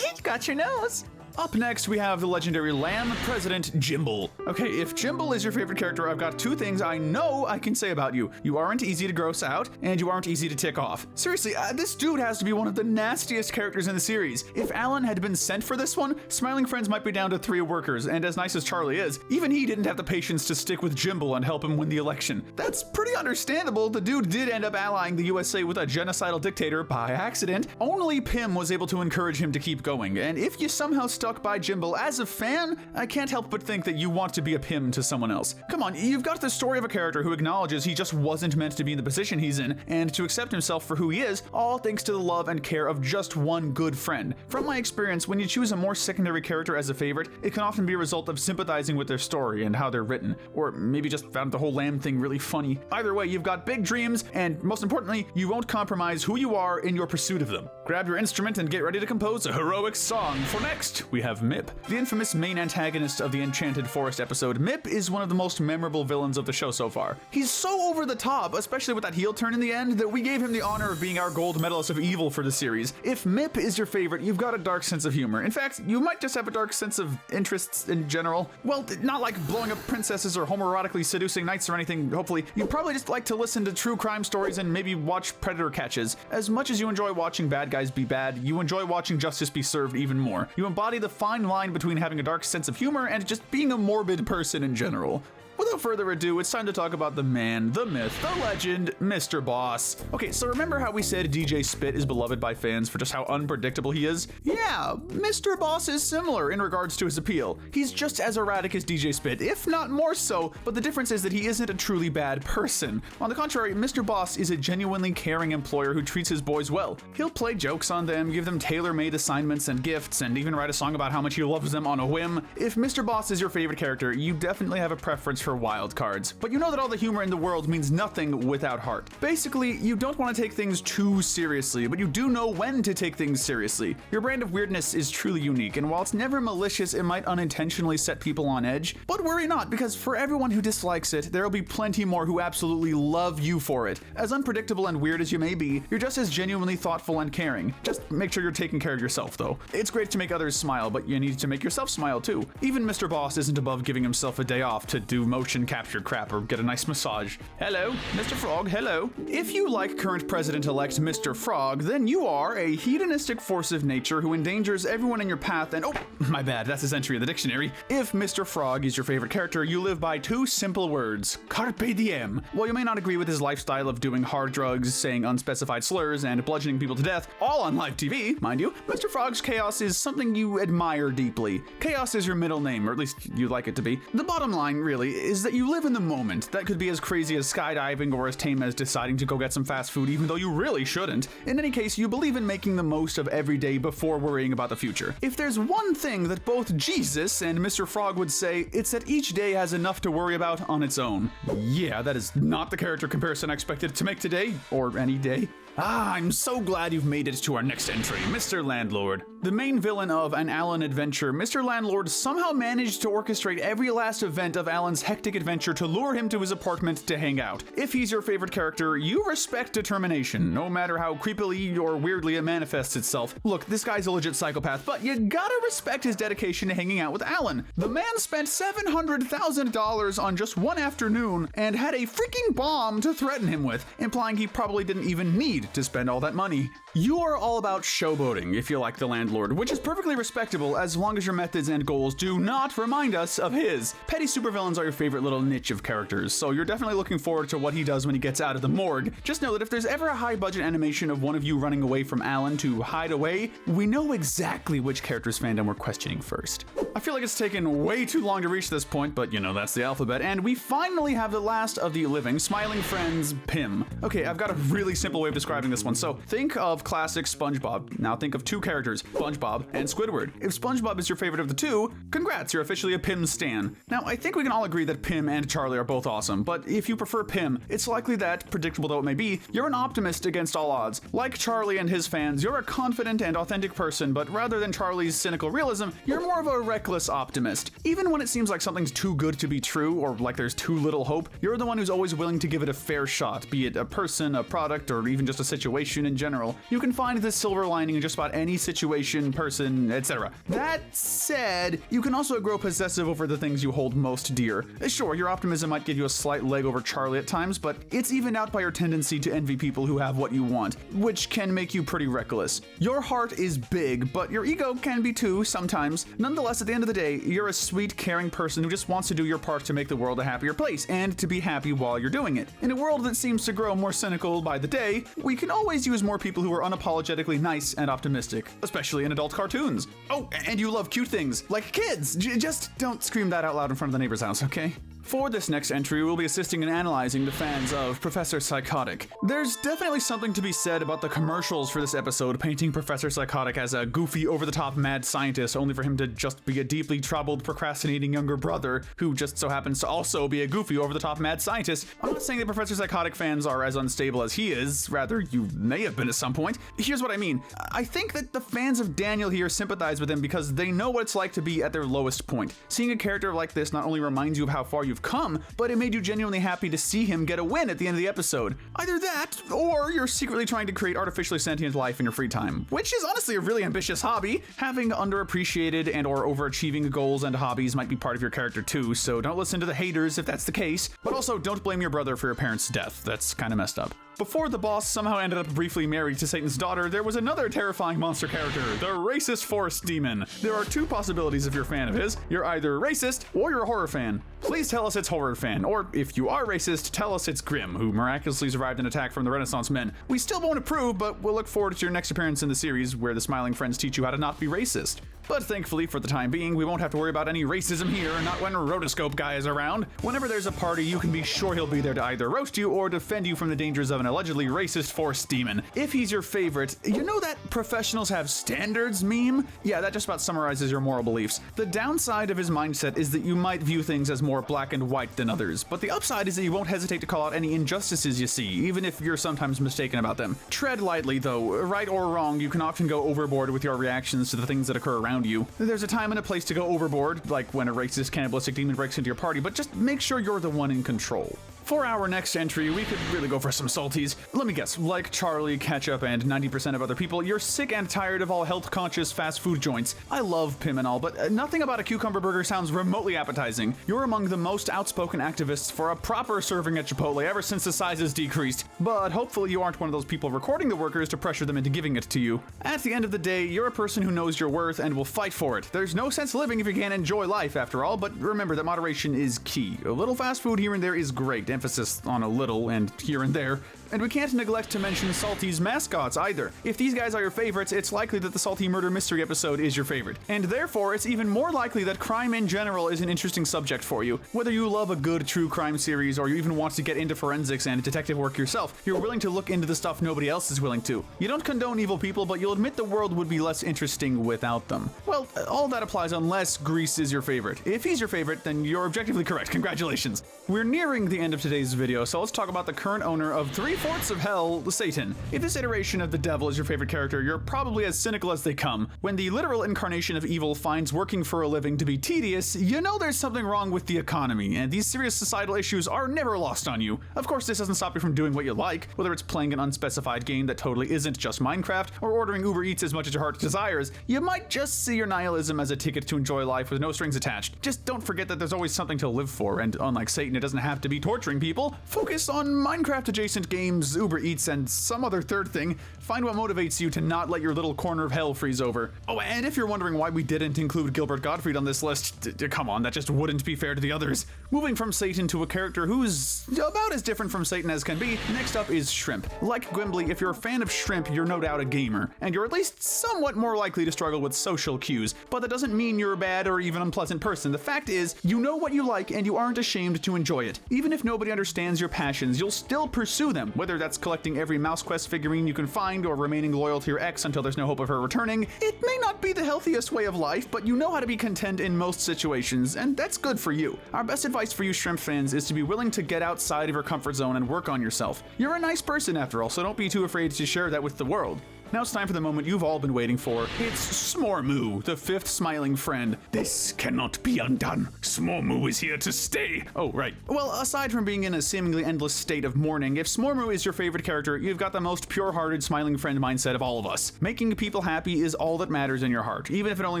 Speaker 22: Got your nose. Up next, we have the legendary Lamb President Jimble. Okay, if Jimble is your favorite character, I've got two things I know I can say about you. You aren't easy to gross out, and you aren't easy to tick off. Seriously, this dude has to be one of the nastiest characters in the series. If Alan had been sent for this one, Smiling Friends might be down to 3 workers, and as nice as Charlie is, even he didn't have the patience to stick with Jimble and help him win the election. That's pretty understandable. The dude did end up allying the USA with a genocidal dictator by accident. Only Pym was able to encourage him to keep going, and if you somehow stuck by Jimble as a fan, I can't help but think that you want to be a Pym to someone else. Come on, you've got the story of a character who acknowledges he just wasn't meant to be in the position he's in, and to accept himself for who he is, all thanks to the love and care of just one good friend. From my experience, when you choose a more secondary character as a favorite, it can often be a result of sympathizing with their story and how they're written, or maybe just found the whole Lamb thing really funny. Either way, you've got big dreams, and most importantly, you won't compromise who you are in your pursuit of them. Grab your instrument and get ready to compose a heroic song. For next, we have Mip. The infamous main antagonist of the Enchanted Forest episode, Mip is one of the most memorable villains of the show so far. He's so over the top, especially with that heel turn in the end, that we gave him the honor of being our gold medalist of evil for the series. If Mip is your favorite, you've got a dark sense of humor. In fact, you might just have a dark sense of interests in general. Well, not like blowing up princesses or homoerotically seducing knights or anything, hopefully. You'd probably just like to listen to true crime stories and maybe watch predator catches. As much as you enjoy watching bad guys be bad, you enjoy watching justice be served even more. You embody the fine line between having a dark sense of humor and just being a morbid person in general. Without further ado, it's time to talk about the man, the myth, the legend, Mr. Boss. Okay, so remember how we said DJ Spit is beloved by fans for just how unpredictable he is? Yeah, Mr. Boss is similar in regards to his appeal. He's just as erratic as DJ Spit, if not more so, but the difference is that he isn't a truly bad person. On the contrary, Mr. Boss is a genuinely caring employer who treats his boys well. He'll play jokes on them, give them tailor-made assignments and gifts, and even write a song about how much he loves them on a whim. If Mr. Boss is your favorite character, you definitely have a preference for for wild cards, but you know that all the humor in the world means nothing without heart. Basically, you don't want to take things too seriously, but you do know when to take things seriously. Your brand of weirdness is truly unique, and while it's never malicious, it might unintentionally set people on edge. But worry not, because for everyone who dislikes it, there'll be plenty more who absolutely love you for it. As unpredictable and weird as you may be, you're just as genuinely thoughtful and caring. Just make sure you're taking care of yourself, though. It's great to make others smile, but you need to make yourself smile too. Even Mr. Boss isn't above giving himself a day off to do motion capture crap or get a nice massage. Hello, Mr. Frog, hello. If you like current President-elect Mr. Frog, then you are a hedonistic force of nature who endangers everyone in your path and— oh, my bad, that's his entry in the dictionary. If Mr. Frog is your favorite character, you live by two simple words: carpe diem. While you may not agree with his lifestyle of doing hard drugs, saying unspecified slurs, and bludgeoning people to death, all on live TV, mind you, Mr. Frog's chaos is something you admire deeply. Chaos is your middle name, or at least you'd like it to be. The bottom line, really, is that you live in the moment. That could be as crazy as skydiving or as tame as deciding to go get some fast food even though you really shouldn't. In any case, you believe in making the most of every day before worrying about the future. If there's one thing that both Jesus and Mr. Frog would say, it's that each day has enough to worry about on its own. Yeah, that is not the character comparison I expected to make today, or any day. I'm so glad you've made it to our next entry, Mr. Landlord. The main villain of An Alan Adventure, Mr. Landlord somehow managed to orchestrate every last event of Alan's hectic adventure to lure him to his apartment to hang out. If he's your favorite character, you respect determination, no matter how creepily or weirdly it manifests itself. Look, this guy's a legit psychopath, but you gotta respect his dedication to hanging out with Alan. The man spent $700,000 on just one afternoon and had a freaking bomb to threaten him with, implying he probably didn't even need to spend all that money. You are all about showboating if you like the Landlord, which is perfectly respectable as long as your methods and goals do not remind us of his. Petty supervillains are your favorite little niche of characters, so you're definitely looking forward to what he does when he gets out of the morgue. Just know that if there's ever a high-budget animation of one of you running away from Alan to hide away, we know exactly which character's fandom we're questioning first. I feel like it's taken way too long to reach this point, but you know, that's the alphabet, and we finally have the last of the living smiling friends, Pim. Okay, I've got a really simple way of describing this one. So think of classic SpongeBob. Now think of two characters, SpongeBob and Squidward. If SpongeBob is your favorite of the two, congrats, you're officially a Pim stan. Now I think we can all agree that Pim and Charlie are both awesome, but if you prefer Pim, it's likely that, predictable though it may be, you're an optimist against all odds. Like Charlie and his fans, you're a confident and authentic person, but rather than Charlie's cynical realism, you're more of a reckless optimist. Even when it seems like something's too good to be true, or like there's too little hope, you're the one who's always willing to give it a fair shot, be it a person, a product, or even just a situation in general. You can find this silver lining in just about any situation, person, etc. That said, you can also grow possessive over the things you hold most dear. Sure, your optimism might give you a slight leg over Charlie at times, but it's evened out by your tendency to envy people who have what you want, which can make you pretty reckless. Your heart is big, but your ego can be too, sometimes. Nonetheless, at the end of the day, you're a sweet, caring person who just wants to do your part to make the world a happier place, and to be happy while you're doing it. In a world that seems to grow more cynical by the day, we can always use more people who are unapologetically nice and optimistic, especially in adult cartoons. Oh, and you love cute things, like kids. Just don't scream that out loud in front of the neighbor's house, okay? For this next entry, we'll be assisting in analyzing the fans of Professor Psychotic. There's definitely something to be said about the commercials for this episode, painting Professor Psychotic as a goofy, over-the-top mad scientist, only for him to just be a deeply troubled, procrastinating younger brother who just so happens to also be a goofy, over-the-top mad scientist. I'm not saying that Professor Psychotic fans are as unstable as he is, rather, you may have been at some point. Here's what I mean. I think that the fans of Daniel here sympathize with him because they know what it's like to be at their lowest point. Seeing a character like this not only reminds you of how far you've come, but it made you genuinely happy to see him get a win at the end of the episode. Either that, or you're secretly trying to create artificially sentient life in your free time, which is honestly a really ambitious hobby. Having underappreciated and or overachieving goals and hobbies might be part of your character too, so don't listen to the haters if that's the case, but also don't blame your brother for your parents' death. That's kind of messed up. Before the boss somehow ended up briefly married to Satan's daughter, there was another terrifying monster character, the Racist Forest Demon. There are two possibilities if you're a fan of his. You're either racist or you're a horror fan. Please tell us it's horror fan, or if you are racist, tell us it's Grimm, who miraculously survived an attack from the Renaissance men. We still won't approve, but we'll look forward to your next appearance in the series where the smiling friends teach you how to not be racist. But thankfully, for the time being, we won't have to worry about any racism here, not when Rotoscope Guy is around. Whenever there's a party, you can be sure he'll be there to either roast you or defend you from the dangers of an allegedly racist force demon. If he's your favorite, you know that professionals have standards meme? Yeah, that just about summarizes your moral beliefs. The downside of his mindset is that you might view things as more black and white than others, but the upside is that you won't hesitate to call out any injustices you see, even if you're sometimes mistaken about them. Tread lightly, though. Right or wrong, you can often go overboard with your reactions to the things that occur around you. There's a time and a place to go overboard, like when a racist cannibalistic demon breaks into your party, but just make sure you're the one in control. For our next entry, we could really go for some salties. Let me guess, like Charlie, Ketchup, and 90% of other people, you're sick and tired of all health-conscious fast food joints. I love Pim and all, but nothing about a cucumber burger sounds remotely appetizing. You're among the most outspoken activists for a proper serving at Chipotle ever since the sizes decreased. But hopefully you aren't one of those people recording the workers to pressure them into giving it to you. At the end of the day, you're a person who knows your worth and will fight for it. There's no sense living if you can't enjoy life, after all, but remember that moderation is key. A little fast food here and there is great, emphasis on a little and here and there. And we can't neglect to mention Salty's mascots either. If these guys are your favorites, it's likely that the Salty Murder Mystery episode is your favorite. And therefore, it's even more likely that crime in general is an interesting subject for you. Whether you love a good true crime series or you even want to get into forensics and detective work yourself, you're willing to look into the stuff nobody else is willing to. You don't condone evil people, but you'll admit the world would be less interesting without them. Well, all that applies unless Grease is your favorite. If he's your favorite, then you're objectively correct. Congratulations. We're nearing the end of today's video, so let's talk about the current owner of 3/4 of Hell, Satan. If this iteration of the devil is your favorite character, you're probably as cynical as they come. When the literal incarnation of evil finds working for a living to be tedious, you know there's something wrong with the economy, and these serious societal issues are never lost on you. Of course, this doesn't stop you from doing what you like, whether it's playing an unspecified game that totally isn't just Minecraft, or ordering Uber Eats as much as your heart desires. You might just see your nihilism as a ticket to enjoy life with no strings attached. Just don't forget that there's always something to live for, and unlike Satan, it doesn't have to be torturing people. Focus on Minecraft-adjacent games, Uber Eats, and some other third thing. Find what motivates you to not let your little corner of hell freeze over. Oh, and if you're wondering why we didn't include Gilbert Gottfried on this list, come on, that just wouldn't be fair to the others. Moving from Satan to a character who's about as different from Satan as can be, next up is Shrimp. Like Gwimbly, if you're a fan of Shrimp, you're no doubt a gamer, and you're at least somewhat more likely to struggle with social cues, but that doesn't mean you're a bad or even unpleasant person. The fact is, you know what you like and you aren't ashamed to enjoy it. Even if nobody understands your passions, you'll still pursue them, whether that's collecting every Mouse Quest figurine you can find or remaining loyal to your ex until there's no hope of her returning. It may not be the healthiest way of life, but you know how to be content in most situations, and that's good for you. Our best advice for you Shrimp fans is to be willing to get outside of your comfort zone and work on yourself. You're a nice person after all, so don't be too afraid to share that with the world. Now it's time for the moment you've all been waiting for. It's S'more-Moo, the fifth smiling friend. This cannot be undone. S'more-Moo is here to stay. Oh, right. Well, aside from being in a seemingly endless state of mourning, if S'more-Moo is your favorite character, you've got the most pure-hearted smiling friend mindset of all of us. Making people happy is all that matters in your heart. Even if it only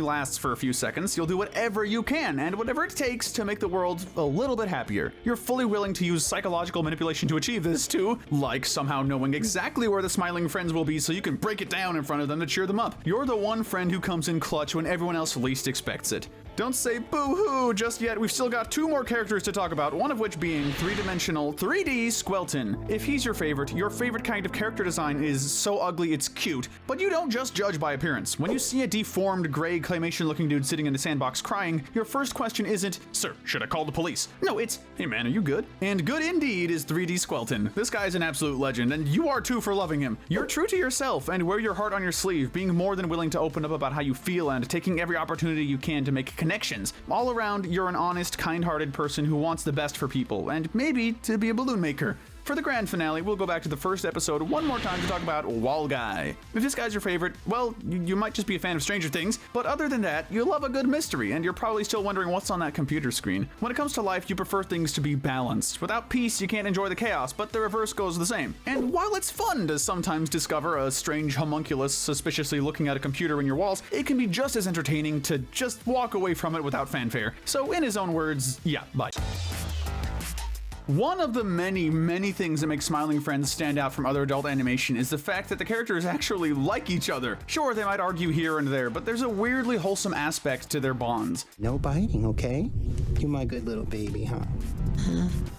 Speaker 22: lasts for a few seconds, you'll do whatever you can, and whatever it takes to make the world a little bit happier. You're fully willing to use psychological manipulation to achieve this too, like somehow knowing exactly where the smiling friends will be so you can break it down in front of them to cheer them up. You're the one friend who comes in clutch when everyone else least expects it. Don't say boo-hoo just yet, we've still got 2 more characters to talk about, one of which being 3-dimensional 3D Squelton. If he's your favorite kind of character design is so ugly it's cute, but you don't just judge by appearance. When you see a deformed, gray, claymation-looking dude sitting in the sandbox crying, your first question isn't, "Sir, should I call the police?" No, it's, "Hey man, are you good?" And good indeed is 3D Squelton. This guy's an absolute legend, and you are too for loving him. You're true to yourself and wear your heart on your sleeve, being more than willing to open up about how you feel and taking every opportunity you can to make connections. All around, you're an honest, kind-hearted person who wants the best for people, and maybe to be a balloon maker. For the grand finale, we'll go back to the first episode one more time to talk about Wall Guy. If this guy's your favorite, well, you might just be a fan of Stranger Things, but other than that, you love a good mystery, and you're probably still wondering what's on that computer screen. When it comes to life, you prefer things to be balanced. Without peace, you can't enjoy the chaos, but the reverse goes the same. And while it's fun to sometimes discover a strange homunculus suspiciously looking at a computer in your walls, it can be just as entertaining to just walk away from it without fanfare. So in his own words, yeah, bye. One of the many, many things that make Smiling Friends stand out from other adult animation is the fact that the characters actually like each other. Sure, they might argue here and there, but there's a weirdly wholesome aspect to their bonds.
Speaker 12: No biting, okay?
Speaker 14: You my good little baby, huh?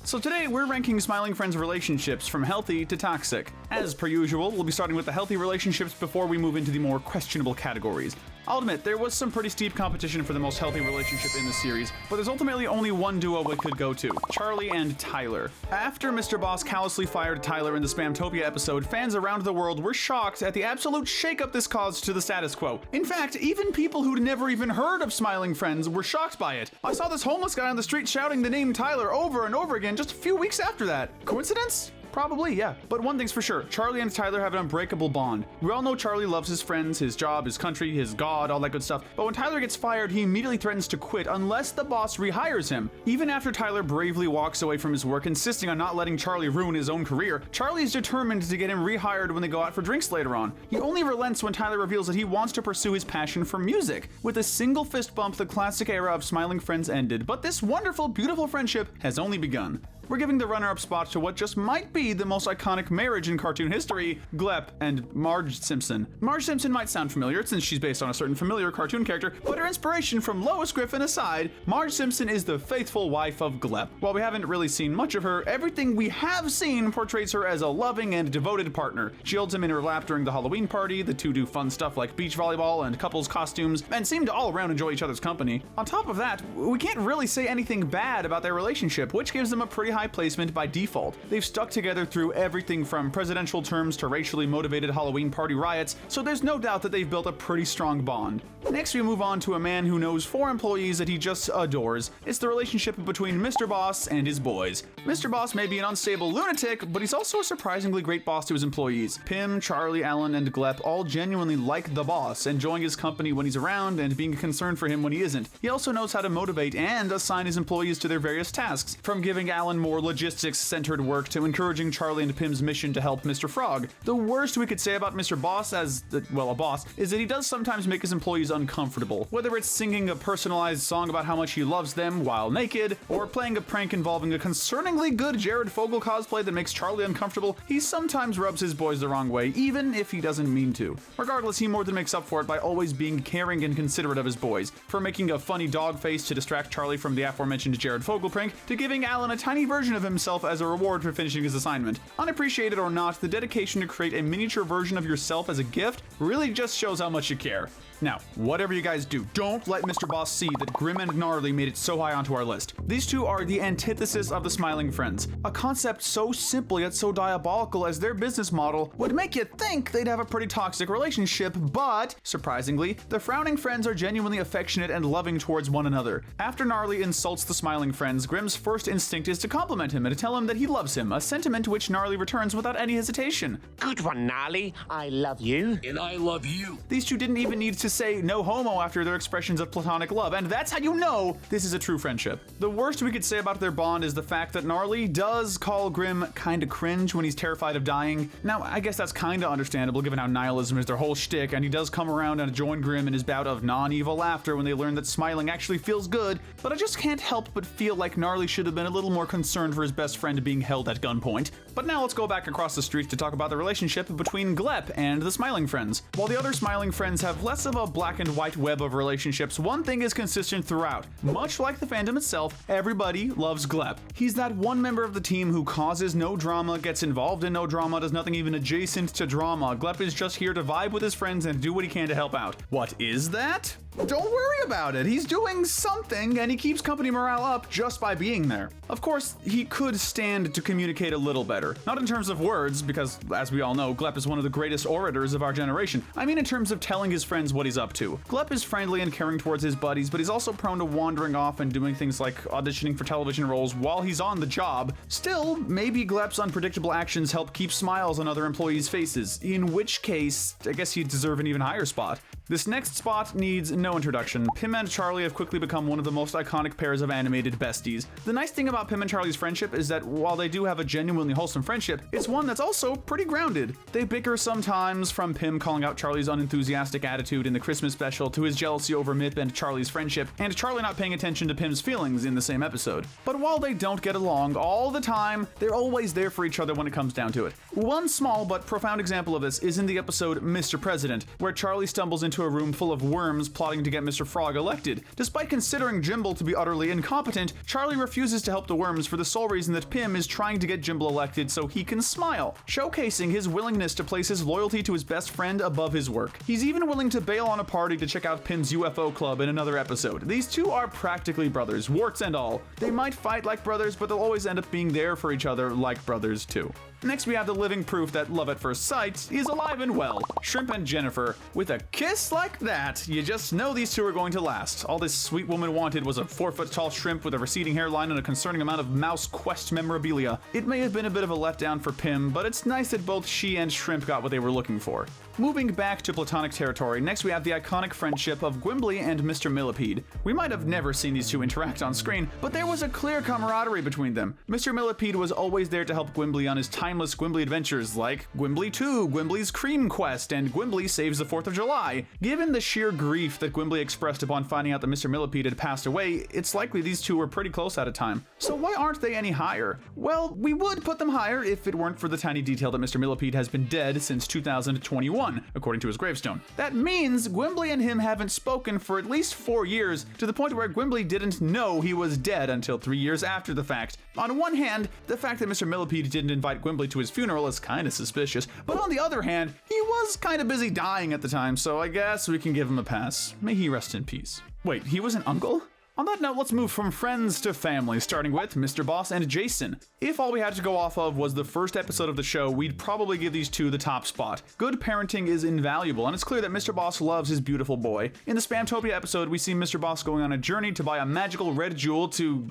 Speaker 22: So today we're ranking Smiling Friends relationships from healthy to toxic. As per usual, we'll be starting with the healthy relationships before we move into the more questionable categories. I'll admit, there was some pretty steep competition for the most healthy relationship in the series, but there's ultimately only one duo we could go to, Charlie and Tyler. After Mr. Boss callously fired Tyler in the Spamtopia episode, fans around the world were shocked at the absolute shakeup this caused to the status quo. In fact, even people who'd never even heard of Smiling Friends were shocked by it. I saw this homeless guy on the street shouting the name Tyler over and over again just a few weeks after that. Coincidence? Probably, yeah. But one thing's for sure, Charlie and Tyler have an unbreakable bond. We all know Charlie loves his friends, his job, his country, his god, all that good stuff. But when Tyler gets fired, he immediately threatens to quit unless the boss rehires him. Even after Tyler bravely walks away from his work, insisting on not letting Charlie ruin his own career, Charlie is determined to get him rehired when they go out for drinks later on. He only relents when Tyler reveals that he wants to pursue his passion for music. With a single fist bump, the classic era of Smiling Friends ended, but this wonderful, beautiful friendship has only begun. We're giving the runner-up spot to what just might be the most iconic marriage in cartoon history, Glep and Marge Simpson. Marge Simpson might sound familiar since she's based on a certain familiar cartoon character, but her inspiration from Lois Griffin aside, Marge Simpson is the faithful wife of Glep. While we haven't really seen much of her, everything we have seen portrays her as a loving and devoted partner. She holds him in her lap during the Halloween party, the two do fun stuff like beach volleyball and couples costumes, and seem to all around enjoy each other's company. On top of that, we can't really say anything bad about their relationship, which gives them a pretty high placement by default. They've stuck together through everything from presidential terms to racially motivated Halloween party riots, so there's no doubt that they've built a pretty strong bond. Next, we move on to a man who knows 4 employees that he just adores. It's the relationship between Mr. Boss and his boys. Mr. Boss may be an unstable lunatic, but he's also a surprisingly great boss to his employees. Pim, Charlie, Alan, and Glep all genuinely like the boss, enjoying his company when he's around and being concerned for him when he isn't. He also knows how to motivate and assign his employees to their various tasks, from giving Alan more logistics-centered work to encouraging Charlie and Pim's mission to help Mr. Frog. The worst we could say about Mr. Boss as, well, a boss, is that he does sometimes make his employees uncomfortable. Whether it's singing a personalized song about how much he loves them while naked, or playing a prank involving a concerningly good Jared Fogle cosplay that makes Charlie uncomfortable, he sometimes rubs his boys the wrong way, even if he doesn't mean to. Regardless, he more than makes up for it by always being caring and considerate of his boys, from making a funny dog face to distract Charlie from the aforementioned Jared Fogle prank, to giving Alan a tiny version of himself as a reward for finishing his assignment. Unappreciated or not, the dedication to create a miniature version of yourself as a gift really just shows how much you care. Now, whatever you guys do, don't let Mr. Boss see that Grim and Gnarly made it so high onto our list. These two are the antithesis of the Smiling Friends. A concept so simple yet so diabolical as their business model would make you think they'd have a pretty toxic relationship, but, surprisingly, the Frowning Friends are genuinely affectionate and loving towards one another. After Gnarly insults the Smiling Friends, Grim's first instinct is to compliment him and to tell him that he loves him, a sentiment to which Gnarly returns without any hesitation.
Speaker 9: Good one, Gnarly. I love you.
Speaker 20: And I love you.
Speaker 22: These two didn't even need to say no homo after their expressions of platonic love, and that's how you know this is a true friendship. The worst we could say about their bond is the fact that Gnarly does call Grim kinda cringe when he's terrified of dying. Now, I guess that's kinda understandable given how nihilism is their whole shtick, and he does come around and join Grim in his bout of non-evil laughter when they learn that smiling actually feels good, but I just can't help but feel like Gnarly should have been a little more concerned for his best friend being held at gunpoint. But now let's go back across the street to talk about the relationship between Glep and the Smiling Friends. While the other Smiling Friends have less of a black and white web of relationships, one thing is consistent throughout. Much like the fandom itself, everybody loves Glep. He's that one member of the team who causes no drama, gets involved in no drama, does nothing even adjacent to drama. Glep is just here to vibe with his friends and do what he can to help out. What is that? Don't worry about it. He's doing something, and he keeps company morale up just by being there. Of course, he could stand to communicate a little better. Not in terms of words, because, as we all know, Glep is one of the greatest orators of our generation. I mean in terms of telling his friends what he's up to. Glep is friendly and caring towards his buddies, but he's also prone to wandering off and doing things like auditioning for television roles while he's on the job. Still, maybe Glep's unpredictable actions help keep smiles on other employees' faces, in which case, I guess he'd deserve an even higher spot. This next spot needs no introduction. Pim and Charlie have quickly become one of the most iconic pairs of animated besties. The nice thing about Pim and Charlie's friendship is that while they do have a genuinely wholesome friendship, it's one that's also pretty grounded. They bicker sometimes, from Pim calling out Charlie's unenthusiastic attitude in the Christmas special to his jealousy over Mip and Charlie's friendship, and Charlie not paying attention to Pim's feelings in the same episode. But while they don't get along all the time, they're always there for each other when it comes down to it. One small but profound example of this is in the episode Mr. President, where Charlie stumbles into into a room full of worms plotting to get Mr. Frog elected. Despite considering Jimble to be utterly incompetent, Charlie refuses to help the worms for the sole reason that Pym is trying to get Jimble elected so he can smile, showcasing his willingness to place his loyalty to his best friend above his work. He's even willing to bail on a party to check out Pym's UFO club in another episode. These two are practically brothers, warts and all. They might fight like brothers, but they'll always end up being there for each other like brothers too. Next, we have the living proof that love at first sight is alive and well. Shrimp and Jennifer. With a kiss like that, you just know these two are going to last. All this sweet woman wanted was a 4-foot-tall shrimp with a receding hairline and a concerning amount of mouse quest memorabilia. It may have been a bit of a letdown for Pym, but it's nice that both she and Shrimp got what they were looking for. Moving back to platonic territory, next we have the iconic friendship of Gwimbly and Mr. Millipede. We might have never seen these two interact on screen, but there was a clear camaraderie between them. Mr. Millipede was always there to help Gwimbly on his timeless Gwimbly adventures like Gwimbly 2, Gwimbly's Cream Quest, and Gwimbly Saves the 4th of July. Given the sheer grief that Gwimbly expressed upon finding out that Mr. Millipede had passed away, it's likely these two were pretty close at a time. So why aren't they any higher? Well, we would put them higher if it weren't for the tiny detail that Mr. Millipede has been dead since 2021. According to his gravestone. That means Gwimbly and him haven't spoken for at least 4 years, to the point where Gwimbly didn't know he was dead until 3 years after the fact. On one hand, the fact that Mr. Millipede didn't invite Gwimbly to his funeral is kinda suspicious, but on the other hand, he was kinda busy dying at the time, so I guess we can give him a pass. May he rest in peace. Wait, he was an uncle? On that note, let's move from friends to family, starting with Mr. Boss and Jason. If all we had to go off of was the first episode of the show, we'd probably give these two the top spot. Good parenting is invaluable, and it's clear that Mr. Boss loves his beautiful boy. In the Spamtopia episode, we see Mr. Boss going on a journey to buy a magical red jewel to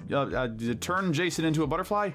Speaker 22: turn Jason into a butterfly.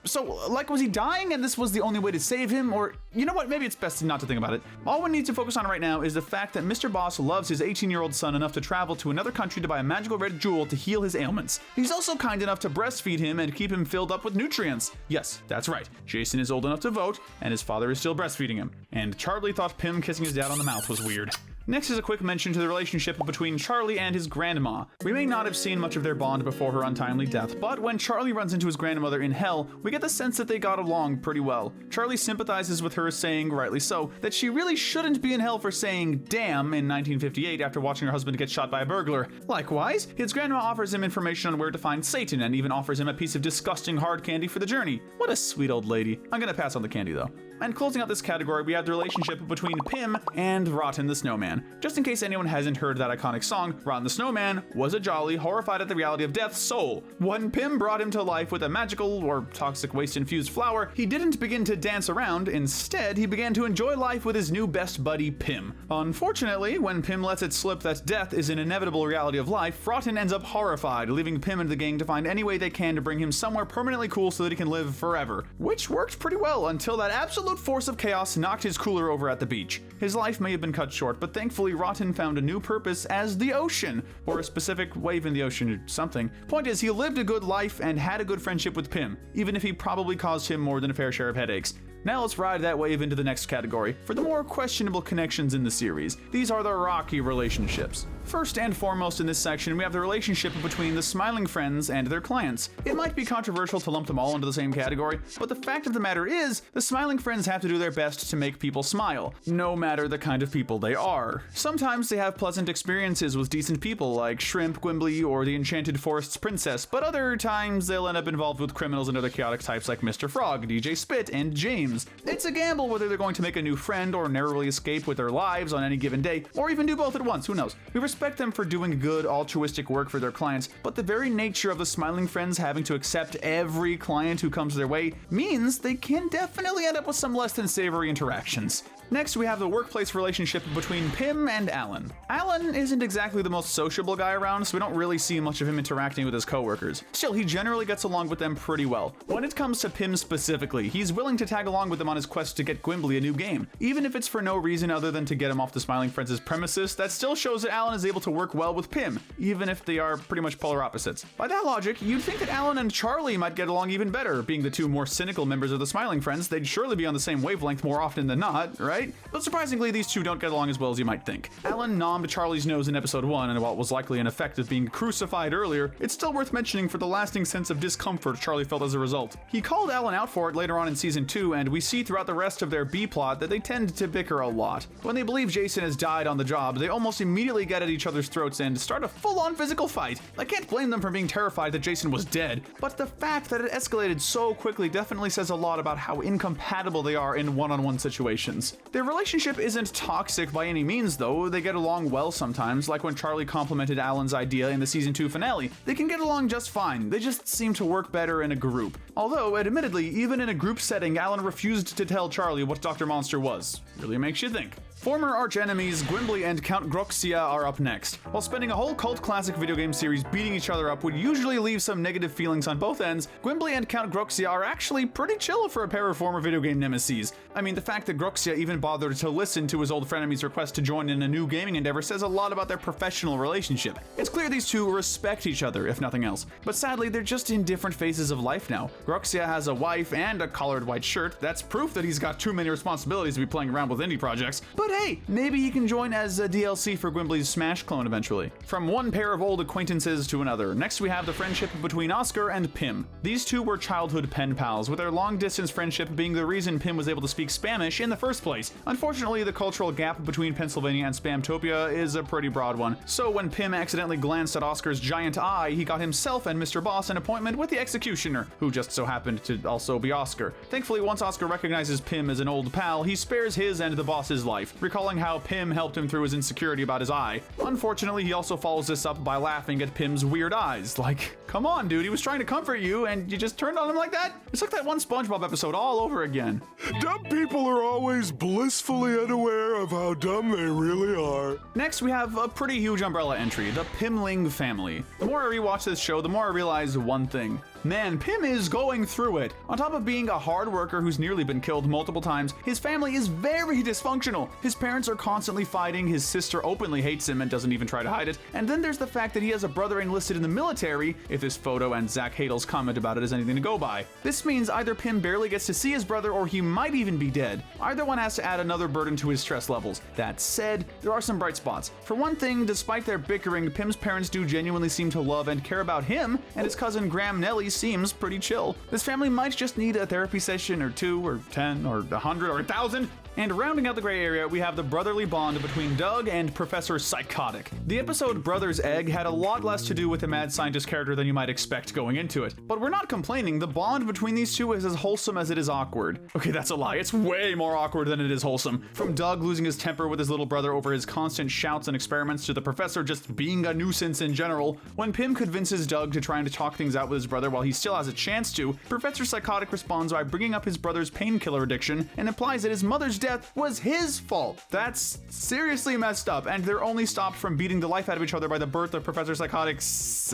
Speaker 22: So, like, was he dying and this was the only way to save him? Or, you know what, maybe it's best not to think about it. All we need to focus on right now is the fact that Mr. Boss loves his 18-year-old son enough to travel to another country to buy a magical red jewel to heal his ailments. He's also kind enough to breastfeed him and keep him filled up with nutrients. Yes, that's right. Jason is old enough to vote, and his father is still breastfeeding him. And Charlie thought Pym kissing his dad on the mouth was weird. Next is a quick mention to the relationship between Charlie and his grandma. We may not have seen much of their bond before her untimely death, but when Charlie runs into his grandmother in hell, we get the sense that they got along pretty well. Charlie sympathizes with her, saying, rightly so, that she really shouldn't be in hell for saying damn in 1958 after watching her husband get shot by a burglar. Likewise, his grandma offers him information on where to find Satan and even offers him a piece of disgusting hard candy for the journey. What a sweet old lady. I'm gonna pass on the candy though. And closing out this category, we have the relationship between Pym and Rotten the Snowman. Just in case anyone hasn't heard that iconic song, Rotten the Snowman was a jolly, horrified at the reality of death soul. When Pym brought him to life with a magical or toxic waste-infused flower, he didn't begin to dance around. Instead, he began to enjoy life with his new best buddy, Pym. Unfortunately, when Pym lets it slip that death is an inevitable reality of life, Rotten ends up horrified, leaving Pym and the gang to find any way they can to bring him somewhere permanently cool so that he can live forever. Which worked pretty well until that absolute force of chaos knocked his cooler over at the beach. His life may have been cut short, but thankfully Rotten found a new purpose as the ocean, or a specific wave in the ocean or something. Point is, he lived a good life and had a good friendship with Pym, even if he probably caused him more than a fair share of headaches. Now let's ride that wave into the next category, for the more questionable connections in the series. These are the rocky relationships. First and foremost in this section, we have the relationship between the Smiling Friends and their clients. It might be controversial to lump them all into the same category, but the fact of the matter is, the Smiling Friends have to do their best to make people smile, no matter the kind of people they are. Sometimes they have pleasant experiences with decent people like Shrimp, Gwimbly, or the Enchanted Forest's princess, but other times they'll end up involved with criminals and other chaotic types like Mr. Frog, DJ Spit, and James. It's a gamble whether they're going to make a new friend or narrowly escape with their lives on any given day, or even do both at once, who knows. We respect them for doing good, altruistic work for their clients, but the very nature of the Smiling Friends having to accept every client who comes their way means they can definitely end up with some less than savory interactions. Next, we have the workplace relationship between Pym and Alan. Alan isn't exactly the most sociable guy around, so we don't really see much of him interacting with his coworkers. Still, he generally gets along with them pretty well. When it comes to Pym specifically, he's willing to tag along with them on his quest to get Gwimbly a new game. Even if it's for no reason other than to get him off the Smiling Friends' premises, that still shows that Alan is able to work well with Pym, even if they are pretty much polar opposites. By that logic, you'd think that Alan and Charlie might get along even better. Being the two more cynical members of the Smiling Friends, they'd surely be on the same wavelength more often than not, right? right? But surprisingly, these two don't get along as well as you might think. Alan nommed Charlie's nose in episode 1, and while it was likely an effect of being crucified earlier, it's still worth mentioning for the lasting sense of discomfort Charlie felt as a result. He called Alan out for it later on in season 2, and we see throughout the rest of their B-plot that they tend to bicker a lot. When they believe Jason has died on the job, they almost immediately get at each other's throats and start a full-on physical fight. I can't blame them for being terrified that Jason was dead, but the fact that it escalated so quickly definitely says a lot about how incompatible they are in one-on-one situations. Their relationship isn't toxic by any means, though. They get along well sometimes, like when Charlie complimented Alan's idea in the season 2 finale. They can get along just fine, they just seem to work better in a group. Although, admittedly, even in a group setting, Alan refused to tell Charlie what Dr. Monster was. Really makes you think. Former arch-enemies Gwimbly and Count Groxia are up next. While spending a whole cult classic video game series beating each other up would usually leave some negative feelings on both ends, Gwimbly and Count Groxia are actually pretty chill for a pair of former video game nemesis. I mean, the fact that Groxia even bothered to listen to his old frenemy's request to join in a new gaming endeavor says a lot about their professional relationship. It's clear these two respect each other, if nothing else. But sadly, they're just in different phases of life now. Groxia has a wife and a collared white shirt. That's proof that he's got too many responsibilities to be playing around with indie projects. But hey, maybe he can join as a DLC for Gwimbly's Smash clone eventually. From one pair of old acquaintances to another, next we have the friendship between Oscar and Pim. These two were childhood pen pals, with their long-distance friendship being the reason Pim was able to speak Spanish in the first place. Unfortunately, the cultural gap between Pennsylvania and Spamtopia is a pretty broad one, so when Pim accidentally glanced at Oscar's giant eye, he got himself and Mr. Boss an appointment with the Executioner, who just so happened to also be Oscar. Thankfully, once Oscar recognizes Pim as an old pal, he spares his and the boss's life, recalling how Pim helped him through his insecurity about his eye. Unfortunately, he also follows this up by laughing at Pim's weird eyes. Like, come on, dude, he was trying to comfort you and you just turned on him like that? It's like that one SpongeBob episode all over again.
Speaker 3: Dumb people are always blissfully unaware of how dumb they really are.
Speaker 22: Next, we have a pretty huge umbrella entry, the Pimling family. The more I rewatch this show, the more I realize one thing. Man, Pim is going through it. On top of being a hard worker who's nearly been killed multiple times, his family is very dysfunctional. His parents are constantly fighting, his sister openly hates him and doesn't even try to hide it, and then there's the fact that he has a brother enlisted in the military, if this photo and Zach Hadel's comment about it is anything to go by. This means either Pim barely gets to see his brother or he might even be dead. Either one has to add another burden to his stress levels. That said, there are some bright spots. For one thing, despite their bickering, Pim's parents do genuinely seem to love and care about him, and his cousin Graham Nelly seems pretty chill. This family might just need a therapy session or 2 or 10 or 100 or 1,000. And rounding out the gray area, we have the brotherly bond between Doug and Professor Psychotic. The episode Brother's Egg had a lot less to do with the mad scientist character than you might expect going into it. But we're not complaining, the bond between these two is as wholesome as it is awkward. Okay, that's a lie, it's way more awkward than it is wholesome. From Doug losing his temper with his little brother over his constant shouts and experiments to the professor just being a nuisance in general, when Pim convinces Doug to try and talk things out with his brother while he still has a chance to, Professor Psychotic responds by bringing up his brother's painkiller addiction and implies that his mother's death was his fault. That's seriously messed up, and they're only stopped from beating the life out of each other by the birth of Professor Psychotic's,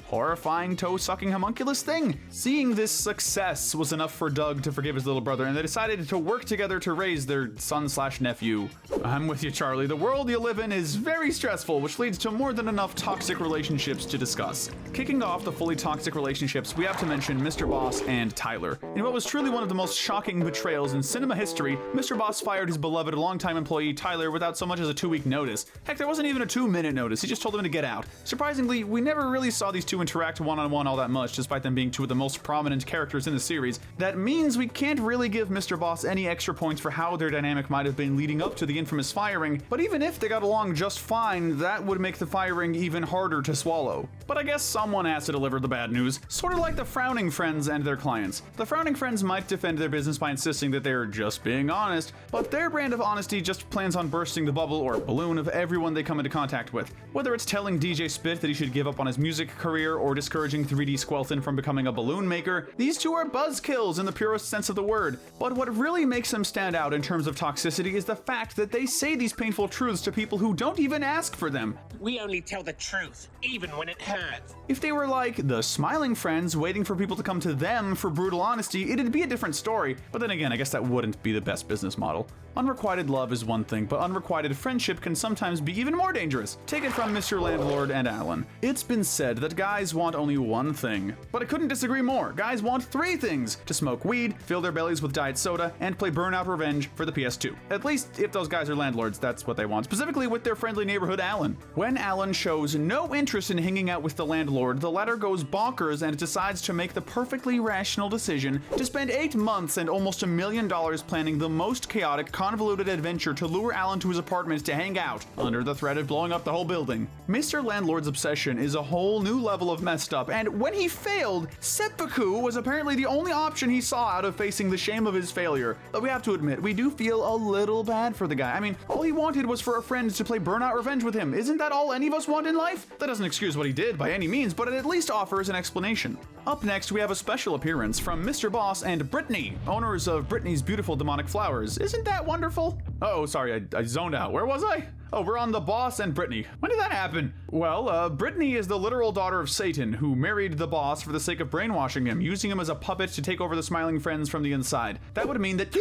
Speaker 22: horrifying toe-sucking homunculus thing. Seeing this success was enough for Doug to forgive his little brother, and they decided to work together to raise their son/nephew. I'm with you, Charlie. The world you live in is very stressful, which leads to more than enough toxic relationships to discuss. Kicking off the fully toxic relationships, we have to mention Mr. Boss and Tyler. In what was truly one of the most shocking betrayals in cinema history, Mr. Boss fired his beloved longtime employee Tyler without so much as a 2-week notice. Heck, there wasn't even a 2-minute notice, he just told him to get out. Surprisingly, we never really saw these two interact one-on-one all that much, despite them being two of the most prominent characters in the series. That means we can't really give Mr. Boss any extra points for how their dynamic might have been leading up to the infamous firing, but even if they got along just fine, that would make the firing even harder to swallow. But I guess someone has to deliver the bad news, sort of like the Frowning Friends and their clients. The Frowning Friends might defend their business by insisting that they're just being honest, but their brand of honesty just plans on bursting the bubble or balloon of everyone they come into contact with. Whether it's telling DJ Spit that he should give up on his music career or discouraging 3D Squelton from becoming a balloon maker, these two are buzzkills in the purest sense of the word. But what really makes them stand out in terms of toxicity is the fact that they say these painful truths to people who don't even ask for them.
Speaker 19: We only tell the truth, even when it hurts.
Speaker 22: If they were like the Smiling Friends friends, waiting for people to come to them for brutal honesty, it'd be a different story. But then again, I guess that wouldn't be the best business model. Unrequited love is one thing, but unrequited friendship can sometimes be even more dangerous. Take it from Mr. Landlord and Alan. It's been said that guys want only one thing, but I couldn't disagree more. Guys want 3 things: to smoke weed, fill their bellies with diet soda, and play Burnout Revenge for the PS2. At least if those guys are landlords, that's what they want, specifically with their friendly neighborhood Alan. When Alan shows no interest in hanging out with the landlord, the latter goes bonkers and decides to make the perfectly rational decision to spend 8 months and almost $1 million planning the most chaotic, convoluted adventure to lure Alan to his apartment to hang out, under the threat of blowing up the whole building. Mr. Landlord's obsession is a whole new level of messed up, and when he failed, seppuku was apparently the only option he saw out of facing the shame of his failure. But we have to admit, we do feel a little bad for the guy. I mean, all he wanted was for a friend to play Burnout Revenge with him. Isn't that all any of us want in life? That doesn't excuse what he did by any means, but it at least offers an explanation. Up next, we have a special appearance from Mr. Boss and Brittany, owners of Brittany's Beautiful Demonic Flowers. Isn't that wonderful? Oh, sorry, I zoned out. Where was I? Oh, we're on the boss and Brittany. When did that happen? Well, Brittany is the literal daughter of Satan, who married the boss for the sake of brainwashing him, using him as a puppet to take over the Smiling Friends from the inside. That would mean that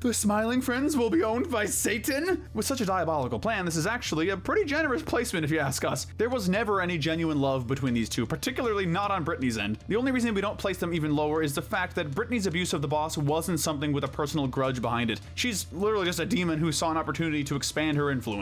Speaker 22: the Smiling Friends will be owned by Satan? With such a diabolical plan, this is actually a pretty generous placement if you ask us. There was never any genuine love between these two, particularly not on Brittany's end. The only reason we don't place them even lower is the fact that Brittany's abuse of the boss wasn't something with a personal grudge behind it. She's literally just a demon who saw an opportunity to expand her influence.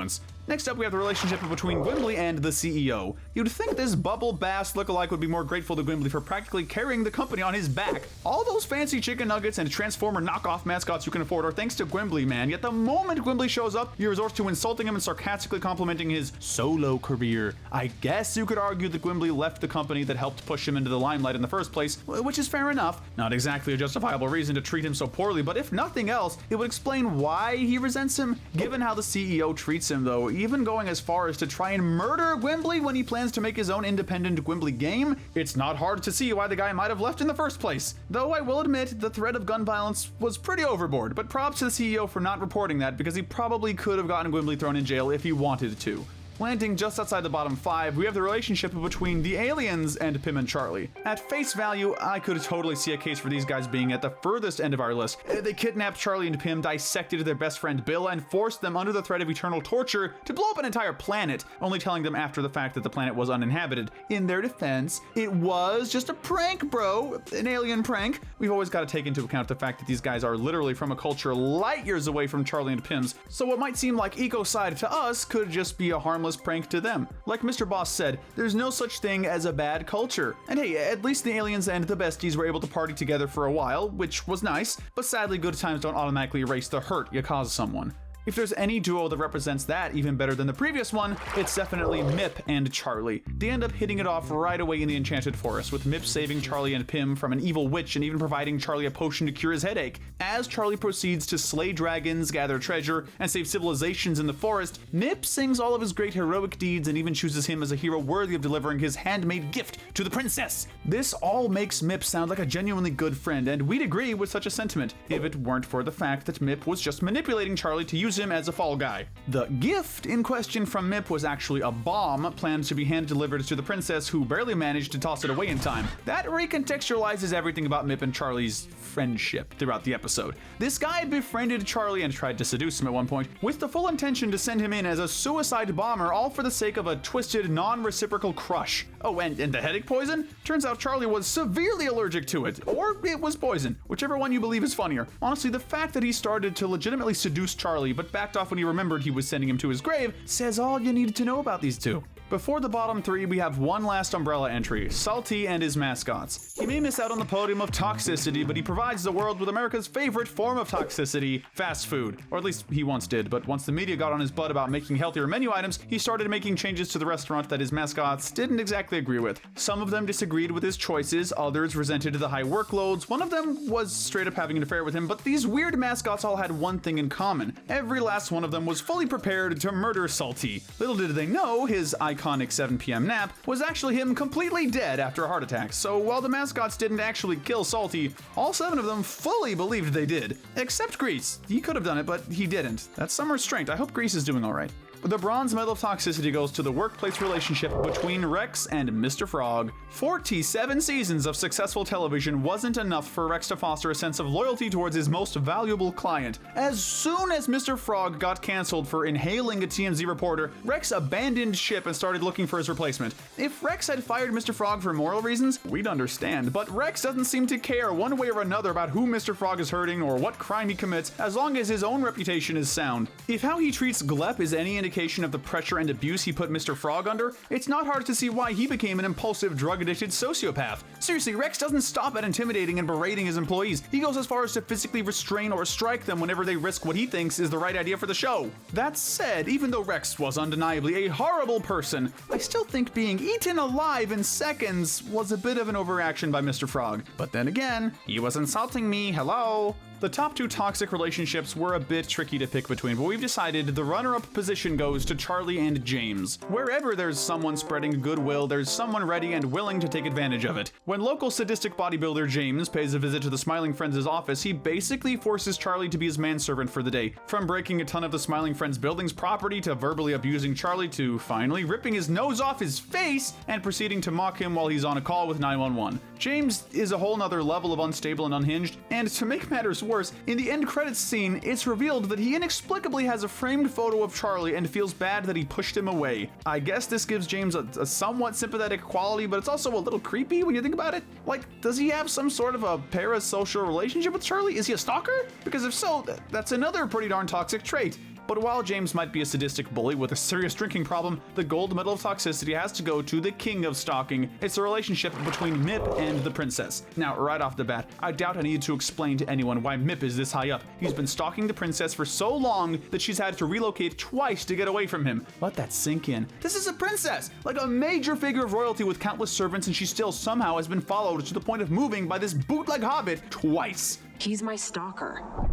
Speaker 22: Next up, we have the relationship between Gwimbly and the CEO. You'd think this Bubble Bass lookalike would be more grateful to Gwimbly for practically carrying the company on his back. All those fancy chicken nuggets and Transformer knockoff mascots you can afford are thanks to Gwimbly, man. Yet the moment Gwimbly shows up, you resort to insulting him and sarcastically complimenting his solo career. I guess you could argue that Gwimbly left the company that helped push him into the limelight in the first place, which is fair enough. Not exactly a justifiable reason to treat him so poorly, but if nothing else, it would explain why he resents him. Given how the CEO treats him, though, even going as far as to try and murder Gwimbly when he plans to make his own independent Gwimbly game, it's not hard to see why the guy might have left in the first place. Though I will admit, the threat of gun violence was pretty overboard, but props to the CEO for not reporting that, because he probably could have gotten Gwimbly thrown in jail if he wanted to. Landing just outside the bottom 5, we have the relationship between the aliens and Pim and Charlie. At face value, I could totally see a case for these guys being at the furthest end of our list. They kidnapped Charlie and Pim, dissected their best friend Bill, and forced them under the threat of eternal torture to blow up an entire planet, only telling them after the fact that the planet was uninhabited. In their defense, it was just a prank, bro. An alien prank. We've always got to take into account the fact that these guys are literally from a culture light years away from Charlie and Pim's, so what might seem like ecocide to us could just be a harmless prank to them. Like Mr. Boss said, there's no such thing as a bad culture. And hey, at least the aliens and the besties were able to party together for a while, which was nice, but sadly good times don't automatically erase the hurt you cause someone. If there's any duo that represents that even better than the previous one, it's definitely Mip and Charlie. They end up hitting it off right away in the Enchanted Forest, with Mip saving Charlie and Pim from an evil witch and even providing Charlie a potion to cure his headache. As Charlie proceeds to slay dragons, gather treasure, and save civilizations in the forest, Mip sings all of his great heroic deeds and even chooses him as a hero worthy of delivering his handmade gift to the princess. This all makes Mip sound like a genuinely good friend, and we'd agree with such a sentiment if it weren't for the fact that Mip was just manipulating Charlie to use him as a fall guy. The gift in question from Mip was actually a bomb planned to be hand-delivered to the princess, who barely managed to toss it away in time. That recontextualizes everything about Mip and Charlie's friendship throughout the episode. This guy befriended Charlie and tried to seduce him at one point, with the full intention to send him in as a suicide bomber, all for the sake of a twisted, non-reciprocal crush. Oh, and the headache poison? Turns out Charlie was severely allergic to it, or it was poison, whichever one you believe is funnier. Honestly, the fact that he started to legitimately seduce Charlie, but backed off when he remembered he was sending him to his grave, says all you needed to know about these two. Before the bottom 3, we have one last umbrella entry, Salty and his mascots. He may miss out on the podium of toxicity, but he provides the world with America's favorite form of toxicity, fast food. Or at least he once did, but once the media got on his butt about making healthier menu items, he started making changes to the restaurant that his mascots didn't exactly agree with. Some of them disagreed with his choices, others resented the high workloads, one of them was straight up having an affair with him, but these weird mascots all had one thing in common. Every last one of them was fully prepared to murder Salty. Little did they know, his iconic 7 p.m. nap was actually him completely dead after a heart attack, so while the mascots didn't actually kill Salty, all 7 of them fully believed they did. Except Grease. He could have done it, but he didn't. That's some restraint. I hope Grease is doing alright. The bronze medal of toxicity goes to the workplace relationship between Rex and Mr. Frog. 47 seasons of successful television wasn't enough for Rex to foster a sense of loyalty towards his most valuable client. As soon as Mr. Frog got canceled for inhaling a TMZ reporter, Rex abandoned ship and started looking for his replacement. If Rex had fired Mr. Frog for moral reasons, we'd understand, but Rex doesn't seem to care one way or another about who Mr. Frog is hurting or what crime he commits, as long as his own reputation is sound. If how he treats Glep is any indication of the pressure and abuse he put Mr. Frog under, it's not hard to see why he became an impulsive, drug-addicted sociopath. Seriously, Rex doesn't stop at intimidating and berating his employees. He goes as far as to physically restrain or strike them whenever they risk what he thinks is the right idea for the show. That said, even though Rex was undeniably a horrible person, I still think being eaten alive in seconds was a bit of an overreaction by Mr. Frog. But then again, he was insulting me, hello? The top two toxic relationships were a bit tricky to pick between, but we've decided the runner-up position goes to Charlie and James. Wherever there's someone spreading goodwill, there's someone ready and willing to take advantage of it. When local sadistic bodybuilder James pays a visit to the Smiling Friends' office, he basically forces Charlie to be his manservant for the day. From breaking a ton of the Smiling Friends building's property to verbally abusing Charlie to finally ripping his nose off his face and proceeding to mock him while he's on a call with 911. James is a whole nother level of unstable and unhinged, and to make matters worse, in the end credits scene, it's revealed that he inexplicably has a framed photo of Charlie and feels bad that he pushed him away. I guess this gives James a somewhat sympathetic quality, but it's also a little creepy when you think about it. Like, does he have some sort of a parasocial relationship with Charlie? Is he a stalker? Because if so, that's another pretty darn toxic trait. But while James might be a sadistic bully with a serious drinking problem, the gold medal of toxicity has to go to the king of stalking. It's the relationship between Mip and the princess. Now, right off the bat, I doubt I need to explain to anyone why Mip is this high up. He's been stalking the princess for so long that she's had to relocate twice to get away from him. Let that sink in. This is a princess, like a major figure of royalty with countless servants, and she still somehow has been followed to the point of moving by this bootleg hobbit twice.
Speaker 12: He's my stalker.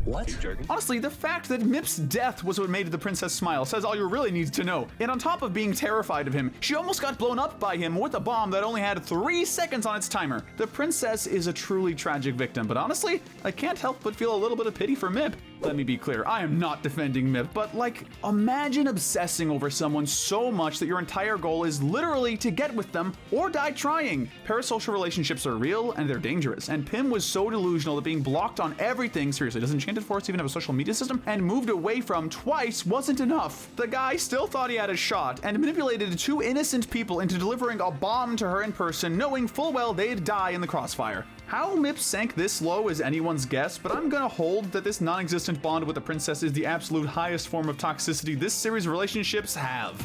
Speaker 22: What? Honestly, the fact that Mip's death was what made the princess smile says all you really need to know. And on top of being terrified of him, she almost got blown up by him with a bomb that only had 3 seconds on its timer. The princess is a truly tragic victim, but honestly, I can't help but feel a little bit of pity for Mip. Let me be clear, I am not defending Mip, but like, imagine obsessing over someone so much that your entire goal is literally to get with them or die trying. Parasocial relationships are real and they're dangerous, and Pym was so delusional that being blocked on everything, seriously, does Enchanted Forest even have a social media system, and moved away from twice wasn't enough. The guy still thought he had a shot and manipulated 2 innocent people into delivering a bomb to her in person, knowing full well they'd die in the crossfire. How Mip sank this low is anyone's guess, but I'm gonna hold that this non-existent bond with the princess is the absolute highest form of toxicity this series' relationships have.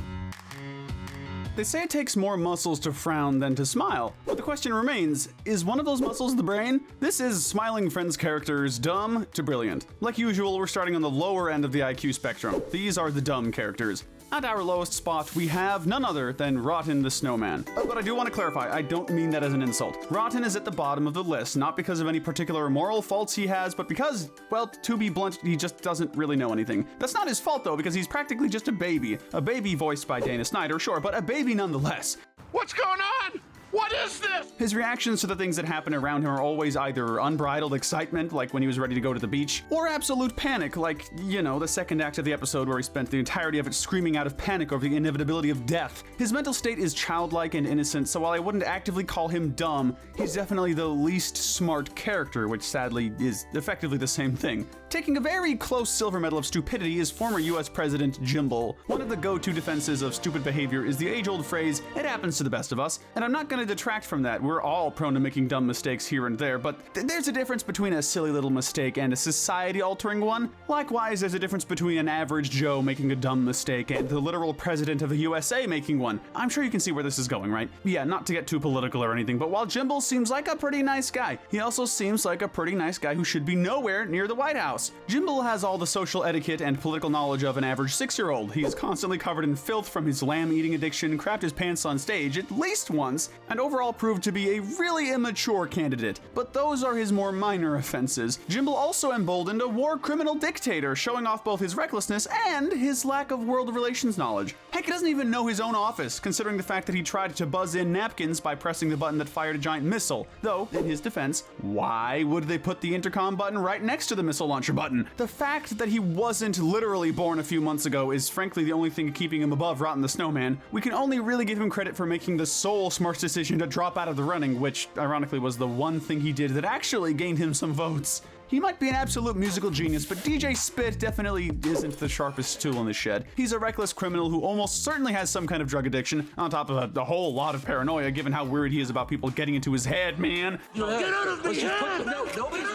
Speaker 22: They say it takes more muscles to frown than to smile, but the question remains, is one of those muscles the brain? This is Smiling Friends characters dumb to brilliant. Like usual, we're starting on the lower end of the IQ spectrum. These are the dumb characters. At our lowest spot, we have none other than Rotten the Snowman. But I do want to clarify, I don't mean that as an insult. Rotten is at the bottom of the list, not because of any particular moral faults he has, but because, well, to be blunt, he just doesn't really know anything. That's not his fault though, because he's practically just a baby. A baby voiced by Dana Snyder, sure, but a baby nonetheless.
Speaker 8: What's going on? What is this?
Speaker 22: His reactions to the things that happen around him are always either unbridled excitement, like when he was ready to go to the beach, or absolute panic, like, you know, the second act of the episode where he spent the entirety of it screaming out of panic over the inevitability of death. His mental state is childlike and innocent, so while I wouldn't actively call him dumb, he's definitely the least smart character, which sadly is effectively the same thing. Taking a very close silver medal of stupidity is former US President Jimble. One of the go-to defenses of stupid behavior is the age-old phrase, "It happens to the best of us," and I'm not gonna detract from that. We're all prone to making dumb mistakes here and there, but there's a difference between a silly little mistake and a society-altering one. Likewise, there's a difference between an average Joe making a dumb mistake and the literal president of the USA making one. I'm sure you can see where this is going, right? Yeah, not to get too political or anything, but while Jimble seems like a pretty nice guy, he also seems like a pretty nice guy who should be nowhere near the White House. Jimble has all the social etiquette and political knowledge of an average 6-year-old. He's constantly covered in filth from his lamb-eating addiction, crapped his pants on stage at least once, and overall proved to be a really immature candidate. But those are his more minor offenses. Jimble also emboldened a war criminal dictator, showing off both his recklessness and his lack of world relations knowledge. Heck, he doesn't even know his own office, considering the fact that he tried to buzz in napkins by pressing the button that fired a giant missile. Though, in his defense, why would they put the intercom button right next to the missile launcher button? The fact that he wasn't literally born a few months ago is frankly the only thing keeping him above Rotten the Snowman. We can only really give him credit for making the sole smart decision to drop out of the running, which ironically was the one thing he did that actually gained him some votes. He might be an absolute musical genius, but DJ Spit definitely isn't the sharpest tool in the shed. He's a reckless criminal who almost certainly has some kind of drug addiction, on top of a whole lot of paranoia, given how worried he is about people getting into his head, man.
Speaker 8: Get out of my head! No, nobody's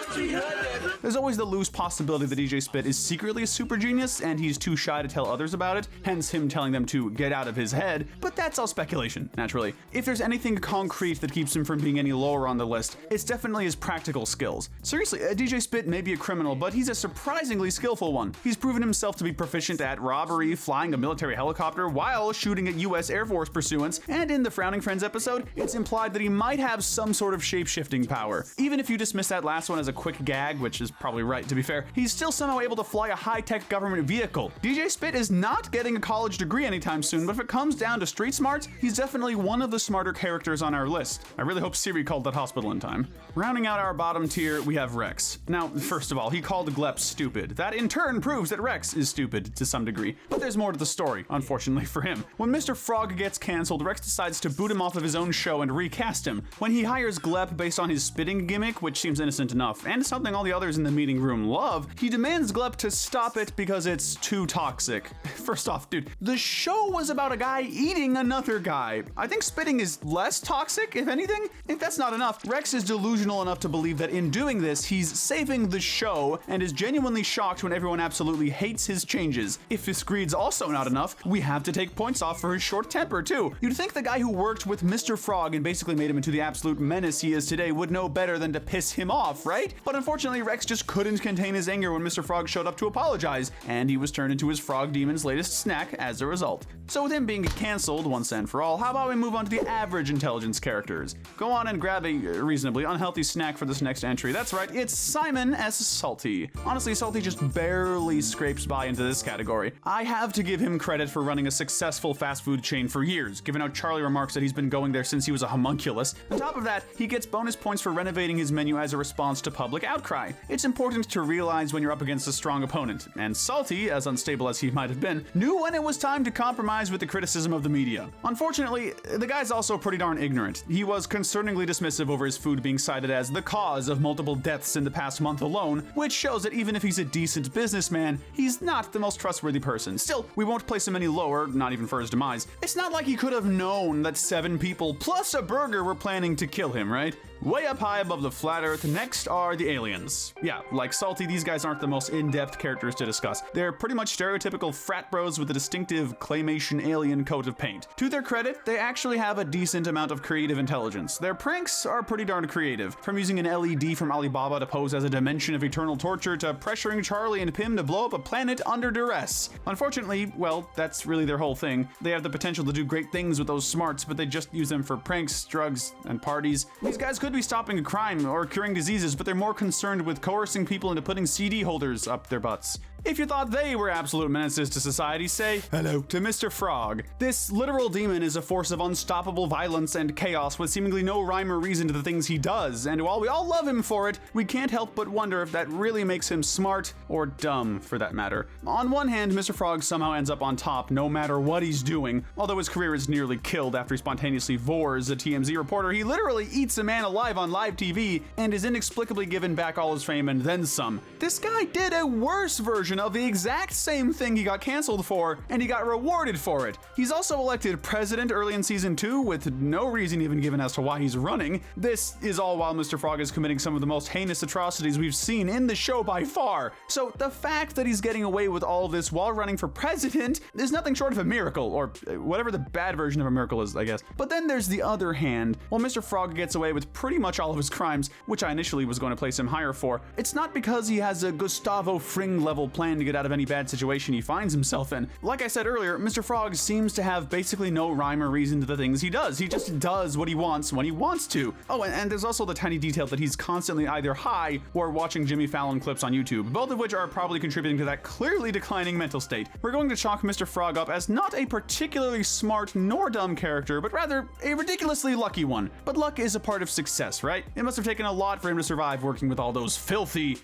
Speaker 22: There's always the loose possibility that DJ Spit is secretly a super genius, and he's too shy to tell others about it, hence him telling them to get out of his head, but that's all speculation, naturally. If there's anything concrete that keeps him from being any lower on the list, it's definitely his practical skills. Seriously, DJ Spit may be a criminal, but he's a surprisingly skillful one. He's proven himself to be proficient at robbery, flying a military helicopter while shooting at US Air Force pursuance, and in the Frowning Friends episode, it's implied that he might have some sort of shape-shifting power. Even if you dismiss that last one as a quick gag, which is probably right to be fair, he's still somehow able to fly a high-tech government vehicle. DJ Spit is not getting a college degree anytime soon, but if it comes down to street smarts, he's definitely one of the smarter characters on our list. I really hope Siri called that hospital in time. Rounding out our bottom tier, we have Rex. Now, first of all, he called Glep stupid. That in turn proves that Rex is stupid to some degree. But there's more to the story, unfortunately for him. When Mr. Frog gets cancelled, Rex decides to boot him off of his own show and recast him. When he hires Glep based on his spitting gimmick, which seems innocent enough, and something all the others in the meeting room love, he demands Glep to stop it because it's too toxic. First off, dude, the show was about a guy eating another guy. I think spitting is less toxic, if anything. If that's not enough, Rex is delusional enough to believe that in doing this, he's saving the show and is genuinely shocked when everyone absolutely hates his changes. If his greed's also not enough, we have to take points off for his short temper too. You'd think the guy who worked with Mr. Frog and basically made him into the absolute menace he is today would know better than to piss him off, right? But unfortunately, Rex just couldn't contain his anger when Mr. Frog showed up to apologize, and he was turned into his frog demon's latest snack as a result. So with him being cancelled once and for all, how about we move on to the average intelligence characters? Go on and grab a reasonably unhealthy snack for this next entry. That's right, it's Simon S. Salty. Honestly, Salty just barely scrapes by into this category. I have to give him credit for running a successful fast food chain for years, given how Charlie remarks that he's been going there since he was a homunculus. On top of that, he gets bonus points for renovating his menu as a response to public outcry. It's important to realize when you're up against a strong opponent, and Salty, as unstable as he might have been, knew when it was time to compromise with the criticism of the media. Unfortunately, the guy's also pretty darn ignorant. He was concerningly dismissive over his food being cited as the cause of multiple deaths in the past month alone, which shows that even if he's a decent businessman, he's not the most trustworthy person. Still, we won't place him any lower, not even for his demise. It's not like he could have known that 7 people plus a burger were planning to kill him, right? Way up high above the flat earth, next are the aliens. Yeah, like Salty, these guys aren't the most in-depth characters to discuss. They're pretty much stereotypical frat bros with a distinctive claymation alien coat of paint. To their credit, they actually have a decent amount of creative intelligence. Their pranks are pretty darn creative, from using an LED from Alibaba to pose as a dimension of eternal torture to pressuring Charlie and Pym to blow up a planet under duress. Unfortunately, well, that's really their whole thing. They have the potential to do great things with those smarts, but they just use them for pranks, drugs, and parties. These guys could be stopping a crime or curing diseases, but they're more concerned with coercing people into putting CD holders up their butts. If you thought they were absolute menaces to society, say hello to Mr. Frog. This literal demon is a force of unstoppable violence and chaos with seemingly no rhyme or reason to the things he does, and while we all love him for it, we can't help but wonder if that really makes him smart or dumb, for that matter. On one hand, Mr. Frog somehow ends up on top no matter what he's doing. Although his career is nearly killed after he spontaneously vores a TMZ reporter, he literally eats a man alive on live TV and is inexplicably given back all his fame and then some. This guy did a worse version of the exact same thing he got canceled for, and he got rewarded for it. He's also elected president early in season 2 with no reason even given as to why he's running. This is all while Mr. Frog is committing some of the most heinous atrocities we've seen in the show by far. So the fact that he's getting away with all this while running for president is nothing short of a miracle, or whatever the bad version of a miracle is, I guess. But then there's the other hand. While Mr. Frog gets away with pretty much all of his crimes, which I initially was going to place him higher for, it's not because he has a Gustavo Fring level plan plan to get out of any bad situation he finds himself in. Like I said earlier, Mr. Frog seems to have basically no rhyme or reason to the things he does. He just does what he wants when he wants to. Oh, and there's also the tiny detail that he's constantly either high or watching Jimmy Fallon clips on YouTube, both of which are probably contributing to that clearly declining mental state. We're going to chalk Mr. Frog up as not a particularly smart nor dumb character, but rather a ridiculously lucky one. But luck is a part of success, right? It must have taken a lot for him to survive working with all those filthy...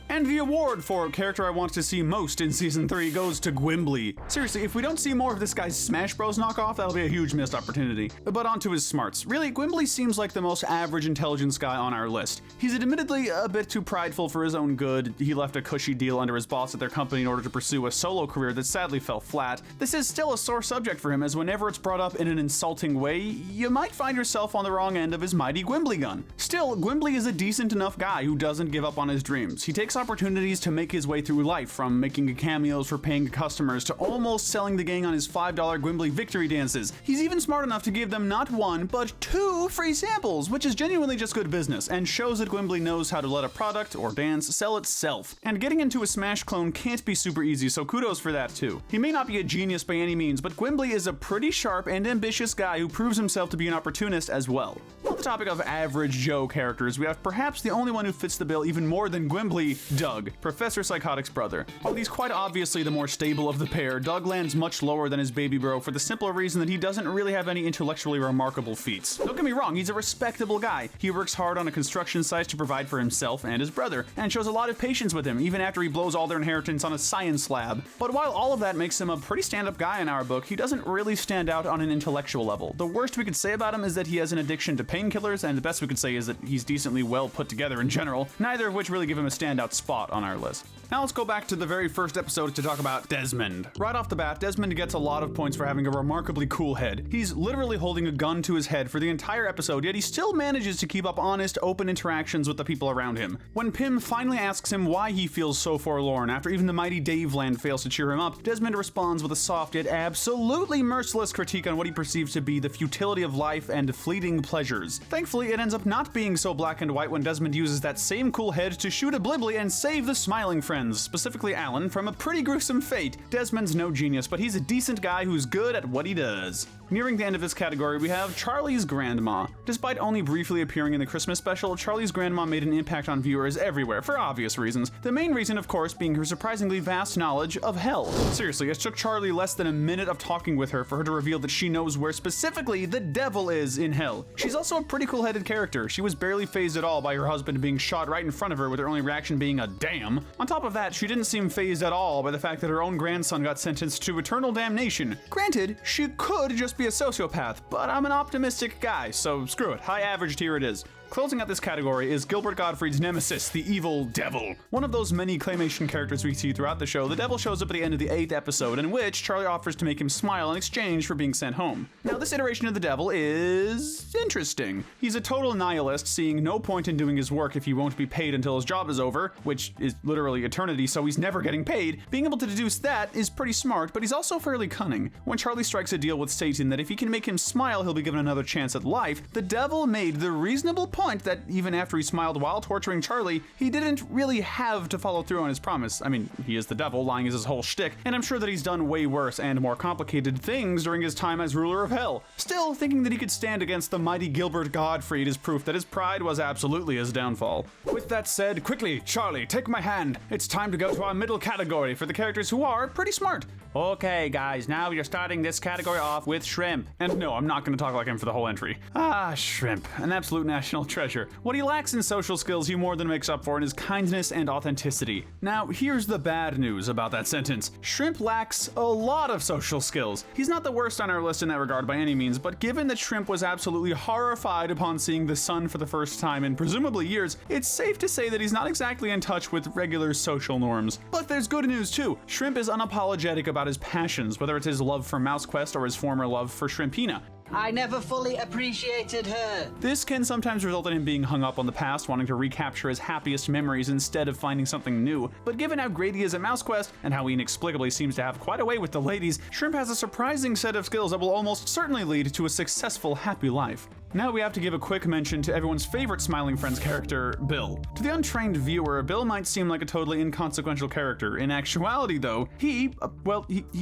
Speaker 22: And the award for character I want to see most in Season 3 goes to Gwimbly. Seriously, if we don't see more of this guy's Smash Bros knockoff, that'll be a huge missed opportunity. But on to his smarts. Really, Gwimbly seems like the most average intelligence guy on our list. He's admittedly a bit too prideful for his own good. He left a cushy deal under his boss at their company in order to pursue a solo career that sadly fell flat. This is still a sore subject for him, as whenever it's brought up in an insulting way, you might find yourself on the wrong end of his mighty Gwimbly gun. Still, Gwimbly is a decent enough guy who doesn't give up on his dreams. He takes opportunities to make his way through life, from making cameos for paying customers to almost selling the gang on his $5 Gwimbly victory dances. He's even smart enough to give them not one, but 2 free samples, which is genuinely just good business, and shows that Gwimbly knows how to let a product or dance sell itself. And getting into a Smash clone can't be super easy, so kudos for that too. He may not be a genius by any means, but Gwimbly is a pretty sharp and ambitious guy who proves himself to be an opportunist as well. On the topic of average Joe characters, we have perhaps the only one who fits the bill even more than Gwimbly, Doug, Professor Psychotic's brother. While he's quite obviously the more stable of the pair, Doug lands much lower than his baby bro for the simple reason that he doesn't really have any intellectually remarkable feats. Don't get me wrong, he's a respectable guy. He works hard on a construction site to provide for himself and his brother, and shows a lot of patience with him, even after he blows all their inheritance on a science lab. But while all of that makes him a pretty stand-up guy in our book, he doesn't really stand out on an intellectual level. The worst we could say about him is that he has an addiction to painkillers, and the best we could say is that he's decently well put together in general, neither of which really give him a standout spot on our list. Now let's go back to the very first episode to talk about Desmond. Right off the bat, Desmond gets a lot of points for having a remarkably cool head. He's literally holding a gun to his head for the entire episode, yet he still manages to keep up honest, open interactions with the people around him. When Pym finally asks him why he feels so forlorn after even the mighty Daveland fails to cheer him up, Desmond responds with a soft yet absolutely merciless critique on what he perceives to be the futility of life and fleeting pleasures. Thankfully, it ends up not being so black and white when Desmond uses that same cool head to shoot a Blibbly and save the smiling friends, specifically Alan, from a pretty gruesome fate. Desmond's no genius, but he's a decent guy who's good at what he does. Nearing the end of this category, we have Charlie's grandma. Despite only briefly appearing in the Christmas special, Charlie's grandma made an impact on viewers everywhere for obvious reasons. The main reason, of course, being her surprisingly vast knowledge of hell. Seriously, it took Charlie less than a minute of talking with her for her to reveal that she knows where specifically the devil is in hell. She's also a pretty cool-headed character. She was barely fazed at all by her husband being shot right in front of her, with her only reaction being a damn. On top of that, she didn't seem fazed at all by the fact that her own grandson got sentenced to eternal damnation. Granted, she could just be a sociopath, but I'm an optimistic guy, so screw it. High average tier it is. Closing out this category is Gilbert Gottfried's nemesis, the evil devil. One of those many claymation characters we see throughout the show, the devil shows up at the end of the 8th episode, in which Charlie offers to make him smile in exchange for being sent home. Now, this iteration of the devil is interesting. He's a total nihilist, seeing no point in doing his work if he won't be paid until his job is over, which is literally eternity, so he's never getting paid. Being able to deduce that is pretty smart, but he's also fairly cunning. When Charlie strikes a deal with Satan that if he can make him smile, he'll be given another chance at life, the devil made the reasonable point that even after he smiled while torturing Charlie, he didn't really have to follow through on his promise. I mean, he is the devil, lying is his whole shtick, and I'm sure that he's done way worse and more complicated things during his time as ruler of hell. Still, thinking that he could stand against the mighty Gilbert Gottfried is proof that his pride was absolutely his downfall. With that said, quickly, Charlie, take my hand. It's time to go to our middle category for the characters who are pretty smart. Okay, guys, now you're starting this category off with Shrimp. And no, I'm not going to talk like him for the whole entry. Ah, Shrimp, an absolute national treasure. What he lacks in social skills, he more than makes up for in his kindness and authenticity. Now, here's the bad news about that sentence. Shrimp lacks a lot of social skills. He's not the worst on our list in that regard by any means, but given that Shrimp was absolutely horrified upon seeing the sun for the first time in presumably years, it's safe to say that he's not exactly in touch with regular social norms. But there's good news too. Shrimp is unapologetic about his passions, whether it's his love for Mouse Quest or his former love for Shrimpina.
Speaker 14: I never fully appreciated her.
Speaker 22: This can sometimes result in him being hung up on the past, wanting to recapture his happiest memories instead of finding something new. But given how great he is at Mouse Quest, and how he inexplicably seems to have quite a way with the ladies, Shrimp has a surprising set of skills that will almost certainly lead to a successful, happy life. Now we have to give a quick mention to everyone's favorite Smiling Friends character, Bill. To the untrained viewer, Bill might seem like a totally inconsequential character. In actuality, though, he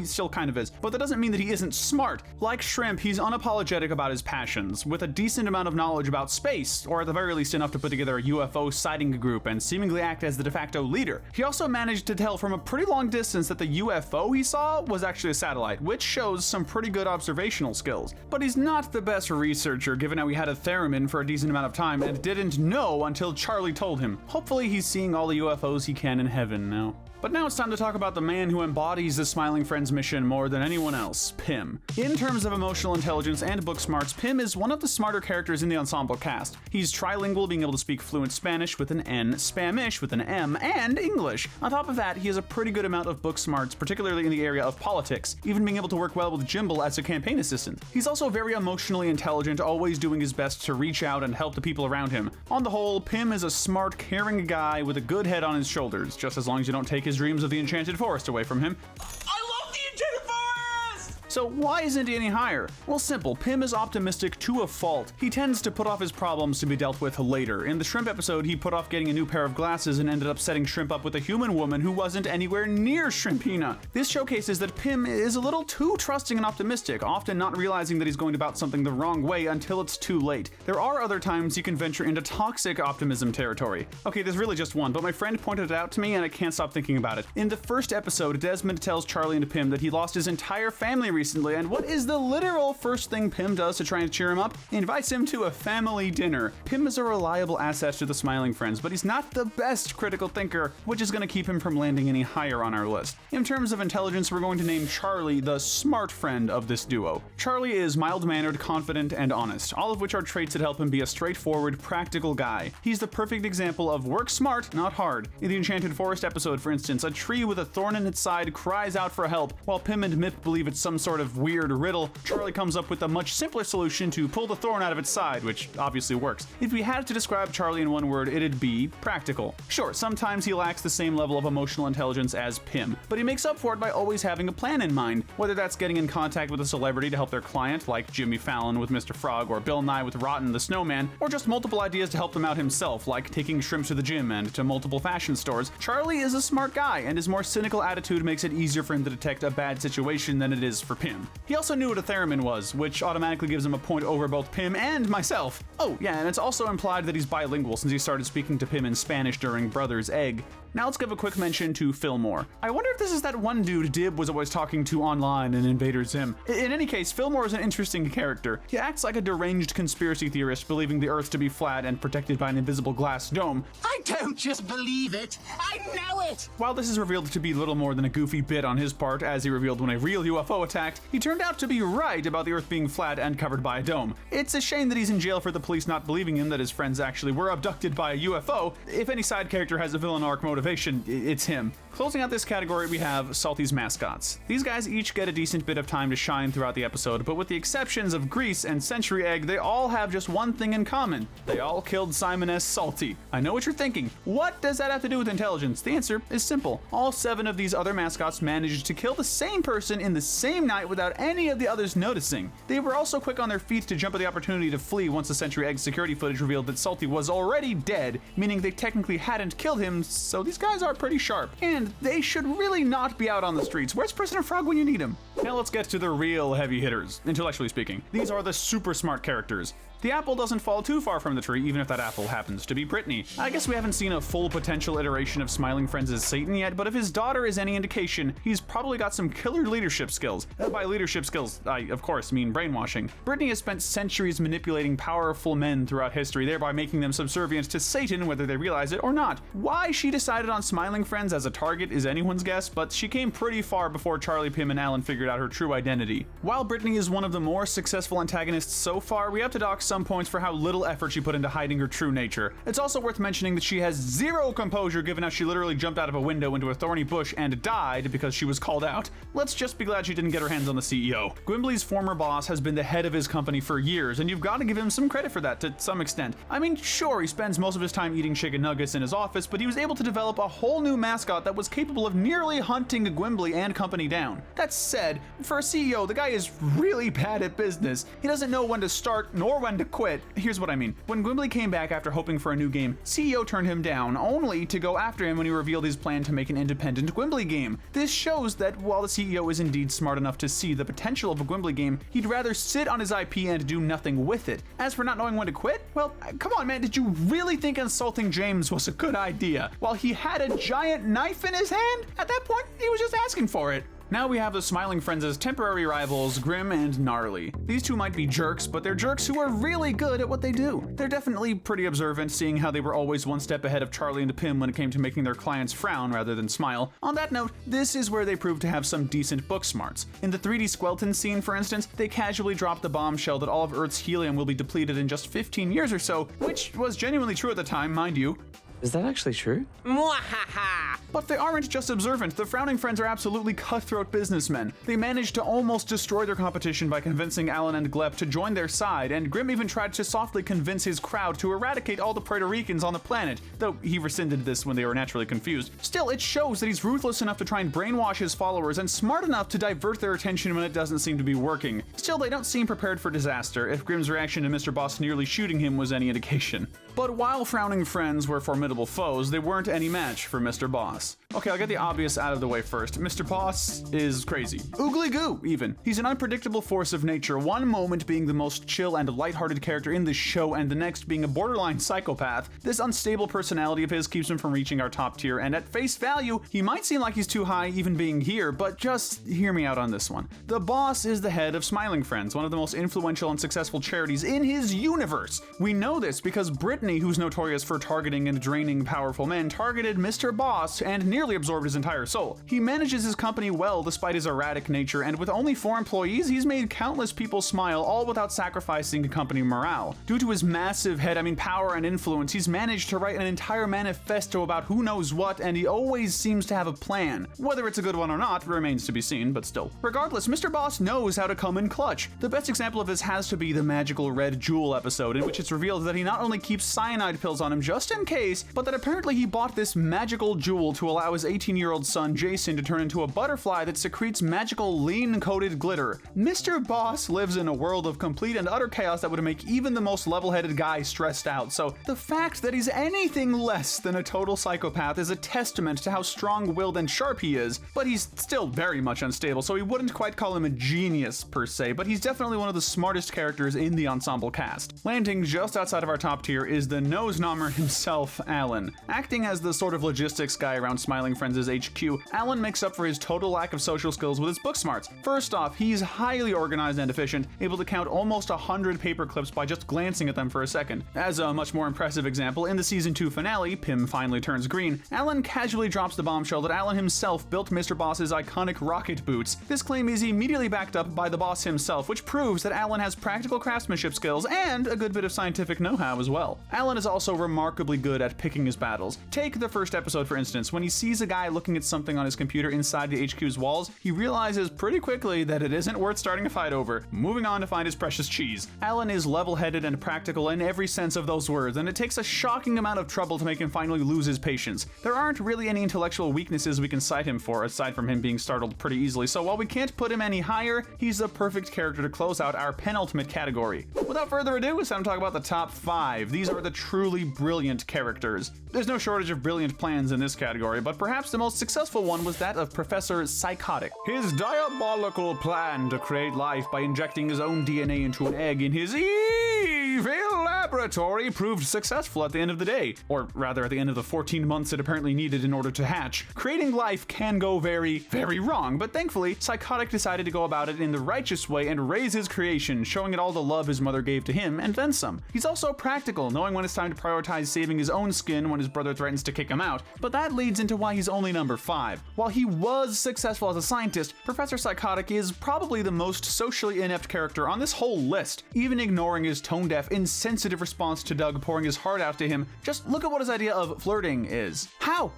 Speaker 22: still kind of is, but that doesn't mean that he isn't smart. Like Shrimp, he's unapologetic about his passions, with a decent amount of knowledge about space, or at the very least enough to put together a UFO sighting group and seemingly act as the de facto leader. He also managed to tell from a pretty long distance that the UFO he saw was actually a satellite, which shows some pretty good observational skills. But he's not the best researcher, given how he had a theremin for a decent amount of time and didn't know until Charlie told him. Hopefully he's seeing all the UFOs he can in heaven now. But now it's time to talk about the man who embodies the Smiling Friends mission more than anyone else, Pym. In terms of emotional intelligence and book smarts, Pym is one of the smarter characters in the ensemble cast. He's trilingual, being able to speak fluent Spanish with an N, Spanish with an M, and English. On top of that, he has a pretty good amount of book smarts, particularly in the area of politics, even being able to work well with Jimble as a campaign assistant. He's also very emotionally intelligent, always doing his best to reach out and help the people around him. On the whole, Pym is a smart, caring guy with a good head on his shoulders, just as long as you don't take his dreams of the Enchanted Forest away from him.
Speaker 20: I love the Enchanted Forest!
Speaker 22: So why isn't he any higher? Well, simple. Pym is optimistic to a fault. He tends to put off his problems to be dealt with later. In the Shrimp episode, he put off getting a new pair of glasses and ended up setting Shrimp up with a human woman who wasn't anywhere near Shrimpina. This showcases that Pym is a little too trusting and optimistic, often not realizing that he's going about something the wrong way until it's too late. There are other times he can venture into toxic optimism territory. Okay, there's really just one, but my friend pointed it out to me and I can't stop thinking about it. In the first episode, Desmond tells Charlie and Pym that he lost his entire family recently, and what is the literal first thing Pym does to try and cheer him up? He invites him to a family dinner. Pym is a reliable asset to the Smiling Friends, but he's not the best critical thinker, which is going to keep him from landing any higher on our list. In terms of intelligence, we're going to name Charlie the smart friend of this duo. Charlie is mild-mannered, confident, and honest, all of which are traits that help him be a straightforward, practical guy. He's the perfect example of work smart, not hard. In the Enchanted Forest episode, for instance, a tree with a thorn in its side cries out for help, while Pym and Mip believe it's some sort of weird riddle. Charlie comes up with a much simpler solution to pull the thorn out of its side, which obviously works. If we had to describe Charlie in one word, it'd be practical. Sure, sometimes he lacks the same level of emotional intelligence as Pym, but he makes up for it by always having a plan in mind, whether that's getting in contact with a celebrity to help their client, like Jimmy Fallon with Mr. Frog, or Bill Nye with Rotten the Snowman, or just multiple ideas to help him out himself, like taking Shrimp to the gym and to multiple fashion stores. Charlie is a smart guy, and his more cynical attitude makes it easier for him to detect a bad situation than it is for Pym. He also knew what a theremin was, which automatically gives him a point over both Pym and myself. Oh yeah, and it's also implied that he's bilingual since he started speaking to Pym in Spanish during Brother's Egg. Now let's give a quick mention to Fillmore. I wonder if this is that one dude Dib was always talking to online in Invader Zim. In any case, Fillmore is an interesting character. He acts like a deranged conspiracy theorist, believing the Earth to be flat and protected by an invisible glass dome.
Speaker 14: I don't just believe it, I know it!
Speaker 22: While this is revealed to be little more than a goofy bit on his part, as he revealed when a real UFO attacked, he turned out to be right about the Earth being flat and covered by a dome. It's a shame that he's in jail for the police not believing him that his friends actually were abducted by a UFO. If any side character has a villain arc motivation, it's him. Closing out this category, we have Salty's mascots. These guys each get a decent bit of time to shine throughout the episode, but with the exceptions of Grease and Century Egg, they all have just one thing in common. They all killed Simon S. Salty. I know what you're thinking. What does that have to do with intelligence? The answer is simple. All 7 of these other mascots managed to kill the same person in the same night without any of the others noticing. They were also quick on their feet to jump at the opportunity to flee once the Century Egg security footage revealed that Salty was already dead, meaning they technically hadn't killed him, so these guys are pretty sharp. And they should really not be out on the streets. Where's Prisoner Frog when you need him? Now let's get to the real heavy hitters, intellectually speaking. These are the super smart characters. The apple doesn't fall too far from the tree, even if that apple happens to be Brittany. I guess we haven't seen a full potential iteration of Smiling Friends as Satan yet, but if his daughter is any indication, he's probably got some killer leadership skills. By leadership skills, I of course mean brainwashing. Brittany has spent centuries manipulating powerful men throughout history, thereby making them subservient to Satan whether they realize it or not. Why she decided on Smiling Friends as a target is anyone's guess, but she came pretty far before Charlie, Pym, and Alan figured out her true identity. While Brittany is one of the more successful antagonists so far, we have to dock some points for how little effort she put into hiding her true nature. It's also worth mentioning that she has zero composure given how she literally jumped out of a window into a thorny bush and died because she was called out. Let's just be glad she didn't get her hands on the CEO. Gwimbly's former boss has been the head of his company for years, and you've got to give him some credit for that to some extent. I mean, sure, he spends most of his time eating chicken nuggets in his office, but he was able to develop a whole new mascot that was capable of nearly hunting Gwimbly and company down. That said, for a CEO, the guy is really bad at business. He doesn't know when to start nor when to quit. Here's what I mean. When Gwimbly came back after hoping for a new game, CEO turned him down, only to go after him when he revealed his plan to make an independent Gwimbly game. This shows that while the CEO is indeed smart enough to see the potential of a Gwimbly game, he'd rather sit on his IP and do nothing with it. As for not knowing when to quit, well, come on man, did you really think insulting James was a good idea? While he had a giant knife in his hand? At that point, he was just asking for it. Now we have the Smiling Friends' temporary rivals, Grim and Gnarly. These two might be jerks, but they're jerks who are really good at what they do. They're definitely pretty observant, seeing how they were always one step ahead of Charlie and Pim when it came to making their clients frown rather than smile. On that note, this is where they prove to have some decent book smarts. In the 3D Squelton scene, for instance, they casually dropped the bombshell that all of Earth's helium will be depleted in just 15 years or so, which was genuinely true at the time, mind you.
Speaker 5: Is that actually true?
Speaker 19: Mwahaha!
Speaker 22: But they aren't just observant. The Frowning Friends are absolutely cutthroat businessmen. They managed to almost destroy their competition by convincing Alan and Glep to join their side, and Grim even tried to softly convince his crowd to eradicate all the Puerto Ricans on the planet, though he rescinded this when they were naturally confused. Still, it shows that he's ruthless enough to try and brainwash his followers and smart enough to divert their attention when it doesn't seem to be working. Still, they don't seem prepared for disaster, if Grim's reaction to Mr. Boss nearly shooting him was any indication. But while Frowning Friends were formidable foes, they weren't any match for Mr. Boss. Okay, I'll get the obvious out of the way first. Mr. Boss is crazy. Oogly goo, even. He's an unpredictable force of nature, one moment being the most chill and lighthearted character in the show, and the next being a borderline psychopath. This unstable personality of his keeps him from reaching our top tier, and at face value, he might seem like he's too high even being here, but just hear me out on this one. The Boss is the head of Smiling Friends, one of the most influential and successful charities in his universe. We know this because Brittany, who's notorious for targeting and draining powerful men, targeted Mr. Boss and nearly absorbed his entire soul. He manages his company well despite his erratic nature, and with only 4 employees, he's made countless people smile, all without sacrificing company morale. Due to his massive power and influence, he's managed to write an entire manifesto about who knows what, and he always seems to have a plan. Whether it's a good one or not remains to be seen, but still. Regardless, Mr. Boss knows how to come in clutch. The best example of this has to be the magical red jewel episode, in which it's revealed that he not only keeps cyanide pills on him just in case, but that apparently he bought this magical jewel to allow his 18-year-old son Jason to turn into a butterfly that secretes magical lean-coated glitter. Mr. Boss lives in a world of complete and utter chaos that would make even the most level-headed guy stressed out, so the fact that he's anything less than a total psychopath is a testament to how strong-willed and sharp he is, but he's still very much unstable, so we wouldn't quite call him a genius per se, but he's definitely one of the smartest characters in the ensemble cast. Landing just outside of our top tier is the nose-nommer himself, Alan. Acting as the sort of logistics guy around Smiling Friends' HQ, Alan makes up for his total lack of social skills with his book smarts. First off, he's highly organized and efficient, able to count almost 100 paper clips by just glancing at them for a second. As a much more impressive example, in the season 2 finale, Pim Finally Turns Green, Alan casually drops the bombshell that Alan himself built Mr. Boss's iconic rocket boots. This claim is immediately backed up by the boss himself, which proves that Alan has practical craftsmanship skills and a good bit of scientific know-how as well. Alan is also remarkably good at picking his battles. Take the first episode for instance. When he sees a guy looking at something on his computer inside the HQ's walls, he realizes pretty quickly that it isn't worth starting a fight over, moving on to find his precious cheese. Alan is level-headed and practical in every sense of those words, and it takes a shocking amount of trouble to make him finally lose his patience. There aren't really any intellectual weaknesses we can cite him for, aside from him being startled pretty easily, so while we can't put him any higher, he's the perfect character to close out our penultimate category. Without further ado, it's time to talk about the top 5. These are the truly brilliant characters. There's no shortage of brilliant plans in this category, but perhaps the most successful one was that of Professor Psychotic. His diabolical plan to create life by injecting his own DNA into an egg in his evil laboratory proved successful at the end of the day, or rather at the end of the 14 months it apparently needed in order to hatch. Creating life can go very, very wrong, but thankfully, Psychotic decided to go about it in the righteous way and raise his creation, showing it all the love his mother gave to him, and then some. He's also practical, knowing when it's time to prioritize saving his own skin when his brother threatens to kick him out, but that leads into why he's only number 5. While he was successful as a scientist, Professor Psychotic is probably the most socially inept character on this whole list. Even ignoring his tone-deaf, insensitive response to Doug pouring his heart out to him, just look at what his idea of flirting is. How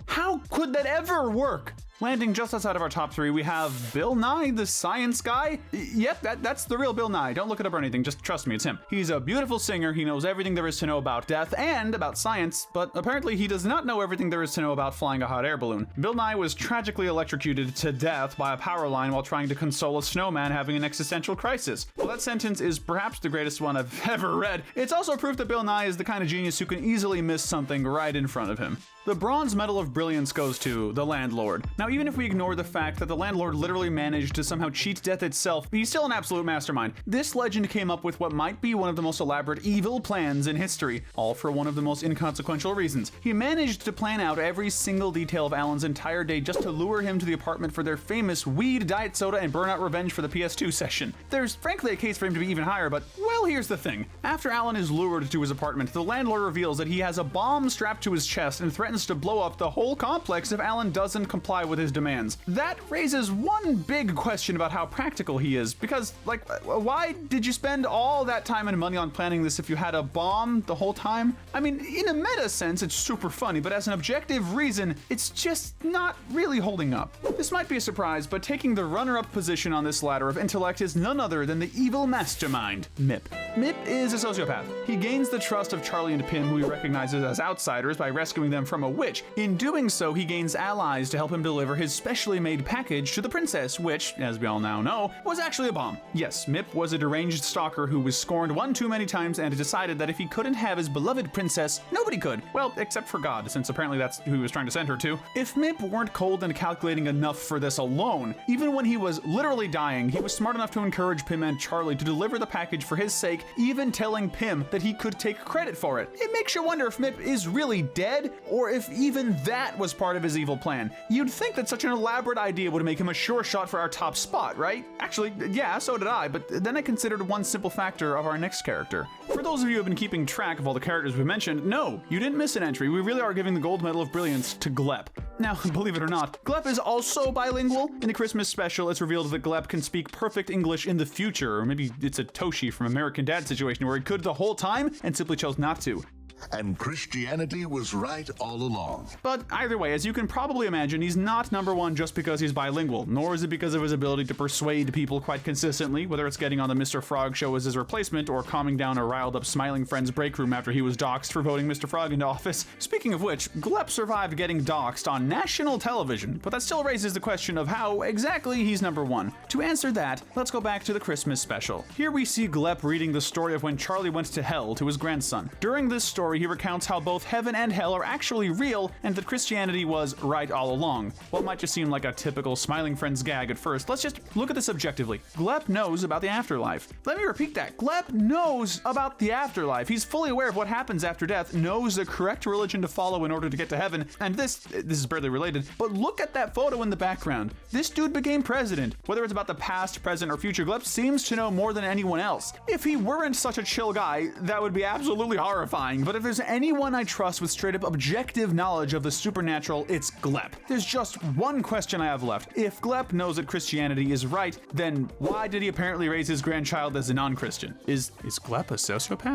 Speaker 22: could that ever work? Landing just outside of our top 3, we have Bill Nye, the science guy. Yep, that's the real Bill Nye. Don't look it up or anything, just trust me, it's him. He's a beautiful singer, he knows everything there is to know about death and about science, but apparently he does not know everything there is to know about flying a hot air balloon. Bill Nye was tragically electrocuted to death by a power line while trying to console a snowman having an existential crisis. Well, that sentence is perhaps the greatest one I've ever read. It's also proof that Bill Nye is the kind of genius who can easily miss something right in front of him. The Bronze Medal of Brilliance goes to the Landlord. Now, even if we ignore the fact that the Landlord literally managed to somehow cheat death itself, he's still an absolute mastermind. This legend came up with what might be one of the most elaborate evil plans in history, all for one of the most inconsequential reasons. He managed to plan out every single detail of Alan's entire day just to lure him to the apartment for their famous weed, diet soda, and burnout revenge for the PS2 session. There's frankly a case for him to be even higher, but, well, here's the thing. After Alan is lured to his apartment, the Landlord reveals that he has a bomb strapped to his chest and threatens to blow up the whole complex if Alan doesn't comply with his demands. That raises one big question about how practical he is, because, like, why did you spend all that time and money on planning this if you had a bomb the whole time? I mean, in a meta sense, it's super funny, but as an objective reason, it's just not really holding up. This might be a surprise, but taking the runner-up position on this ladder of intellect is none other than the evil mastermind, Mip. Mip is a sociopath. He gains the trust of Charlie and Pym, who he recognizes as outsiders, by rescuing them from a witch. In doing so, he gains allies to help him deliver his specially made package to the princess, which, as we all now know, was actually a bomb. Yes, Mip was a deranged stalker who was scorned one too many times and decided that if he couldn't have his beloved princess, nobody could. Well, except for God, since apparently that's who he was trying to send her to. If Mip weren't cold and calculating enough for this alone, even when he was literally dying, he was smart enough to encourage Pym and Charlie to deliver the package for his sake, even telling Pym that he could take credit for it. It makes you wonder if Mip is really dead, or if even that was part of his evil plan. You'd think that such an elaborate idea would make him a sure shot for our top spot, right? Actually, yeah, so did I, but then I considered one simple factor of our next character. For those of you who have been keeping track of all the characters we mentioned, no, you didn't miss an entry. We really are giving the Gold Medal of Brilliance to Glep. Now, believe it or not, Glep is also bilingual. In the Christmas special, it's revealed that Glep can speak perfect English in the future, or maybe it's a Toshi from American Dad situation where he could the whole time and simply chose not to.
Speaker 12: And Christianity was right all along.
Speaker 22: But either way, as you can probably imagine, he's not #1 just because he's bilingual, nor is it because of his ability to persuade people quite consistently, whether it's getting on the Mr. Frog show as his replacement or calming down a riled-up Smiling Friends break room after he was doxxed for voting Mr. Frog into office. Speaking of which, Glep survived getting doxxed on national television, but that still raises the question of how exactly he's #1. To answer that, let's go back to the Christmas special. Here we see Glep reading the story of when Charlie went to hell to his grandson. During this story, he recounts how both heaven and hell are actually real and that Christianity was right all along. What might just seem like a typical Smiling Friends gag at first, let's just look at this objectively. Glep knows about the afterlife. Let me repeat that. Glep knows about the afterlife. He's fully aware of what happens after death, knows the correct religion to follow in order to get to heaven, and this is barely related, but look at that photo in the background. This dude became president. Whether it's about the past, present, or future, Glep seems to know more than anyone else. If he weren't such a chill guy, that would be absolutely horrifying, but if there's anyone I trust with straight up objective knowledge of the supernatural, it's Glep. There's just one question I have left. If Glep knows that Christianity is right, then why did he apparently raise his grandchild as a non-Christian? Is Glep a sociopath?